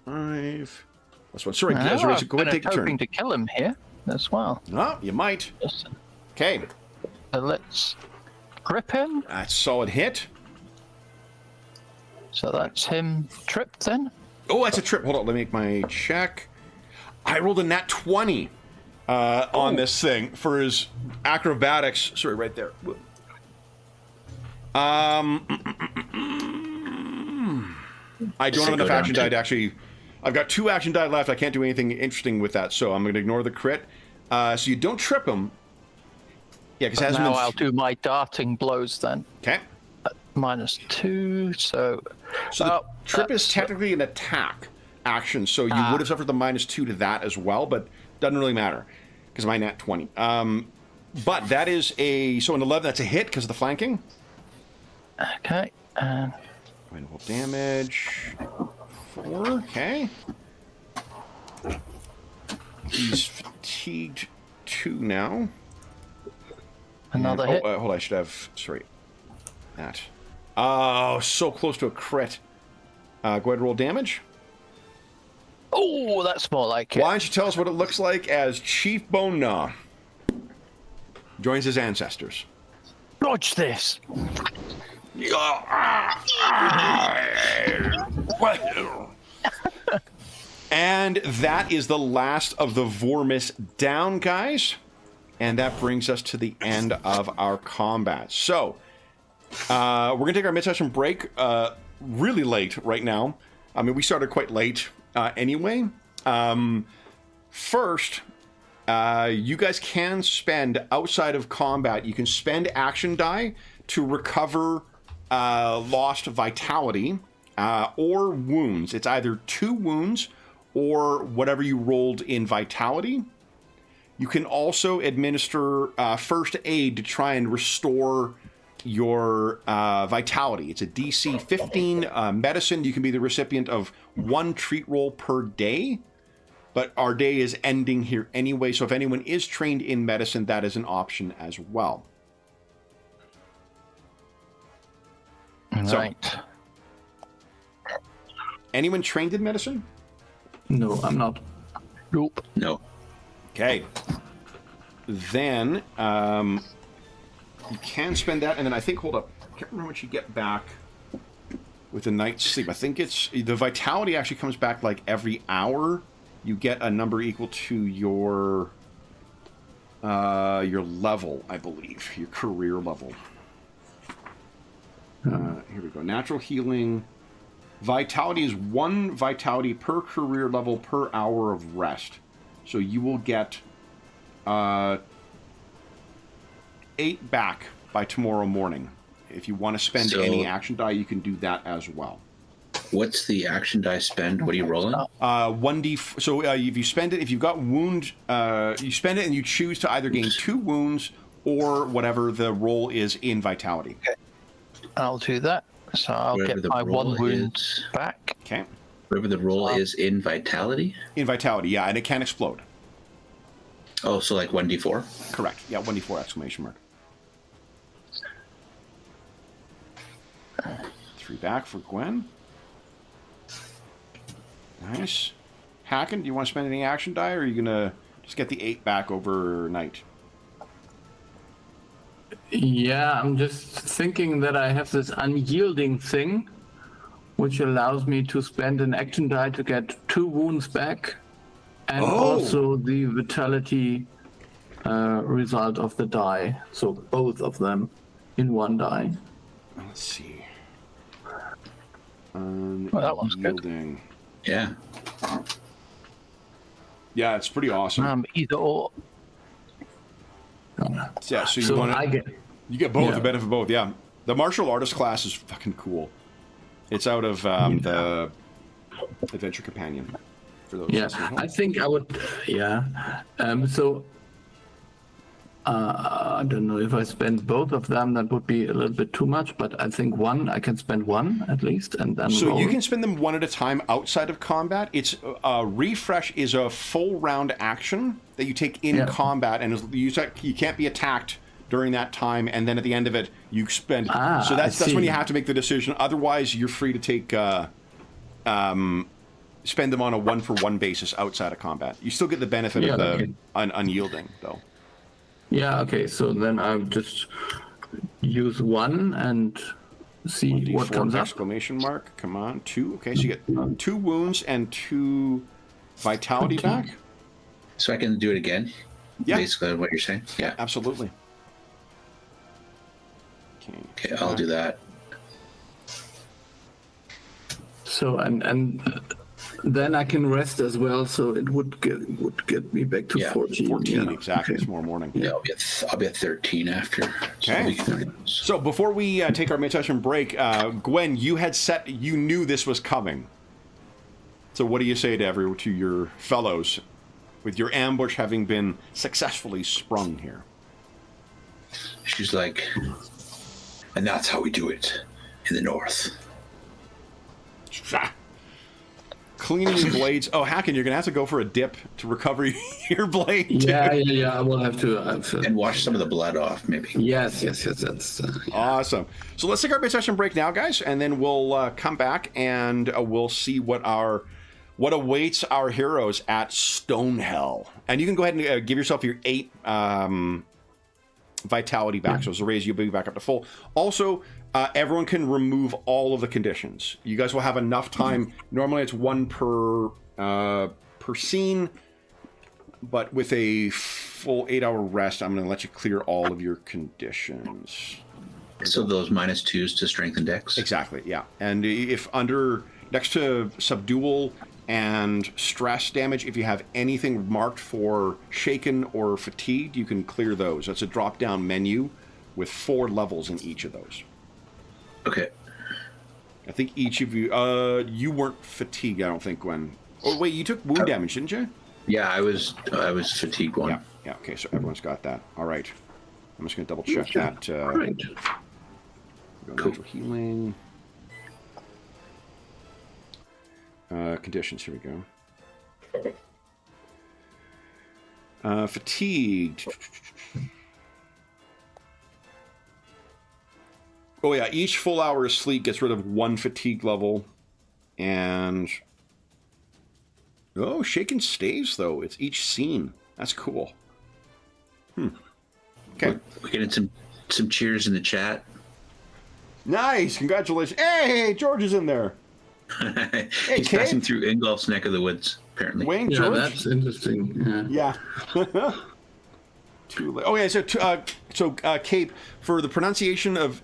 5. That's one. Sorry, I've go ahead and been take your turn. hoping to kill him here as well. No, you might. Yes. Okay. So let's grip him. That's a solid hit. So that's him tripped then. Oh, that's a trip. Hold on, let me make my check. I rolled a nat 20 on this thing for his acrobatics. Sorry, right there. I don't have enough action die to actually... I've got 2 action die left. I can't do anything interesting with that, so I'm going to ignore the crit. So you don't trip him. Yeah, because it hasn't Now been... I'll do my darting blows then. Okay. -2, so... So the trip is technically an attack action, so you would have suffered the -2 to that as well, but doesn't really matter because of my nat 20. But that is a... So an 11, that's a hit because of the flanking. Okay. Roll damage. 4, okay. He's fatigued 2 now. Another hit. Hold on, I should have... Sorry. That. Oh, so close to a crit. Go ahead and roll damage. Oh, that's more like it. Why don't you tell us what it looks like as Chief Bone Gnaw joins his ancestors? Dodge this. And that is the last of the Vormis down, guys. And that brings us to the end of our combat. So, we're going to take our mid-session break really late right now. I mean, we started quite late anyway. First, you guys can spend, outside of combat, you can spend action die to recover lost vitality or wounds. It's either 2 wounds or whatever you rolled in vitality. You can also administer first aid to try and restore your vitality. It's a DC 15 medicine. You can be the recipient of 1 treat roll per day, but our day is ending here anyway, so if anyone is trained in medicine, that is an option as well. Right. So, anyone trained in medicine? No, I'm not. Nope. No. Okay. Then you can spend that, and then I think, hold up, I can't remember what you get back with a night's sleep. I think it's, the vitality actually comes back like every hour. You get a number equal to your level, I believe, your career level. Here we go. Natural healing. Vitality is 1 vitality per career level per hour of rest. So you will get 8 back by tomorrow morning. If you want to spend any action die, you can do that as well. What's the action die spend? What are you rolling? 1d. So if you spend it, if you've got wound, you spend it and you choose to either gain 2 wounds or whatever the roll is in vitality. Okay. I'll do that. So I'll Whatever get my 1 wound back. Okay. Whatever the roll is in vitality? In vitality, yeah, and it can explode. Oh, so like 1d4? Correct. Yeah, 1d4 exclamation mark. 3 back for Gwen. Nice. Hacken, do you want to spend any action die, or are you going to just get the 8 back overnight? Yeah, I'm just thinking that I have this unyielding thing, which allows me to spend an action die to get 2 wounds back, and also the vitality result of the die. So both of them in 1 die. Let's see. Well, that one's good. Unyielding. Yeah. Yeah, it's pretty awesome. Either or. Yeah, so you So want I to... get. You get both, Yeah. the benefit of both, yeah. The martial artist class is fucking cool. It's out of the Adventure Companion. For those Yeah, listening home. I think I would. Yeah. So I don't know if I spend both of them, that would be a little bit too much. But I think I can spend 1 at least, and then. So roll. you can spend them 1 at a time outside of combat. It's refresh is a full round action that you take in combat, and you can't be attacked during that time. And then at the end of it, you spend. So that's when you have to make the decision. Otherwise, you're free to take spend them on a 1-for-1 basis outside of combat. You still get the benefit of the unyielding, though. Yeah. Okay. So then I'll just use 1 and see what comes up. Exclamation mark. Come on. 2. Okay, so you get 2 wounds and 2 vitality back. So I can do it again? Yeah. Basically what you're saying? Yeah. Absolutely. Okay, I'll do that. So and then I can rest as well. So it would get me back to 14. 14 yeah. exactly Okay. tomorrow morning. Yeah, I'll be at 13 after. Okay. So before we take our mid-session break, Gwen, you knew this was coming. So what do you say to your fellows, with your ambush having been successfully sprung here? She's like, and that's how we do it in the north. Cleaning your blades. Oh, Hacken, you're going to have to go for a dip to recover your blade. Too. Yeah. I will have to. And wash some of the blood off, maybe. Yes. That's Awesome. So let's take our mid-session break now, guys, and then we'll come back and we'll see what our what awaits our heroes at Stonehell. And you can go ahead and give yourself your 8 vitality back. So as a raise, you'll be back up to full. Also, everyone can remove all of the conditions. You guys will have enough time. Normally it's 1 per scene, but with a full 8-hour rest, I'm going to let you clear all of your conditions. So those -2s to strength and dex? Exactly, yeah. And if under, next to subdual and stress damage, if you have anything marked for shaken or fatigued, you can clear those. That's a drop-down menu with 4 levels in each of those. Okay. I think each of you, you weren't fatigued, I don't think, Gwen. Oh, wait, you took wound damage, didn't you? Yeah, I was fatigued one. Yeah, okay, so everyone's got that. All right. I'm just going to double check that. Right. Natural healing. Conditions, here we go. Fatigued. Oh yeah, each full hour of sleep gets rid of 1 fatigue level. And... oh, shaken stays, though. It's each scene. That's cool. Okay. We're getting some cheers in the chat. Nice! Congratulations. Hey, George is in there. He's passing through Ingolf's neck of the woods, apparently. Wayne, Yeah, George? that's interesting. Yeah. Too late. Oh, yeah, so Cape, for the pronunciation of...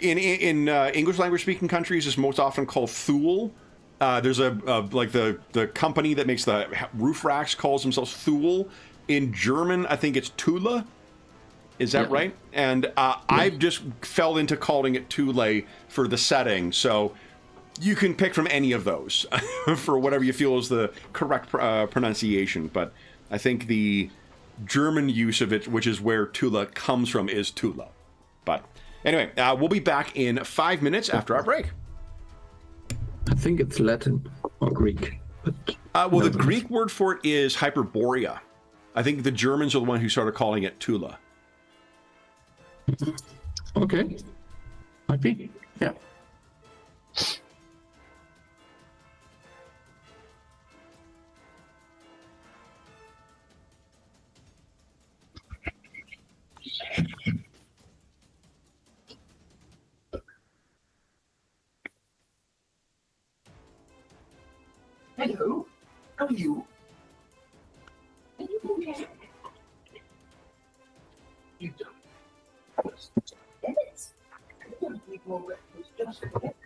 in English language speaking countries, is most often called Thule. There's like the company that makes the roof racks calls themselves Thule. In German, I think it's Thule. Is that right? And I just fell into calling it Thule for the setting. So you can pick from any of those for whatever you feel is the correct pronunciation. But I think the German use of it, which is where Thule comes from, is Thule. But anyway, we'll be back in 5 minutes after our break. I think it's Latin or Greek. But Well, the Greek word for it is Hyperborea. I think the Germans are the one who started calling it Thule. okay. Might be. Yeah. Hello, how are you? You don't. Yes. I don't need more breakfast, just a bit.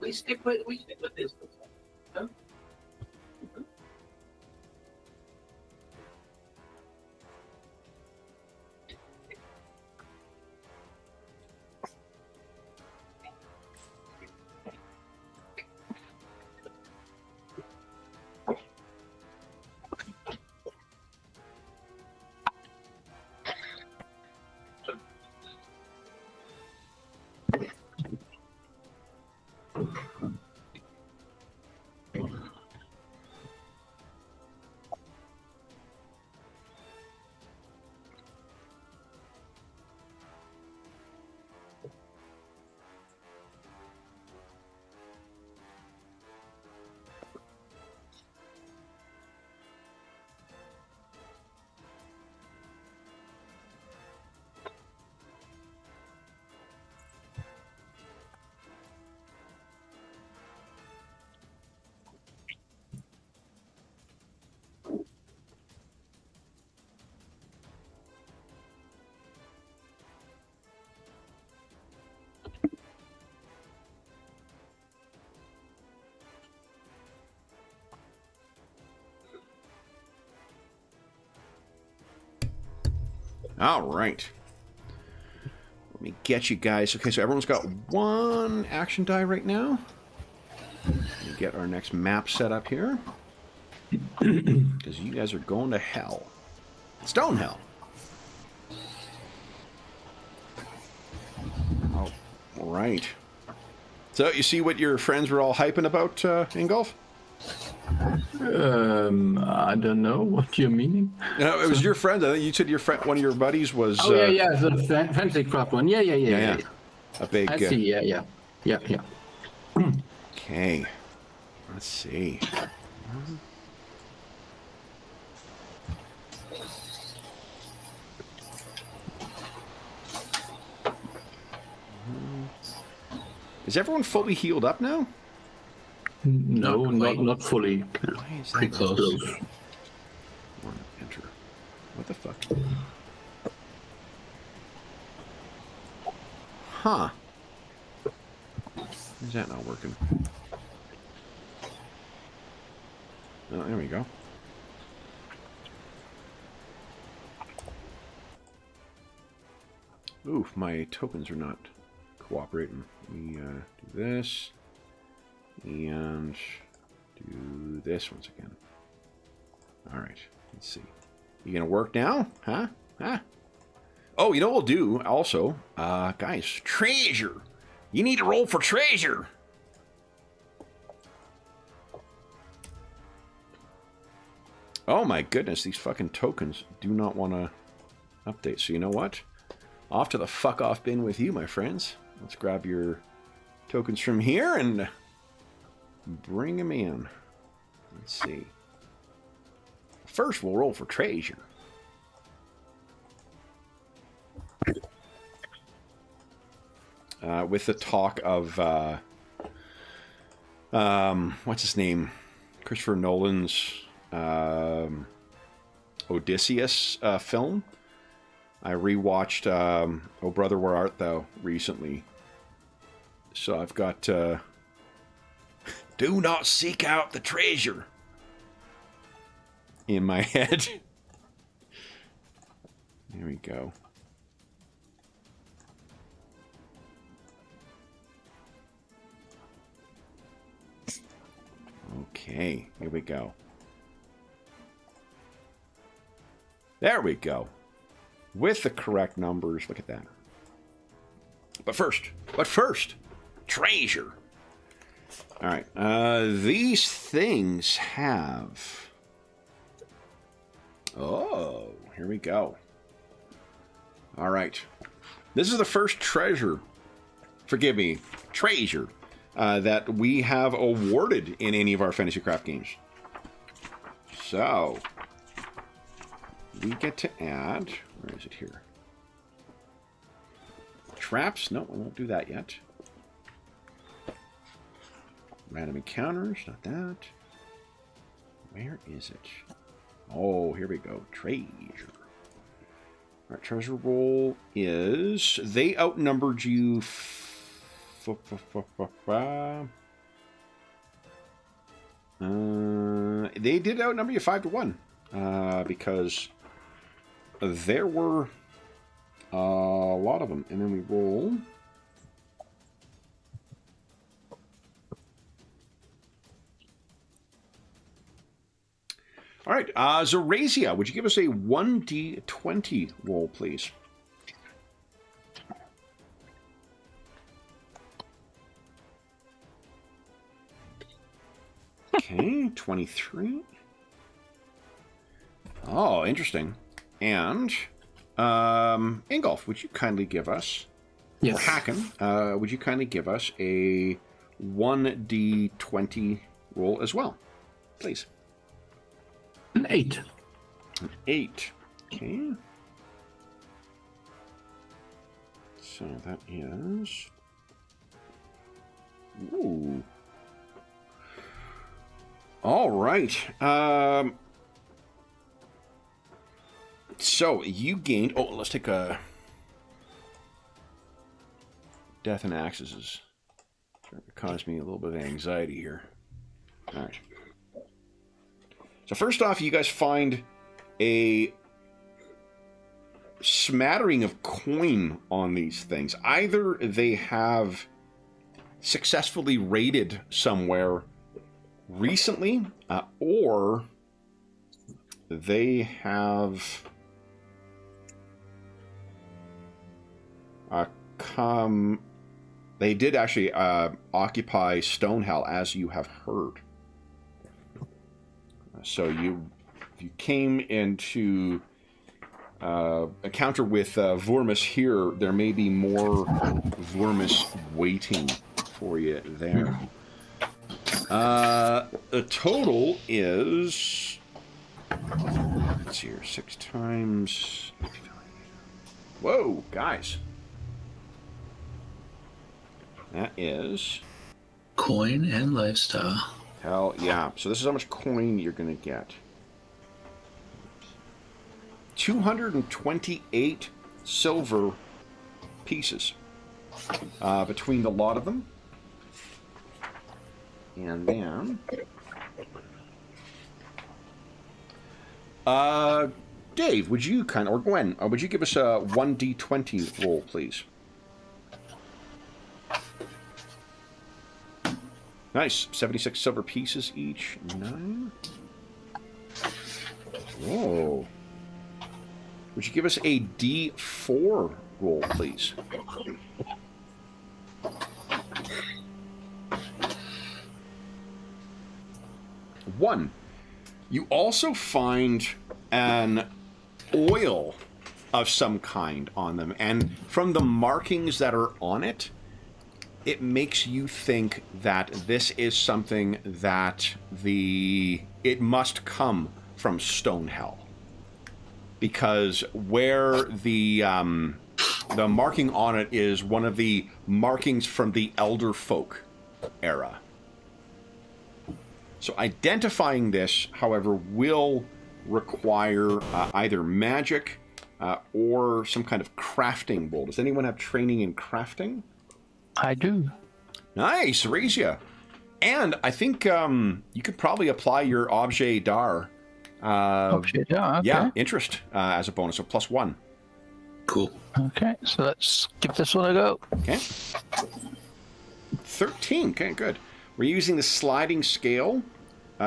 We stick with this. No? All right. Let me get you guys. Okay, so everyone's got one action die right now. Let me get our next map set up here. Because you guys are going to hell. Stone hell. All right. So, you see what your friends were all hyping about, Ingolf? I don't know what you're meaning. No, it was your friend. I think you said your friend, one of your buddies was. Oh yeah, the fancy craft one. Yeah. A big. I see. Yeah. Okay. Let's see. Is everyone fully healed up now? No, not fully. Why is that Pretty close. One, enter. What the fuck? Huh. Is that not working? Oh, there we go. Oof, my tokens are not cooperating. Let me do this. And do this once again. Alright, let's see. You gonna work now? Huh? Oh, you know what we'll do also? Guys, treasure! You need to roll for treasure! Oh my goodness, these fucking tokens do not want to update. So you know what? Off to the fuck off bin with you, my friends. Let's grab your tokens from here and bring them in. Let's see. First, we'll roll for treasure. With the talk of, what's his name? Christopher Nolan's Odysseus film. I rewatched Oh Brother, Where Art Thou recently. So I've got do not seek out the treasure in my head. There we go. Okay, here we go. There we go. With the correct numbers. Look at that. But first, treasure. All right. These things have... Oh, here we go. All right. This is the first treasure. Forgive me. Treasure. That we have awarded in any of our Fantasy Craft games. So... we get to add... Where is it here? Traps? No, I won't do that yet. Random encounters, not that. Where is it? Oh, here we go. Treasure. Our treasure roll is... They outnumbered you... They did outnumber you 5-1 because there were a lot of them. And then we roll. All right, Zorazia, would you give us a 1d20 roll, please? Okay, 23. Oh, interesting. And Ingolf, would you kindly give us, Yes. or Hacken, would you kindly give us a 1d20 roll as well, please? An 8. An 8. Okay. So that is... Ooh. All right. So you gained... Oh, let's take a... Death and Axes is starting to cause me a little bit of anxiety here. All right. So first off, you guys find a smattering of coin on these things. Either they have successfully raided somewhere recently, or they have come... They did actually occupy Stonehell, as you have heard. So you came into encounter with Vormis here. There may be more Vormis waiting for you there. The total is... Let's see here. 6 times... Whoa, guys. That is... Coin and lifestyle. Hell yeah. So this is how much coin you're going to get. 228 silver pieces between the lot of them. And then... Dave, would you or Gwen, would you give us a 1d20 roll, please? Nice. 76 silver pieces each. 9. Whoa. Would you give us a D4 roll, please? One. You also find an oil of some kind on them, and from the markings that are on it, it makes you think that this is something that it must come from Stonehell, because where the marking on it is one of the markings from the Elder Folk era. So identifying this, however, will require either magic or some kind of crafting roll. Does anyone have training in crafting? I do. Nice, Razia. And I think you could probably apply your objet d'art. Objet d'art, okay. Yeah, interest as a bonus, so +1. Cool. Okay, so let's give this one a go. Okay. 13, okay, good. We're using the sliding scale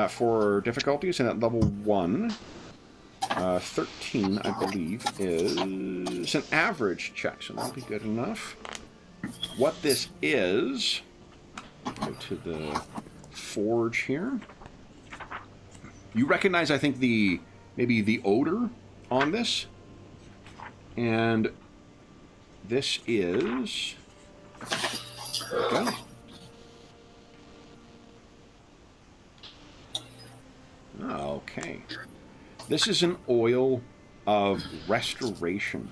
for difficulties, and at level 1, 13, I believe, is an average check, so that'll be good enough. What this is, go to the forge here. You recognize, I think, maybe the odor on this, and this is... Okay. Okay. This is an oil of restoration.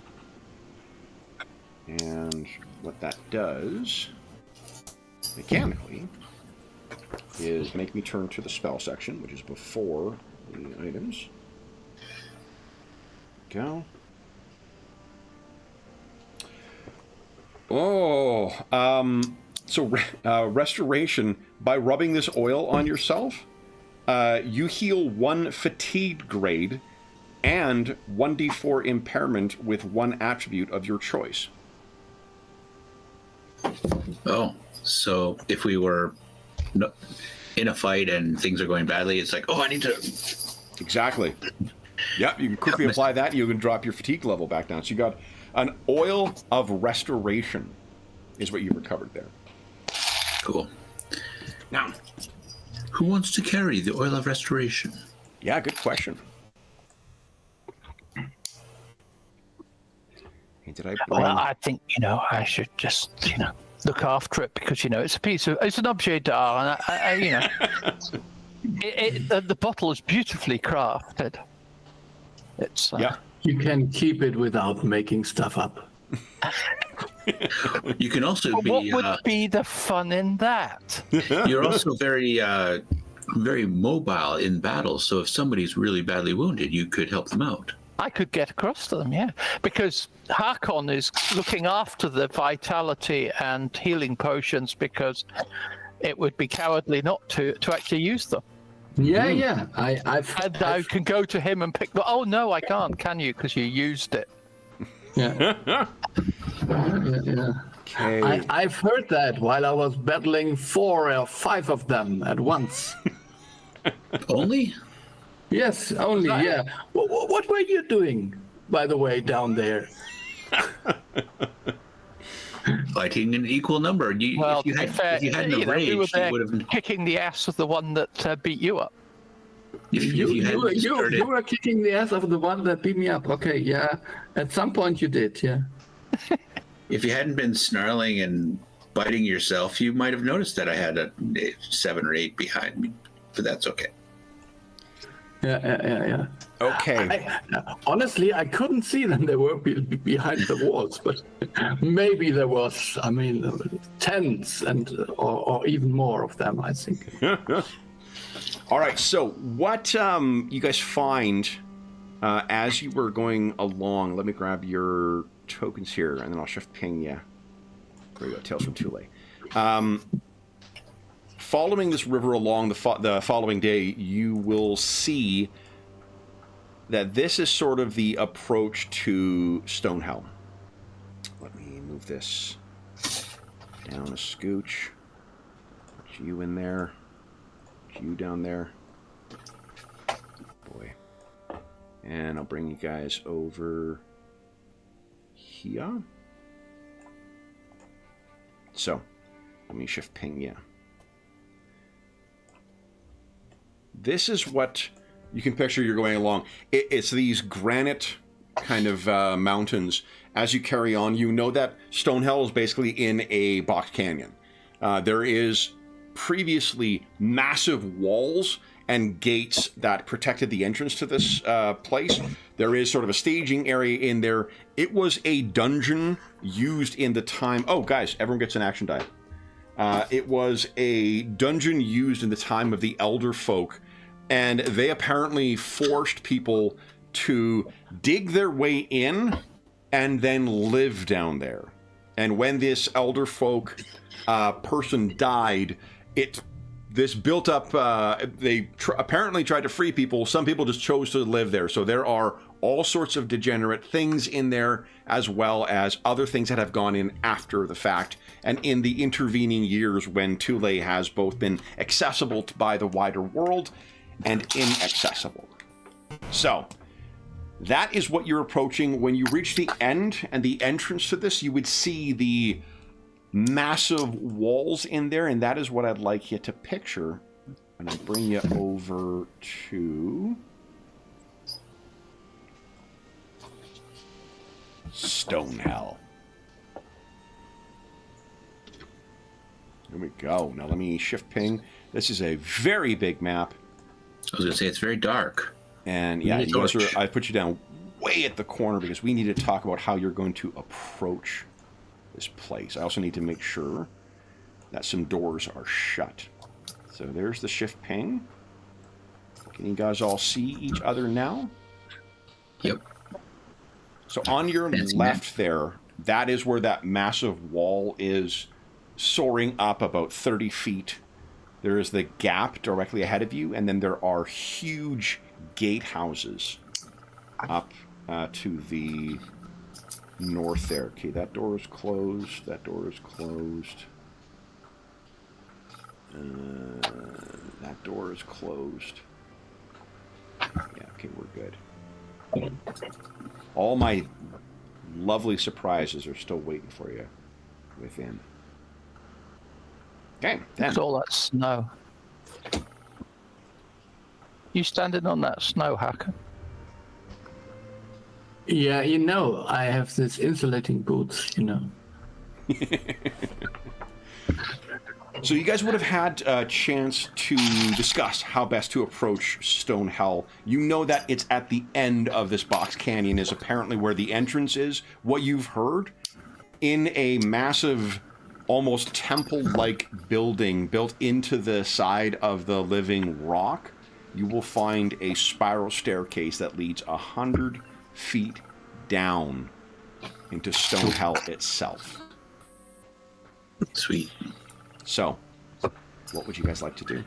And what that does, mechanically, is make me turn to the spell section, which is before the items. Go. Oh, so restoration, by rubbing this oil on yourself, you heal 1 fatigue grade and 1d4 impairment with 1 attribute of your choice. Oh, so if we were in a fight and things are going badly, it's like, oh, I need to... Exactly. Yep, you can quickly apply that, you can drop your fatigue level back down. So you got an oil of restoration is what you recovered there. Cool. Now, who wants to carry the oil of restoration? yeah, good question. Hey, did I bring... Well, I think, I should just, look after it because, it's an objet d'art and the bottle is beautifully crafted. It's yeah. You can keep it without making stuff up. You can also be... What would be the fun in that? You're also very, very mobile in battle, so if somebody's really badly wounded, you could help them out. I could get across to them, yeah. Because Hakon is looking after the vitality and healing potions because it would be cowardly not to actually use them. Yeah, yeah. I've I can go to him and pick the... Oh, no, I can't, can you? Because you used it. Yeah. Yeah. Okay. I've heard that while I was battling 4 or 5 of them at once. Only? Yes, only, yeah. What were you doing, by the way, down there? Fighting an equal number. Well, if you hadn't we were raged, there you would have... kicking the ass of the one that beat you up. You were kicking the ass of the one that beat me up. Okay, yeah. At some point you did, yeah. If you hadn't been snarling and biting yourself, you might have noticed that I had a 7 or 8 behind me, but that's okay. Yeah. Okay. Honestly, I couldn't see them. They were behind the walls, but maybe there was, tens or even more of them, I think. All right, so what you guys find as you were going along, let me grab your tokens here, and then I'll shift ping you. There we go, Tales from Thule. Following this river along the following day, you will see that this is sort of the approach to Stonehelm. Let me move this down a scooch. Put you in there. Put you down there. Boy. And I'll bring you guys over here. So, let me shift ping you. This is what you can picture you're going along. It's these granite kind of mountains. As you carry on, you know that Stonehelm is basically in a box canyon. There is previously massive walls and gates that protected the entrance to this place. There is sort of a staging area in there. It was a dungeon used in the time... Oh, guys, everyone gets an action die. It was a dungeon used in the time of the Elder Folk, and they apparently forced people to dig their way in and then live down there. And when this Elder Folk person died, this built up... they apparently tried to free people. Some people just chose to live there. So there are all sorts of degenerate things in there, as well as other things that have gone in after the fact, and in the intervening years when Thule has both been accessible by the wider world and inaccessible. So, that is what you're approaching. When you reach the end and the entrance to this, you would see the massive walls in there, and that is what I'd like you to picture. And I'll bring you over to... Stonehelm. There we go. Now let me shift ping. This is a very big map. I was going to say, it's very dark. And yeah, you guys are, I put you down way at the corner because we need to talk about how you're going to approach this place. I also need to make sure that some doors are shut. So there's the shift ping. Can you guys all see each other now? Yep. So on your left there, that is where that massive wall is, soaring up about 30 feet There is the gap directly ahead of you, and then there are huge gatehouses up to the north there. Okay, that door is closed. That door is closed. That door is closed. Yeah, okay, we're good. All my lovely surprises are still waiting for you within. Okay, then. Look at all that snow. You standing on that snow, Hacker? Yeah, I have this insulating boots, So you guys would have had a chance to discuss how best to approach Stone Hell. You know that it's at the end of this box canyon is apparently where the entrance is. What you've heard, in a massive, almost temple-like building built into the side of the living rock, you will find a spiral staircase that leads 100 feet down into Stone Hell itself. Sweet. So, what would you guys like to do?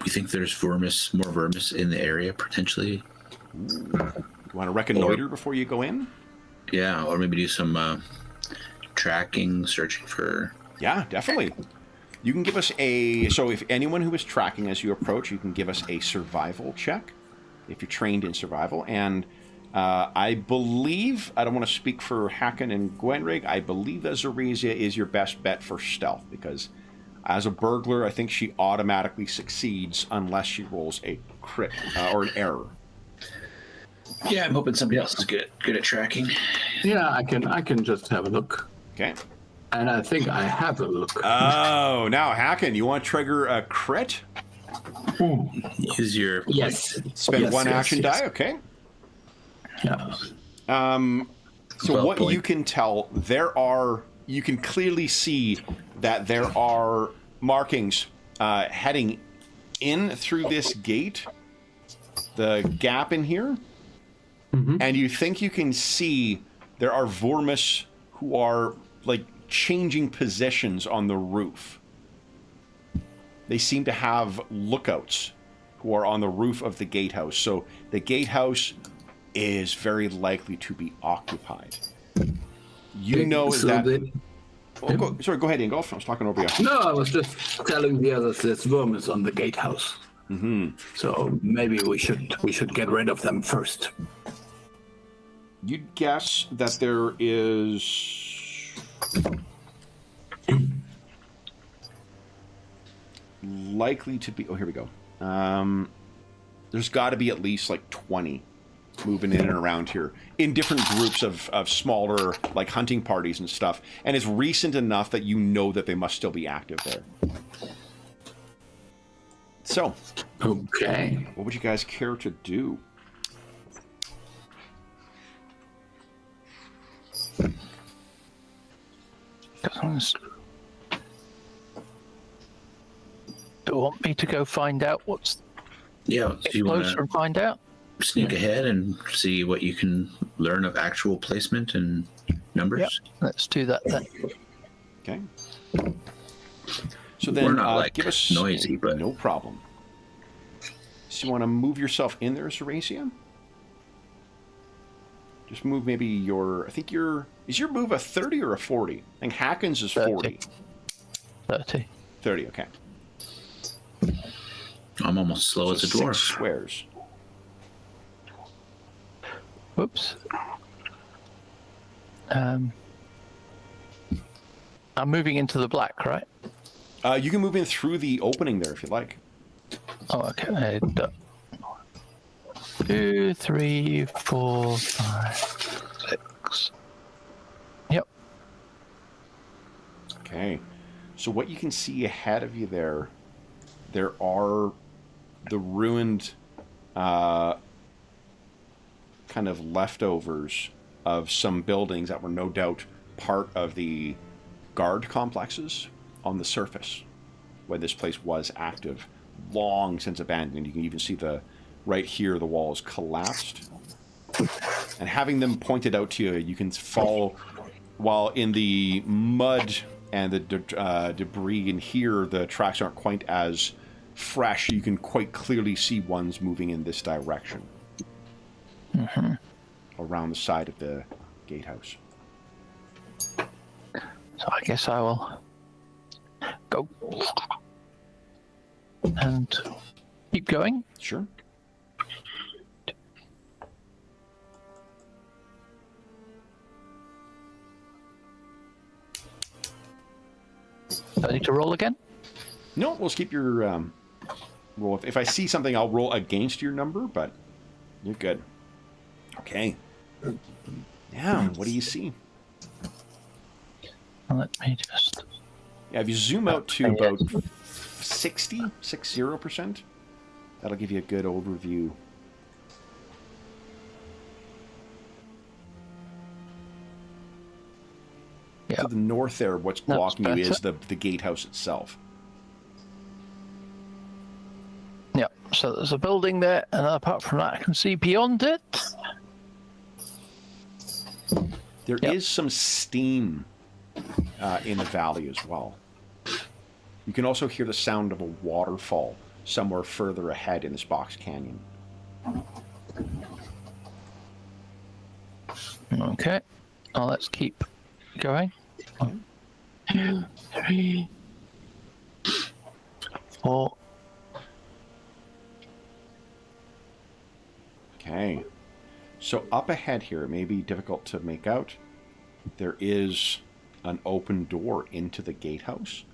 You think there's more vermis in the area, potentially? You want to reconnoiter before you go in? Yeah, or maybe do some tracking, searching for... Yeah, definitely. You can give us so if anyone who is tracking as you approach, you can give us a survival check, if you're trained in survival. And I believe, I don't want to speak for Hacken and Gwenrig, I believe that Zarizia is your best bet for stealth, because as a burglar, I think she automatically succeeds unless she rolls a crit or an error. Yeah, I'm hoping somebody else is good at tracking. Yeah, I can just have a look. Okay. And I think I have a look. Oh, now Hacken, you want to trigger a crit? Use your... Yes. Spend one action die, okay. Yeah. So what you can tell, you can clearly see that there are markings heading in through this gate, the gap in here, and you think you can see there are Vormis who are like changing positions on the roof. They seem to have lookouts who are on the roof of the gatehouse. So the gatehouse is very likely to be occupied. You know so that... they- go ahead, Ingolf. I was talking over you. No, I was just telling the others there's vermin on the gatehouse. So maybe we should get rid of them first. You'd guess that there is... likely to be... Oh, here we go. There's got to be at least like 20 moving in and around here in different groups of smaller like hunting parties and stuff, and it's recent enough that you know that they must still be active there. So, Okay. what would you guys care to do? Do you want me to go find out what's Yeah, so you want closer to and find out? sneak ahead and see what you can learn of actual placement and numbers? Yep, let's do that then. Okay. So then, We're not, like, give us noisy, but... no problem. So you want to move yourself in there, Seracia? Just move maybe your... I think is your move a 30 or a 40? I think Hacken's is 40. 30. 30, okay. I'm almost slow as a 6 dwarf. squares. Whoops. I'm moving into the black, right? You can move in through the opening there if you like. Oh, okay. 2, 3, 4, 5, 6. Yep. Okay. So what you can see ahead of you there are the ruined kind of leftovers of some buildings that were no doubt part of the guard complexes on the surface when this place was active, long since abandoned. You can even see right here the walls collapsed. And having them pointed out to you, you can fall while in the mud and the debris in here, the tracks aren't quite as fresh. You can quite clearly see ones moving in this direction. Around the side of the gatehouse. So I guess I will go and keep going. Sure. Do I need to roll again? No, we'll skip your roll. If I see something, I'll roll against your number, but you're good. Okay. Now, what do you see? Let me just... Yeah, if you zoom out to about 60%, that'll give you a good overview. Yeah. To the north there, what's That's blocking you is better. the gatehouse itself. Yeah, so there's a building there, and apart from that, I can see beyond it. There Yep. is some steam in the valley as well. You can also hear the sound of a waterfall somewhere further ahead in this box canyon. Okay, now let's keep going. 1, 2, 3, 4. Okay. So up ahead here, it may be difficult to make out. There is an open door into the gatehouse.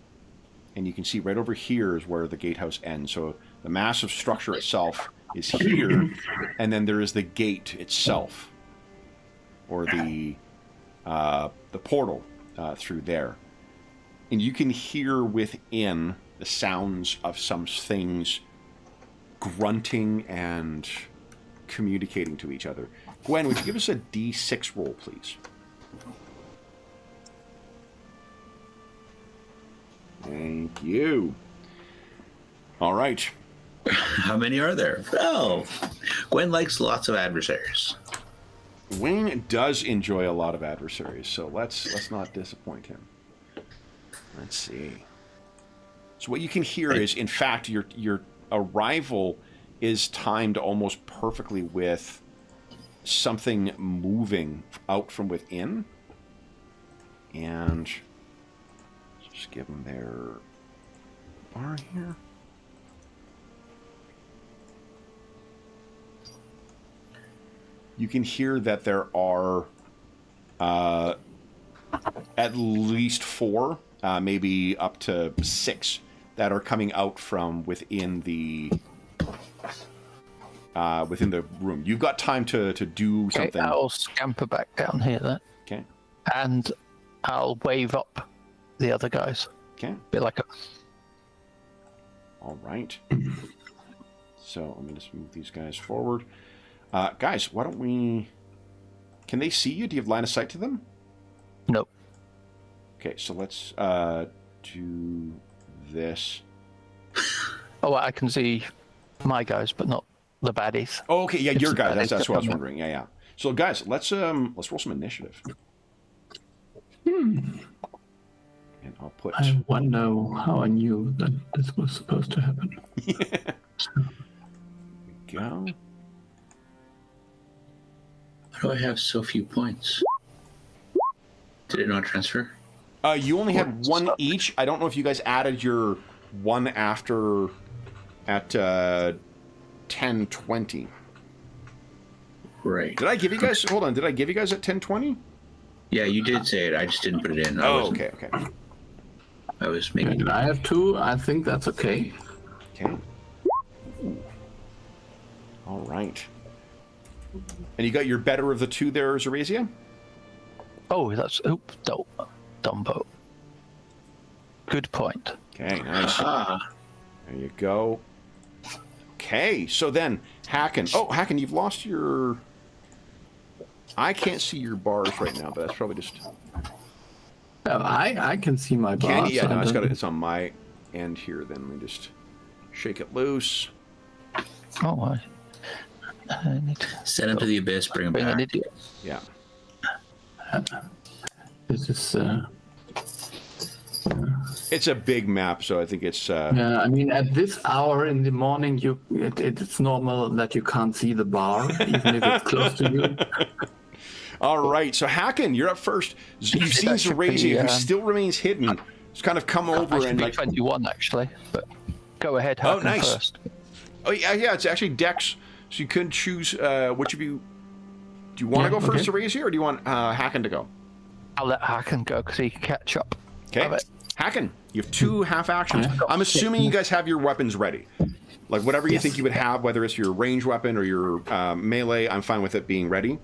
And you can see right over here is where the gatehouse ends. So the massive structure itself is here, and then there is the gate itself, or the portal through there. And you can hear within the sounds of some things grunting and communicating to each other. Gwen, would you give us a D6 roll, please? Thank you. All right. How many are there? Oh, Gwen likes lots of adversaries. Wayne does enjoy a lot of adversaries, so let's not disappoint him. Let's see. So what you can hear is, in fact, your arrival is timed almost perfectly with something moving out from within. And just give them their bar here. You can hear that there are at least 4, maybe up to 6, that are coming out from within the room. You've got time to do Okay, something. I'll scamper back down here then, Okay. and I'll wave up the other guys. Okay. Be like a... All right. So let me just move these guys forward. Guys, why don't we... Can they see you? Do you have line of sight to them? Nope. Okay, so let's do this. Oh, I can see my guys, but not the baddies. Oh, okay, yeah, It's your the guys. baddies That's that what I was come in. wondering. Yeah, yeah. So, guys, let's roll some initiative. Hmm. And I'll put... I wonder how I knew that this was supposed to happen. Go. Why do I have so few points? Did it not transfer? You only had 1 each. I don't know if you guys added your 1 after at 10:20. Right. Did I give you guys... Hold on. Did I give you guys at 10:20? Yeah, you did say it. I just didn't put it in. Oh, okay, okay. I was making. And I have 2. I think that's okay. Okay. All right. And you got your better of the 2 there, Zarazia? Oh, that's... Oop, Dumbo. Good point. Okay, nice. Ah, There you go. Okay, so then, Hacken. Oh, Hacken, you've lost your... I can't see your bars right now, but that's probably just... Oh, I can see my Can boss. you? Yeah, no, I it's don't- it's on my end here. Then let me just shake it loose. Oh, I need to send him to the abyss, bring him bring an back. idiot. Yeah. This is It's a big map, so I think it's. Yeah, I mean, at this hour in the morning, it's normal that you can't see the bar, even if it's close to you. All right, so Hacken, you're up first. You've seen That should be, Zarazia, who still remains hidden. Just kind of come over Actually, and like. 21 actually, but go ahead, Oh, Hacken nice. first. Oh yeah, it's actually Dex. So you could choose which of you. Do you want to Yeah, go first, okay. Zarazia, or do you want Hacken to go? I'll let Hacken go because he can catch up. Okay. Have it. Hacken, you have 2 half actions. Yeah. I'm assuming you guys have your weapons ready. Like whatever you Yes. think you would have, whether it's your ranged weapon or your melee, I'm fine with it being ready.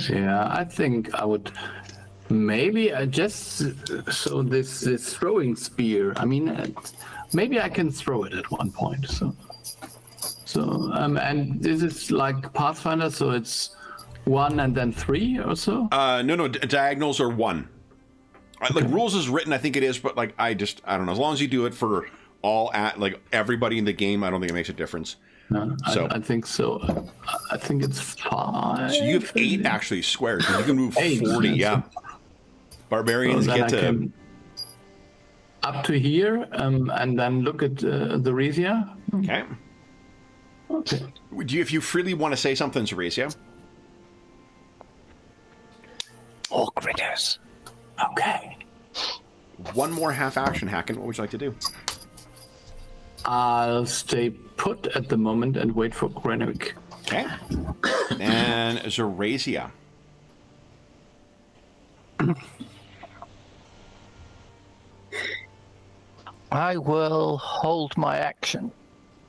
Yeah, I think I would maybe just so this throwing spear. I mean, maybe I can throw it at one point. So and this is like Pathfinder, so it's 1 and then 3 or so. No, diagonals are 1. Like rules is written, I think it is, but like I don't know. As long as you do it for all like everybody in the game, I don't think it makes a difference. No, so- I think so. I think it's 5. So you have 8 actually squares. So you can move 8, 40. Yeah. Barbarians then get I to. can up to here, and then look at the Rezia. Okay. Okay. If you freely want to say something, Zarazia. All critters. Okay. One more half action, Hacken. What would you like to do? I'll stay put at the moment and wait for Grenwick. Okay. And Zarazia. I will hold my action.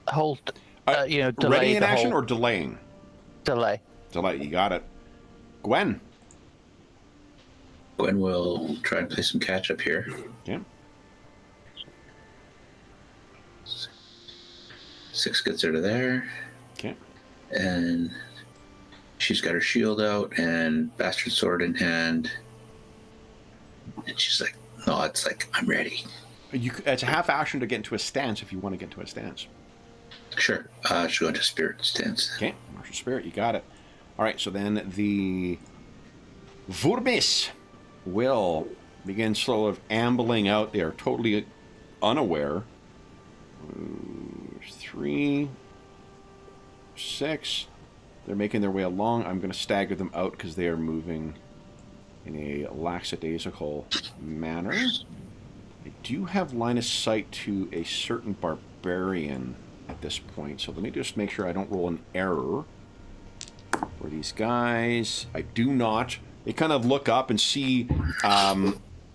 Hold, delay Ready in the action whole or delaying? delay. Delay. You got it. Gwen. Gwen will try and play some catch up here. Yeah. 6 gets her to there, Okay. and she's got her shield out and bastard sword in hand. And she's like, no, it's like, I'm ready. It's a half action to get into a stance if you want to get into a stance. Sure. She'll go into spirit stance. Okay. Martial Spirit. You got it. All right. So then the Vurbis will begin sort of ambling out. They are totally unaware. 3, 6. They're making their way along. I'm going to stagger them out because they are moving in a lackadaisical manner. I do have line of sight to a certain barbarian at this point, so let me just make sure I don't roll an error for these guys. I do not. They kind of look up and see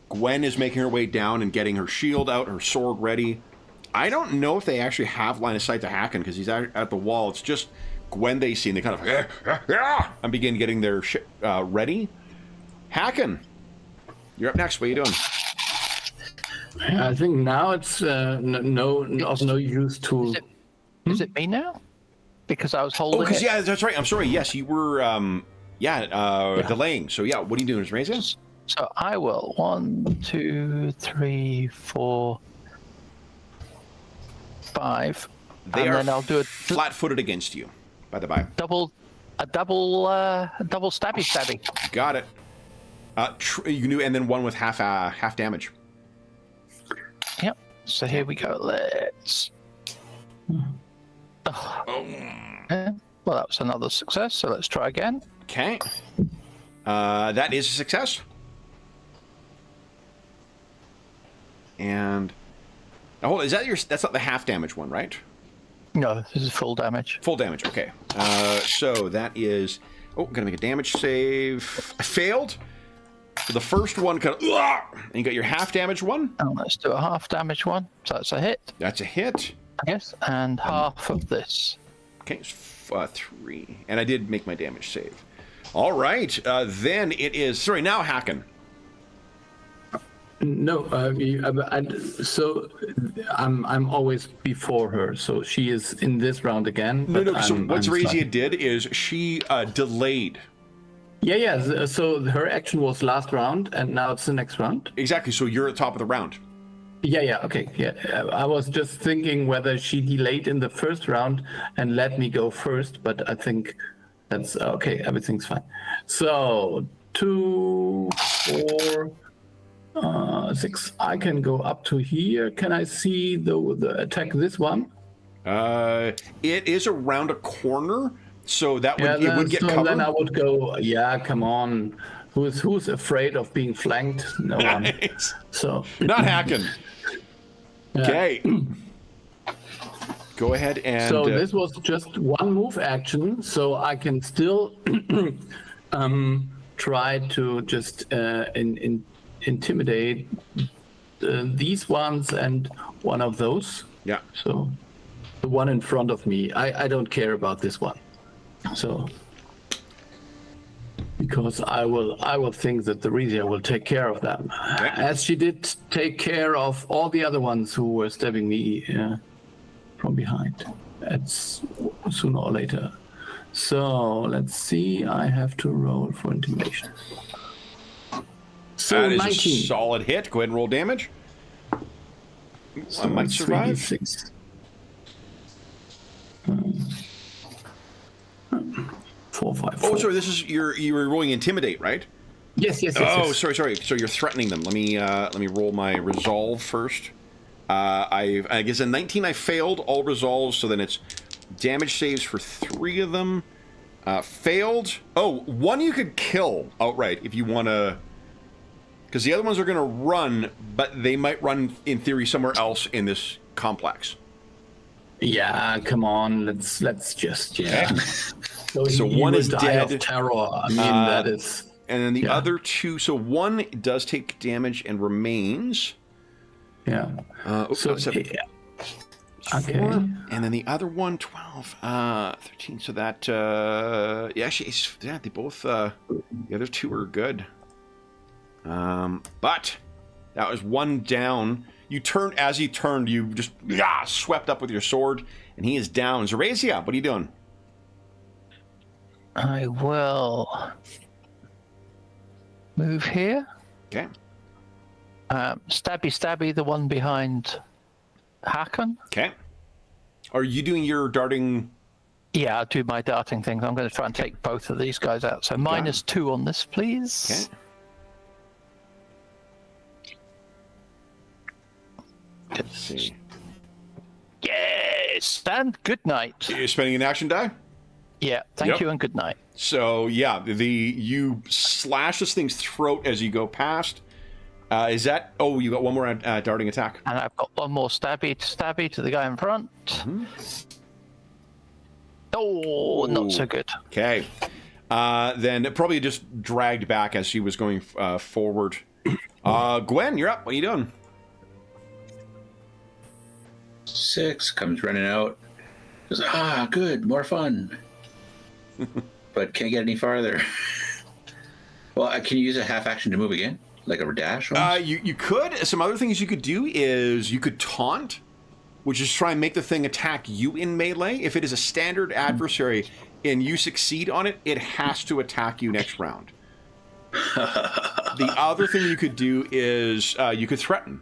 Gwen is making her way down and getting her shield out, her sword ready. I don't know if they actually have line of sight to Hacken because he's at the wall. It's just Gwen they see, and they kind of and begin getting their shit ready. Hacken, you're up next. What are you doing? I think now it's of no use to. Is it me now? Because I was holding Oh, because it. yeah, that's right. I'm sorry. Yes, you were delaying. So yeah, what are you doing, Razor? So I will 1, 2, 3, 4, 5, They and are then I'll do a flat-footed against you. By the by, double stabby. got it. You can do, and then one with half damage. Yep. So here we go. Let's. Okay. Well, that was another success. So let's try again. Okay. That is a success. And hold on, that's not the half damage one, right? No, this is full damage. Full damage. Okay. So that is. Oh, gonna make a damage save. I failed. So the first one kind of. And you got your half damage one. And let's do a half damage one. So that's a hit, That's a hit. I guess, and half of this. Okay, it's 3, and I did make my damage save. All right. Then it is. Sorry, now Hacken. No, so I'm always before her, so she is in this round again. No. but So I'm- what I'm Zarazia fine. did is she delayed. Yeah. So her action was last round, and now it's the next round. Exactly. So you're at the top of the round. Yeah. Okay. Yeah. I was just thinking whether she delayed in the first round and let me go first, but I think that's okay. Everything's fine. So 2, 4, 6. I can go up to here. Can I see the attack this one? It is around a corner, so that would Yeah, it would get so covered. then I would go. Yeah, come on. Who's afraid of being flanked? No one. So Not hacking. yeah. Okay. Go ahead and. So this was just one move action, so I can still try to just intimidate these ones and one of those. Yeah. So the one in front of me, I don't care about this one. So because I will think that the Resia will take care of them, Okay. as she did take care of all the other ones who were stabbing me from behind. It's sooner or later. So let's see. I have to roll for intimidation. So That is 19. a solid hit. Go ahead and roll damage. So I might it's survive. 3d6. 4, 5, 4. Oh, sorry. This is you were rolling intimidate, right? Yes. Oh, yes. sorry. So you're threatening them. Let me roll my resolve first. I guess a 19 I failed all resolves, so then it's damage saves for 3 of them. Failed. Oh, 1 you could kill outright if you want to, because the other ones are going to run, but they might run in theory somewhere else in this complex. Yeah, come on. Let's just So he one will is die dead. of terror. I mean, that is. And then the Yeah. other 2. So 1 does take damage and remains. Yeah. So, seven. yeah. 4, Okay. and then the other one 12, 13. So that actually, yeah, they both the other 2 are good. But that was 1 down. You turned as he turned, you just swept up with your sword, and he is down. Zorazia, what are you doing? I will move here. Okay. Stabby, the one behind Hakon. Okay. Are you doing your darting? Yeah, I'll do my darting thing. I'm going to try and take both of these guys out. So -2 on this, please. Okay. Let's see. Yes, and good night. You're spending an action die? Yeah, thank Yep. you and good night. So yeah, you slash this thing's throat as you go past. Is that? Oh, you got one more darting attack. And I've got one more stabby to the guy in front. Oh, not so good. Okay. Then it probably just dragged back as she was going forward. Gwen, you're up. What are you doing? 6 comes running out. Goes, good, more fun. But can't get any farther. Well, can you use a half action to move again? Like a dash? You could. Some other things you could do is you could taunt, which is try and make the thing attack you in melee. If it is a standard adversary and you succeed on it, it has to attack you next round. The other thing you could do is you could threaten.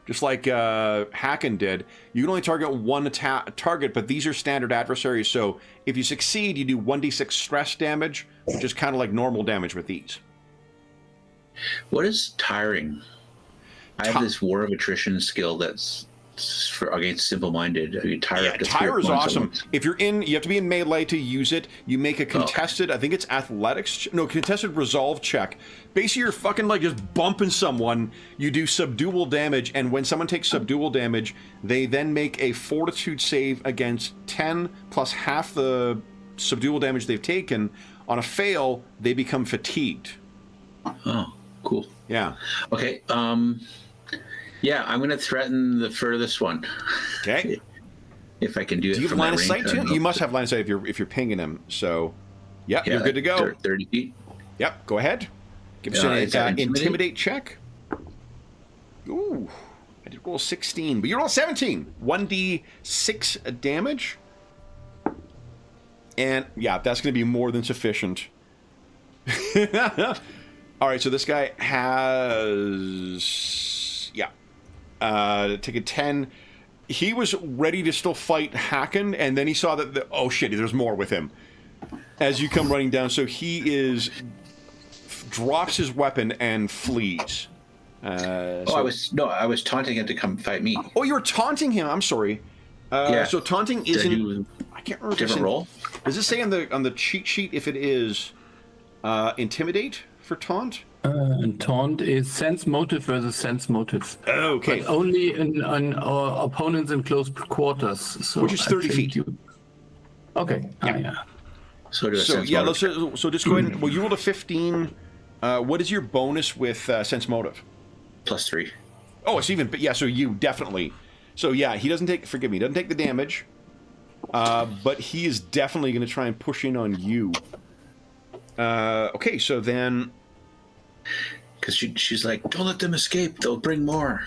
Just like Hakon did. You can only target one target, but these are standard adversaries, so if you succeed, you do 1d6 stress damage, which is kind of like normal damage with these. What is tiring? I have this War of Attrition skill that's against simple-minded. You tire up to 3 Tire at is once awesome. almost. If you're in, you have to be in melee to use it. You make a contested, I think it's athletics, contested resolve check. Basically, you're fucking like just bumping someone. You do subdual damage, and when someone takes subdual damage, they then make a fortitude save against 10 plus half the subdual damage they've taken. On a fail, they become fatigued. Oh, cool. Yeah. Okay. Yeah, I'm going to threaten the furthest one. Okay. If I can do it. Do you have from line that of range, sight I don't too? know. You must have line of sight if you're pinging him. So, yeah, you're good to like go. 30 feet. Yep, go ahead. Give us Is that an intimidate check. Ooh, I did roll 16, but you roll 17. 1d6 damage. And yeah, that's going to be more than sufficient. All right, so this guy has take a 10. He was ready to still fight Hakon, and then he saw that oh shit, there's more with him. As you come running down, so he drops his weapon and flees. I was taunting him to come fight me. Oh, you were taunting him. I'm sorry. Yeah. So taunting Did I isn't. do I can't remember. different role? Does it say on the cheat sheet if it is intimidate for taunt? And taunt is sense motive versus sense motive. Okay. But only in our opponents in close quarters. So Which is 30 feet. Okay. Yeah. Yeah. So do a So sense yeah, motive. so just go ahead. And, well, you rolled a 15. What is your bonus with sense motive? +3. Oh, it's even. But yeah, so you definitely. So yeah, he doesn't take. Forgive me. He doesn't take the damage. But he is definitely going to try and push in on you. Okay, so then. Because she's like, don't let them escape. They'll bring more.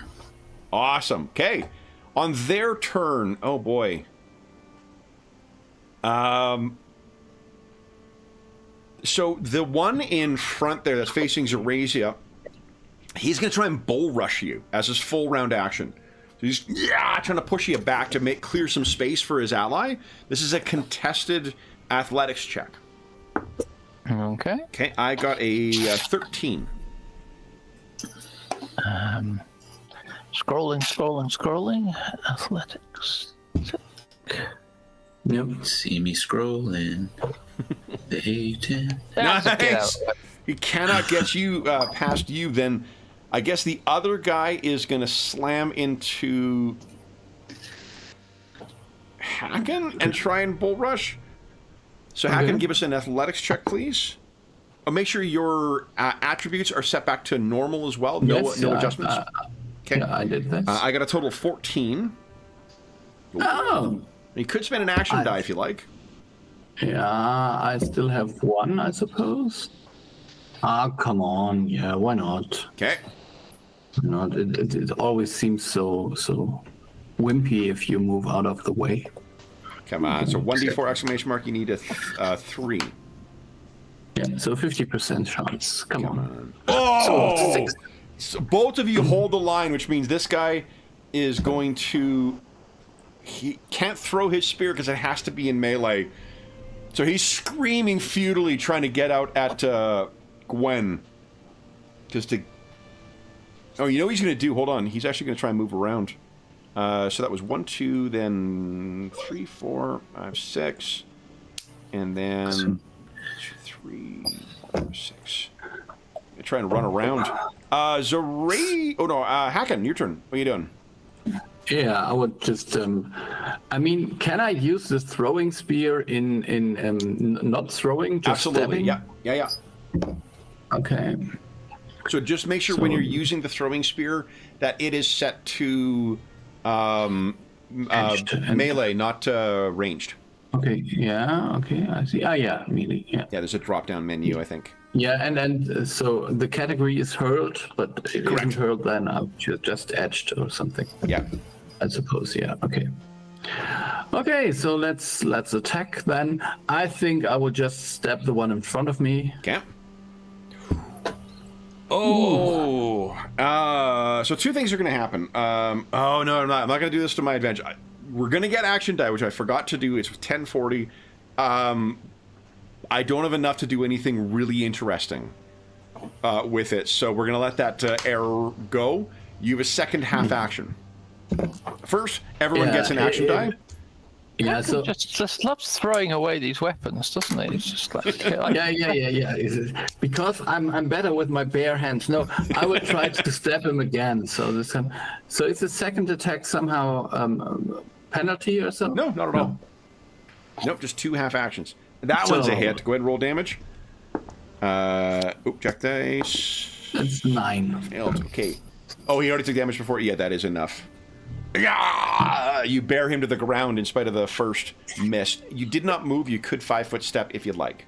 Awesome. Okay, on their turn. Oh boy. So the one in front there that's facing Zerasia, he's going to try and bull rush you as his full round action. So he's trying to push you back to clear some space for his ally. This is a contested athletics check. Okay. Okay, I got a 13. Scrolling. Athletics. Yep. See me scrolling. The A10. Nice. He cannot get you past you. Then I guess the other guy is going to slam into Hacken and try and bull rush. So Hacken, give us an athletics check, please. Oh, make sure your attributes are set back to normal as well. No adjustments. Okay. Yeah, I did this. I got a total of 14. Oh. You could spend an action die if you like. Yeah, I still have one, I suppose. Ah, come on. Yeah, why not? Okay. You know, it always seems so wimpy if you move out of the way. Come on. So 1d4 exclamation mark. You need a 3. Yeah, so 50% chance. Come on. Oh! So 6. So both of you hold the line, which means this guy is going to... He can't throw his spear because it has to be in melee. So he's screaming futilely, trying to get out at Gwen. Just to... Oh, you know what he's going to do? Hold on. He's actually going to try and move around. So that was 1, 2, then 3, 4, 5, 6. And then 2, 3, 4, 6. They're trying to run around. Hacken, your turn. What are you doing? Yeah, I would just. I mean, can I use this throwing spear in not throwing? Just Absolutely. stabbing? Yeah. Okay. So just make sure when you're using the throwing spear that it is set to melee, not ranged. Okay. Yeah. Okay. I see. Yeah. Melee. Yeah. Yeah, there's a drop-down menu, I think. Yeah, and so the category is hurled, but if it isn't hurled, then I'll just edged or something. Yeah. I suppose. Yeah. Okay. Okay. So let's attack then. I think I will just stab the one in front of me. Okay. Oh. So two things are going to happen. Oh no, I'm not. I'm not going to do this to my advantage. We're going to get action die, which I forgot to do. It's 1040. I don't have enough to do anything really interesting with it, so we're going to let that error go. You have a second half action. First, everyone gets an action die. Yeah, so just loves throwing away these weapons, doesn't he? It's just like yeah. Because I'm better with my bare hands. No, I would try to stab him again. So is the second attack somehow penalty or something? No, not at all. Nope, just 2 half actions. That one's a hit. Go ahead and roll damage. Check dice. That's 9. Failed. Okay. Oh, he already took damage before? Yeah, that is enough. Yeah! You bear him to the ground in spite of the first miss. You did not move. You could 5-foot step if you'd like.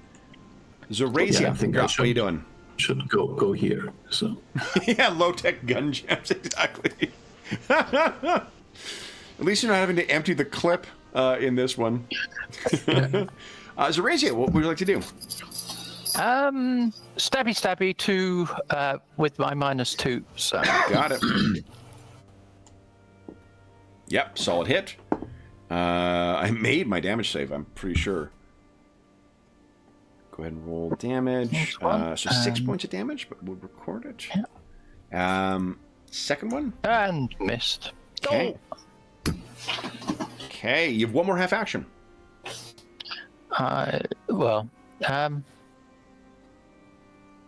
Zerasia, I think what are you doing? Should go here. So yeah, low-tech gun jams, exactly. At least you're not having to empty the clip in this one. Zerasia, what would you like to do? Stabby 2 with my -2. So Got it. Yep, solid hit. I made my damage save, I'm pretty sure. Go ahead and roll damage. So 6 points of damage, but we'll record it. Yeah. Second one. And missed. Okay. Okay, you have one more half action. Well,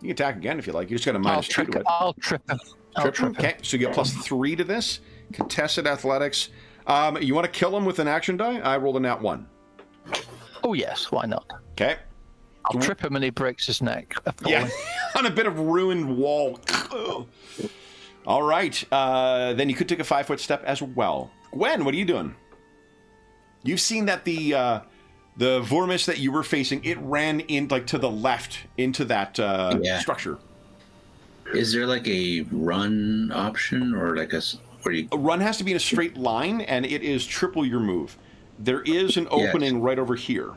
You can attack again if you like. You just got a minus 2 to it. I'll trip him. Trip him? Okay, so you get +3 to this. Contested athletics. You want to kill him with an action die? I rolled a nat 1. Oh yes, why not? Okay. I'll trip him and he breaks his neck. Yeah, on a bit of ruined wall. All right. Then you could take a 5-foot step as well. Gwen, what are you doing? You've seen that the Vormis that you were facing, it ran in like to the left into that structure. Is there like a run option or like a run has to be in a straight line, and it is triple your move. There is an opening right over here.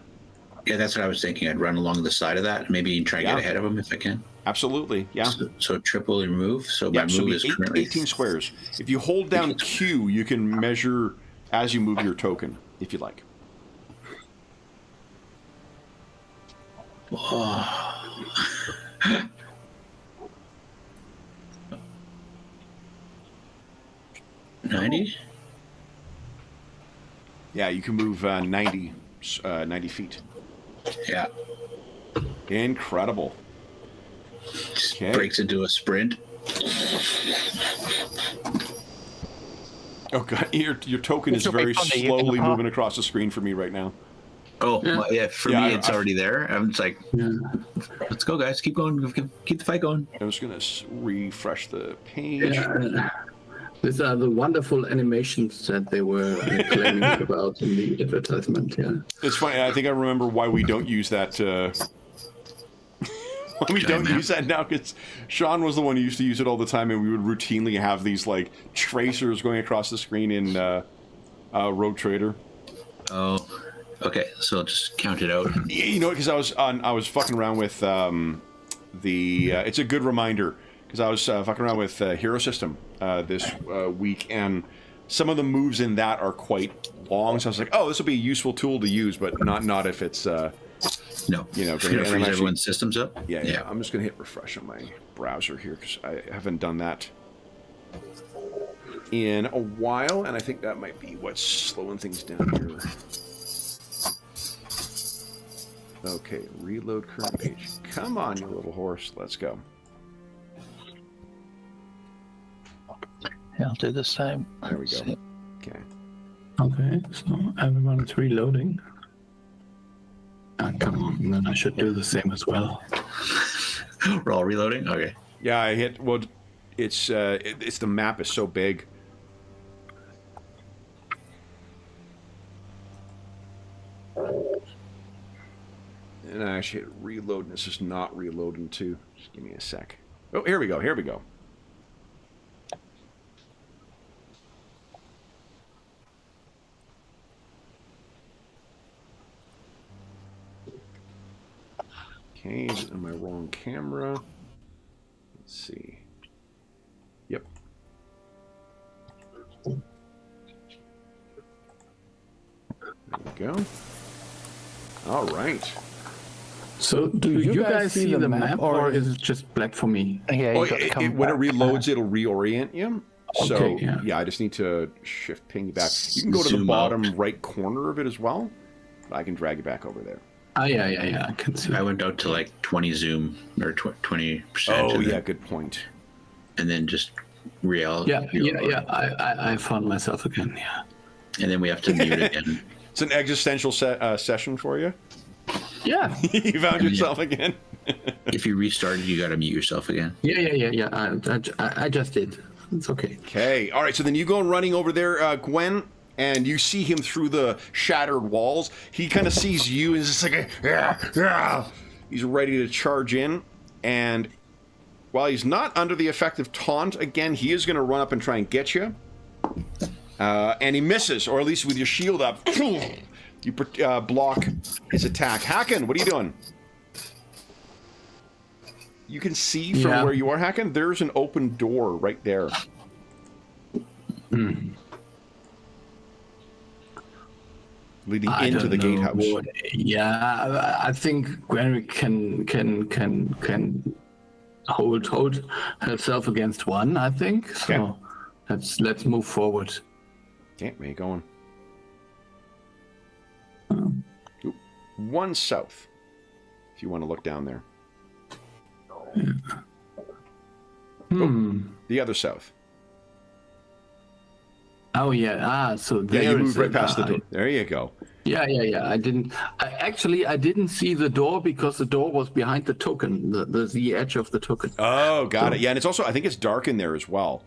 Yeah, that's what I was thinking. I'd run along the side of that, maybe try to get ahead of him if I can. Absolutely, yeah. So triple your move. So my move is currently 18 squares. If you hold down Q, you can measure as you move your token, if you like. Oh. 90? Yeah, you can move 90 feet. Yeah. Incredible. Just Okay. breaks into a sprint. Oh god, your token is very slowly moving across the screen for me right now. Oh, yeah. For me, it's I already there. I'm just like, let's go, guys. Keep going. Keep the fight going. I'm just going to refresh the page. Yeah. These are the wonderful animations that they were claiming about in the advertisement. Yeah, it's funny. I think I remember why we don't use that. Why we don't use that now, because Sean was the one who used to use it all the time, and we would routinely have these like tracers going across the screen in Rogue Trader. Oh, okay. So I'll just count it out. You know, because I was fucking around with it's a good reminder. Because I was fucking around with Hero System this week, and some of the moves in that are quite long. So I was like, "Oh, this will be a useful tool to use," but not if it's no. You know, freeze everyone's systems up. Yeah. I'm just gonna hit refresh on my browser here because I haven't done that in a while, and I think that might be what's slowing things down here. Okay, reload current page. Come on, you little horse. Let's go. Yeah, I'll do the same. There we go. Okay. Okay, so everyone is reloading. Come on, then I should do the same as well. We're all reloading? Okay. Yeah, I hit. Well, it's the map is so big. And I actually hit reload, and this is not reloading too. Just give me a sec. Oh, here we go. Here we go. Okay, is it in my wrong camera? Let's see. Yep. There we go. All right. So, do you guys see the map, or is it just black for me? Yeah, Oh, you've got to come when it back. reloads, it'll reorient you. So, Okay, yeah. I just need to shift ping you back. You can go to the Zoom bottom out. right corner of it as well. But I can drag you back over there. Ah, yeah, I can see. I went out to like 20 zoom or 20%. Oh, and yeah, then, good point. and then just Yeah. I found myself again. Yeah. And then we have to mute again. It's an existential session for you. Yeah. You found yourself again. If you restarted, you got to mute yourself again. Yeah. I just did. It's okay. Okay. All right. So then you go running over there, Gwen, and you see him through the shattered walls. He kind of sees you and is just like, yeah. He's ready to charge in. And while he's not under the effect of taunt, again, he is going to run up and try and get you. And he misses, or at least with your shield up, you block his attack. Hacken, what are you doing? You can see from where you are, Hacken, there's an open door right there. Leading into the gatehouse. Yeah, I think Gwenrick can hold herself against one, I think. So let's move forward. Okay, where you going? Oop, one south. If you want to look down there. The other south. Oh yeah. So there You moved is right past the door. There you go. Yeah. I didn't see the door because the door was behind the token, the edge of the token. Oh, got it. Yeah, and it's also, I think it's dark in there as well.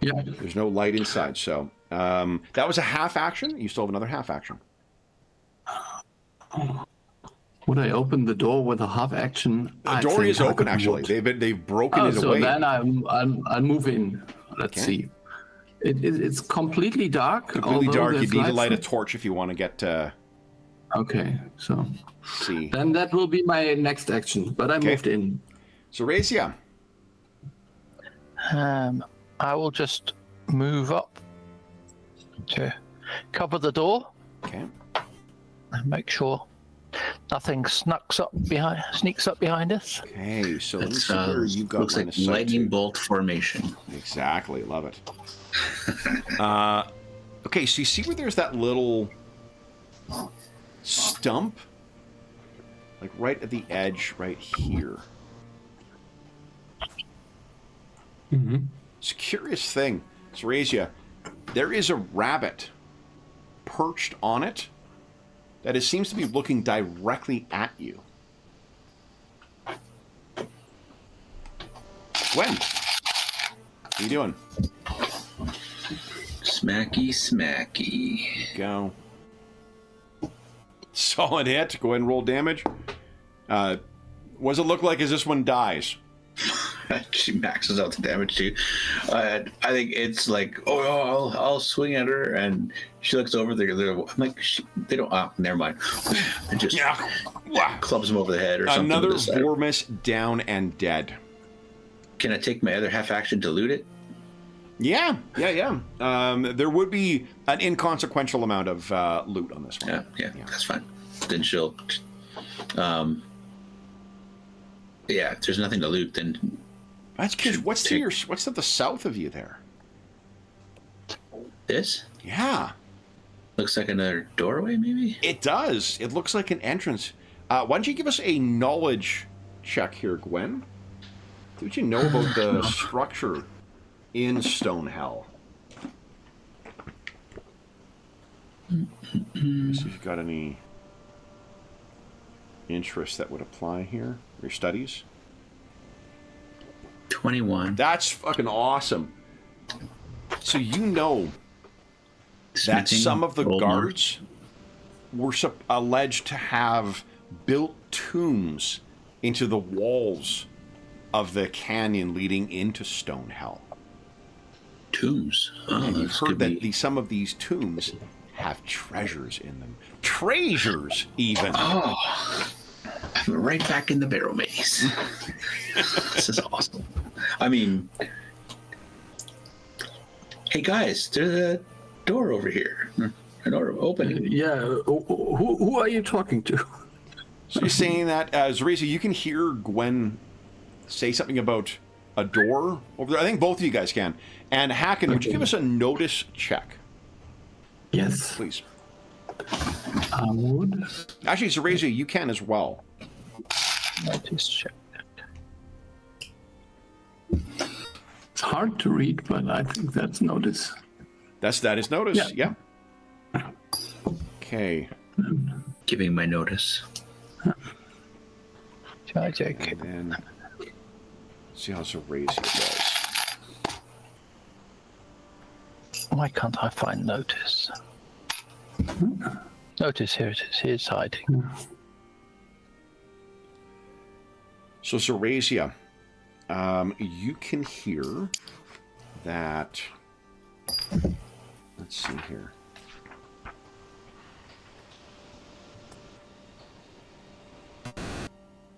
Yeah. There's no light inside. So that was a half action. You still have another half action. Would I open the door with a half action? The door is open actually. They've broken it away. So then I'll move in. Let's see. It's completely dark. Completely dark. You need to light a torch if you want to get. Okay, so see. Then that will be my next action. But I moved in. So Razia. I will just move up to cover the door. Okay. And make sure nothing sneaks up behind us. Okay, so let me see where you got. Looks like lightning bolt formation. Exactly, love it. Okay, so you see where there's that little stump, like right at the edge, right here. It's a curious thing. So Razia, there is a rabbit perched on it. That it seems to be looking directly at you. Gwen, what are you doing? Smacky. Go. Solid hit. Go ahead and roll damage. What does it look like as this one dies? She maxes out the damage too. I think it's like, I'll swing at her, and she looks over there. I'm like, they don't. Oh, never mind. And just clubs him over the head or something. Another Vormis down and dead. Can I take my other half action to loot it? Yeah. There would be an inconsequential amount of loot on this one. Yeah, that's fine. Then she'll. If there's nothing to loot, then. That's because what's to the south of you there? This? Yeah. Looks like another doorway, maybe? It does. It looks like an entrance. Why don't you give us a knowledge check here, Gwen? See what you know about the structure in Stonehell. See if you've got any interest that would apply here. Your studies? 21. That's fucking awesome. So you know that some of the guards were alleged to have built tombs into the walls of the canyon leading into Stonehell. Tombs? Oh, and you've heard that some of these tombs have treasures in them. Treasures, even. Oh, I'm right back in the barrel maze. This is awesome. I mean, hey guys, there's a door over here. An door opening. Yeah, who are you talking to? So you're saying that, Zarisa, you can hear Gwen say something about a door over there? I think both of you guys can. And Hacken, would you give us a notice check? Yes. Please. I would. Actually, Zarisa, you can as well. Notice check. It's hard to read, but I think that's notice. That is notice, yeah. Okay. Giving my notice. Okay. And then see how Zarisa does. Why can't I find notice? Notice, here it is. Here's hiding. So Zarisia, you can hear that. Let's see here.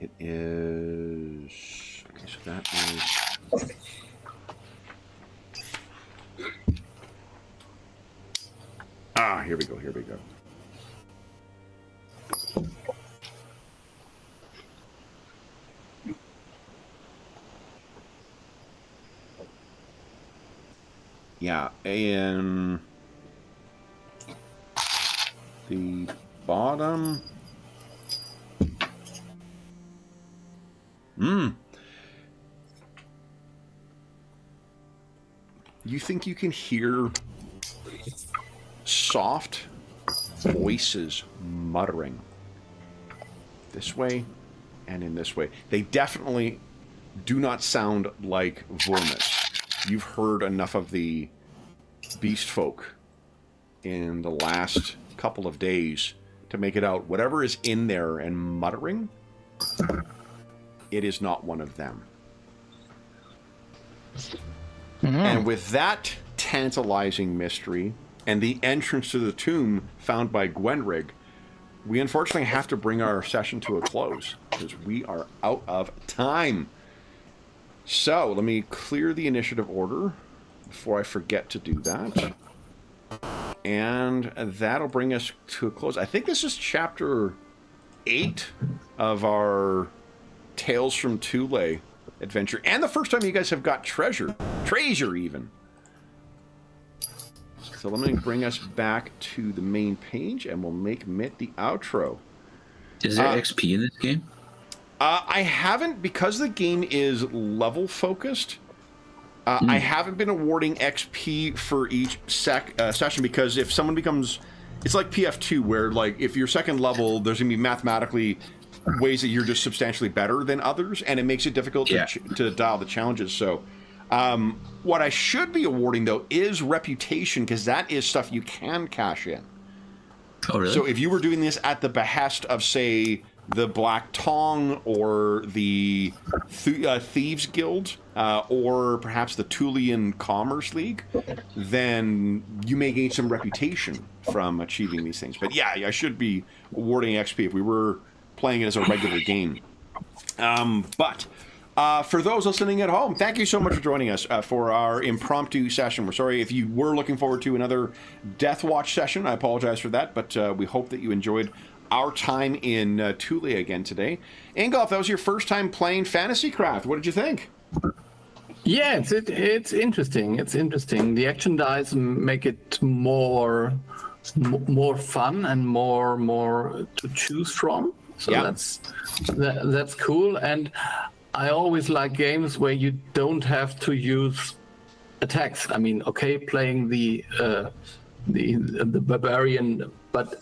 It is. Okay, so that is. Here we go. Yeah, in the bottom. You think you can hear soft voices muttering this way and in this way. They definitely do not sound like Vormis. You've heard enough of the beast folk in the last couple of days to make it out. Whatever is in there and muttering, it is not one of them. And with that tantalizing mystery and the entrance to the tomb found by Gwenrig, we unfortunately have to bring our session to a close because we are out of time. So let me clear the initiative order before I forget to do that. And that'll bring us to a close. I think this is chapter 8 of our Tales from Thule adventure. And the first time you guys have got treasure even. So let me bring us back to the main page and we'll make Mitt the outro. Is there XP in this game? I haven't, because the game is level focused, I haven't been awarding XP for each session, because if someone becomes, it's like PF2 where like if you're second level, there's going to be mathematically ways that you're just substantially better than others, and it makes it difficult to dial the challenges. So what I should be awarding though is reputation, because that is stuff you can cash in. Oh, really? So if you were doing this at the behest of, say, the Black Tong or the Thieves Guild, or perhaps the Thulean Commerce League, then you may gain some reputation from achieving these things. But yeah, I should be awarding XP if we were playing it as a regular game. But for those listening at home, thank you so much for joining us for our impromptu session. We're sorry if you were looking forward to another Death Watch session. I apologize for that, but we hope that you enjoyed our time in Thule again today. Ingolf, that was your first time playing Fantasy Craft. What did you think? Yeah, it's interesting. It's interesting. The action dice make it more fun and more to choose from. So that's cool. And I always like games where you don't have to use attacks. I mean, okay, playing the barbarian, but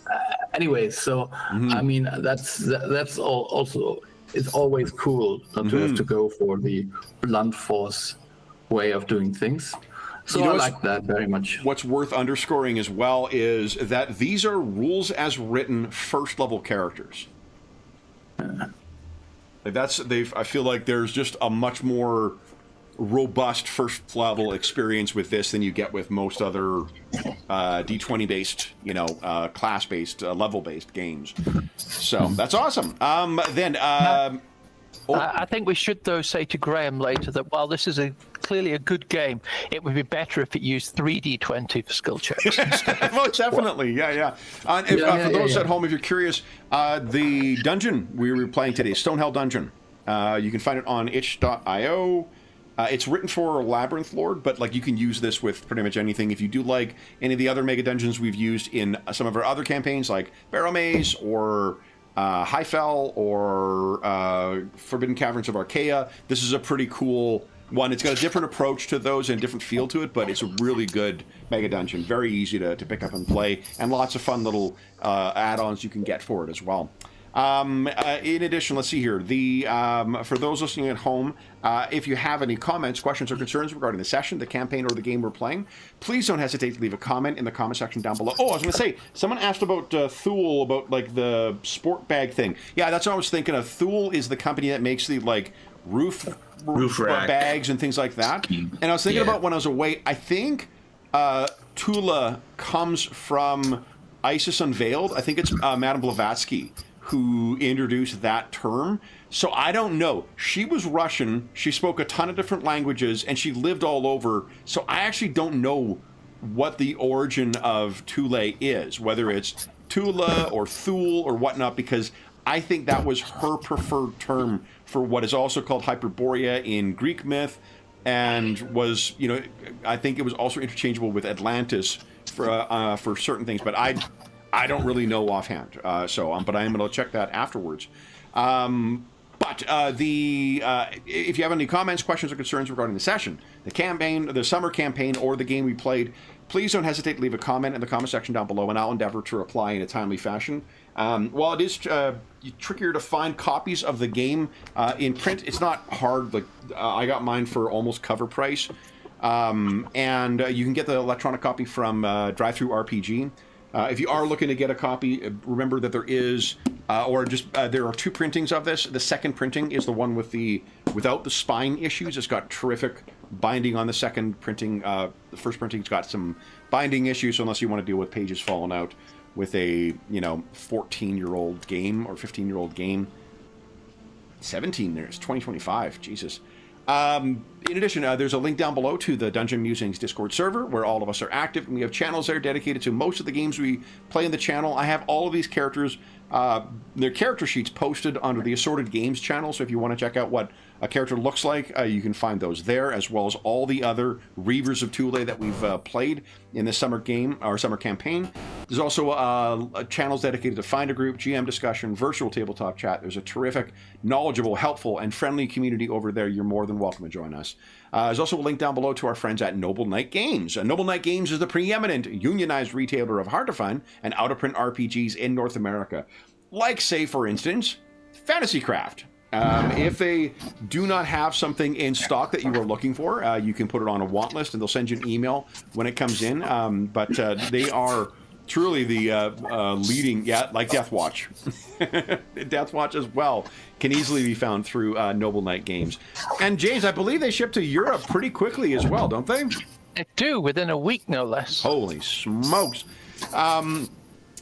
anyway. So I mean, that's also. It's always cool not to have to go for the blunt force way of doing things. So I like that very much. What's worth underscoring as well is that these are rules as written first level characters. I feel like there's just a much more robust first level experience with this than you get with most other D20 based, class based, level based games. So that's awesome. I think we should, though, say to Graham later that while this is clearly a good game, it would be better if it used 3D20 for skill checks. Most definitely, yeah. For those at home, if you're curious, the dungeon we were playing today, Stonehell Dungeon, you can find it on itch.io. It's written for Labyrinth Lord, but you can use this with pretty much anything. If you do like any of the other mega dungeons we've used in some of our other campaigns, like Barrow Maze or Highfell or Forbidden Caverns of Archaea, this is a pretty cool one. It's got a different approach to those and a different feel to it, but it's a really good mega dungeon. Very easy to pick up and play, and lots of fun little add-ons you can get for it as well. In addition, let's see here. For those listening at home, if you have any comments, questions, or concerns regarding the session, the campaign, or the game we're playing, please don't hesitate to leave a comment in the comment section down below. Oh, I was going to say, someone asked about Thule, about the sport bag thing. Yeah, that's what I was thinking of. Thule is the company that makes the roof rack bags and things like that. And I was thinking about when I was away, I think Thule comes from Isis Unveiled. I think it's Madame Blavatsky who introduced that term. So I don't know. She was Russian. She spoke a ton of different languages, and she lived all over. So I actually don't know what the origin of Thule is, whether it's Tula or Thule or whatnot, because I think that was her preferred term for what is also called Hyperborea in Greek myth, and was, you know, I think it was also interchangeable with Atlantis for certain things, but I don't really know offhand. But I am going to check that afterwards. But if you have any comments, questions, or concerns regarding the session, the campaign, the summer campaign, or the game we played, please don't hesitate to leave a comment in the comment section down below, and I'll endeavor to reply in a timely fashion. While it is trickier to find copies of the game in print, it's not hard. Like I got mine for almost cover price, and you can get the electronic copy from Drive-Thru RPG. If you are looking to get a copy, remember that there is, there are two printings of this. The second printing is the one without the spine issues. It's got terrific binding on the second printing. The first printing's got some binding issues, so unless you want to deal with pages falling out with a 14-year-old game or 15-year-old game. 17 there. It's 2025. Jesus. In addition, there's a link down below to the Dungeon Musings Discord server where all of us are active, and we have channels there dedicated to most of the games we play in the channel. I have all of these characters, their character sheets posted under the Assorted Games channel, so if you want to check out what a character looks like, you can find those there, as well as all the other Reavers of Thule that we've played in this summer game, or summer campaign. There's also channels dedicated to Find a Group, GM discussion, virtual tabletop chat. There's a terrific, knowledgeable, helpful, and friendly community over there. You're more than welcome to join us. There's also a link down below to our friends at Noble Knight Games. Noble Knight Games is the preeminent unionized retailer of hard-to-find and out-of-print RPGs in North America. Like, say, for instance, Fantasy Craft. If they do not have something in stock that you are looking for, you can put it on a want list, and they'll send you an email when it comes in. But they are truly the leading, like Death Watch. Death Watch as well can easily be found through Noble Knight Games. And James, I believe they ship to Europe pretty quickly as well, don't they? They do, within a week, no less. Holy smokes.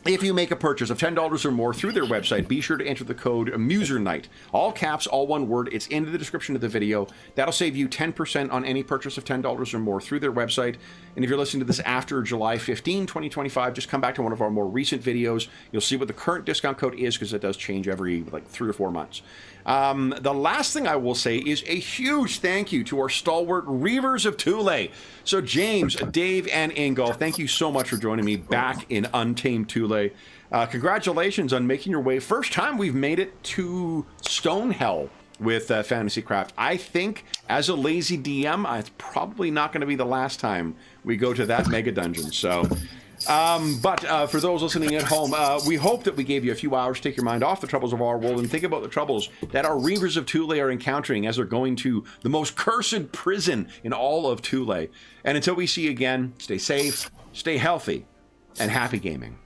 If you make a purchase of $10 or more through their website, be sure to enter the code MuserNight. All caps, all one word. It's in the description of the video. That'll save you 10% on any purchase of $10 or more through their website. And if you're listening to this after July 15, 2025, just come back to one of our more recent videos. You'll see what the current discount code is, because it does change every 3 or 4 months. The last thing I will say is a huge thank you to our stalwart Reavers of Thule. So James, Dave, and Ingolf, thank you so much for joining me back in Untamed Thule. Congratulations on making your way. First time we've made it to Stonehell with Fantasy Craft. I think, as a lazy DM, it's probably not going to be the last time we go to that mega dungeon. So... But for those listening at home, we hope that we gave you a few hours to take your mind off the troubles of our world and think about the troubles that our Reavers of Thule are encountering as they're going to the most cursed prison in all of Thule. And until we see you again, stay safe, stay healthy, and happy gaming.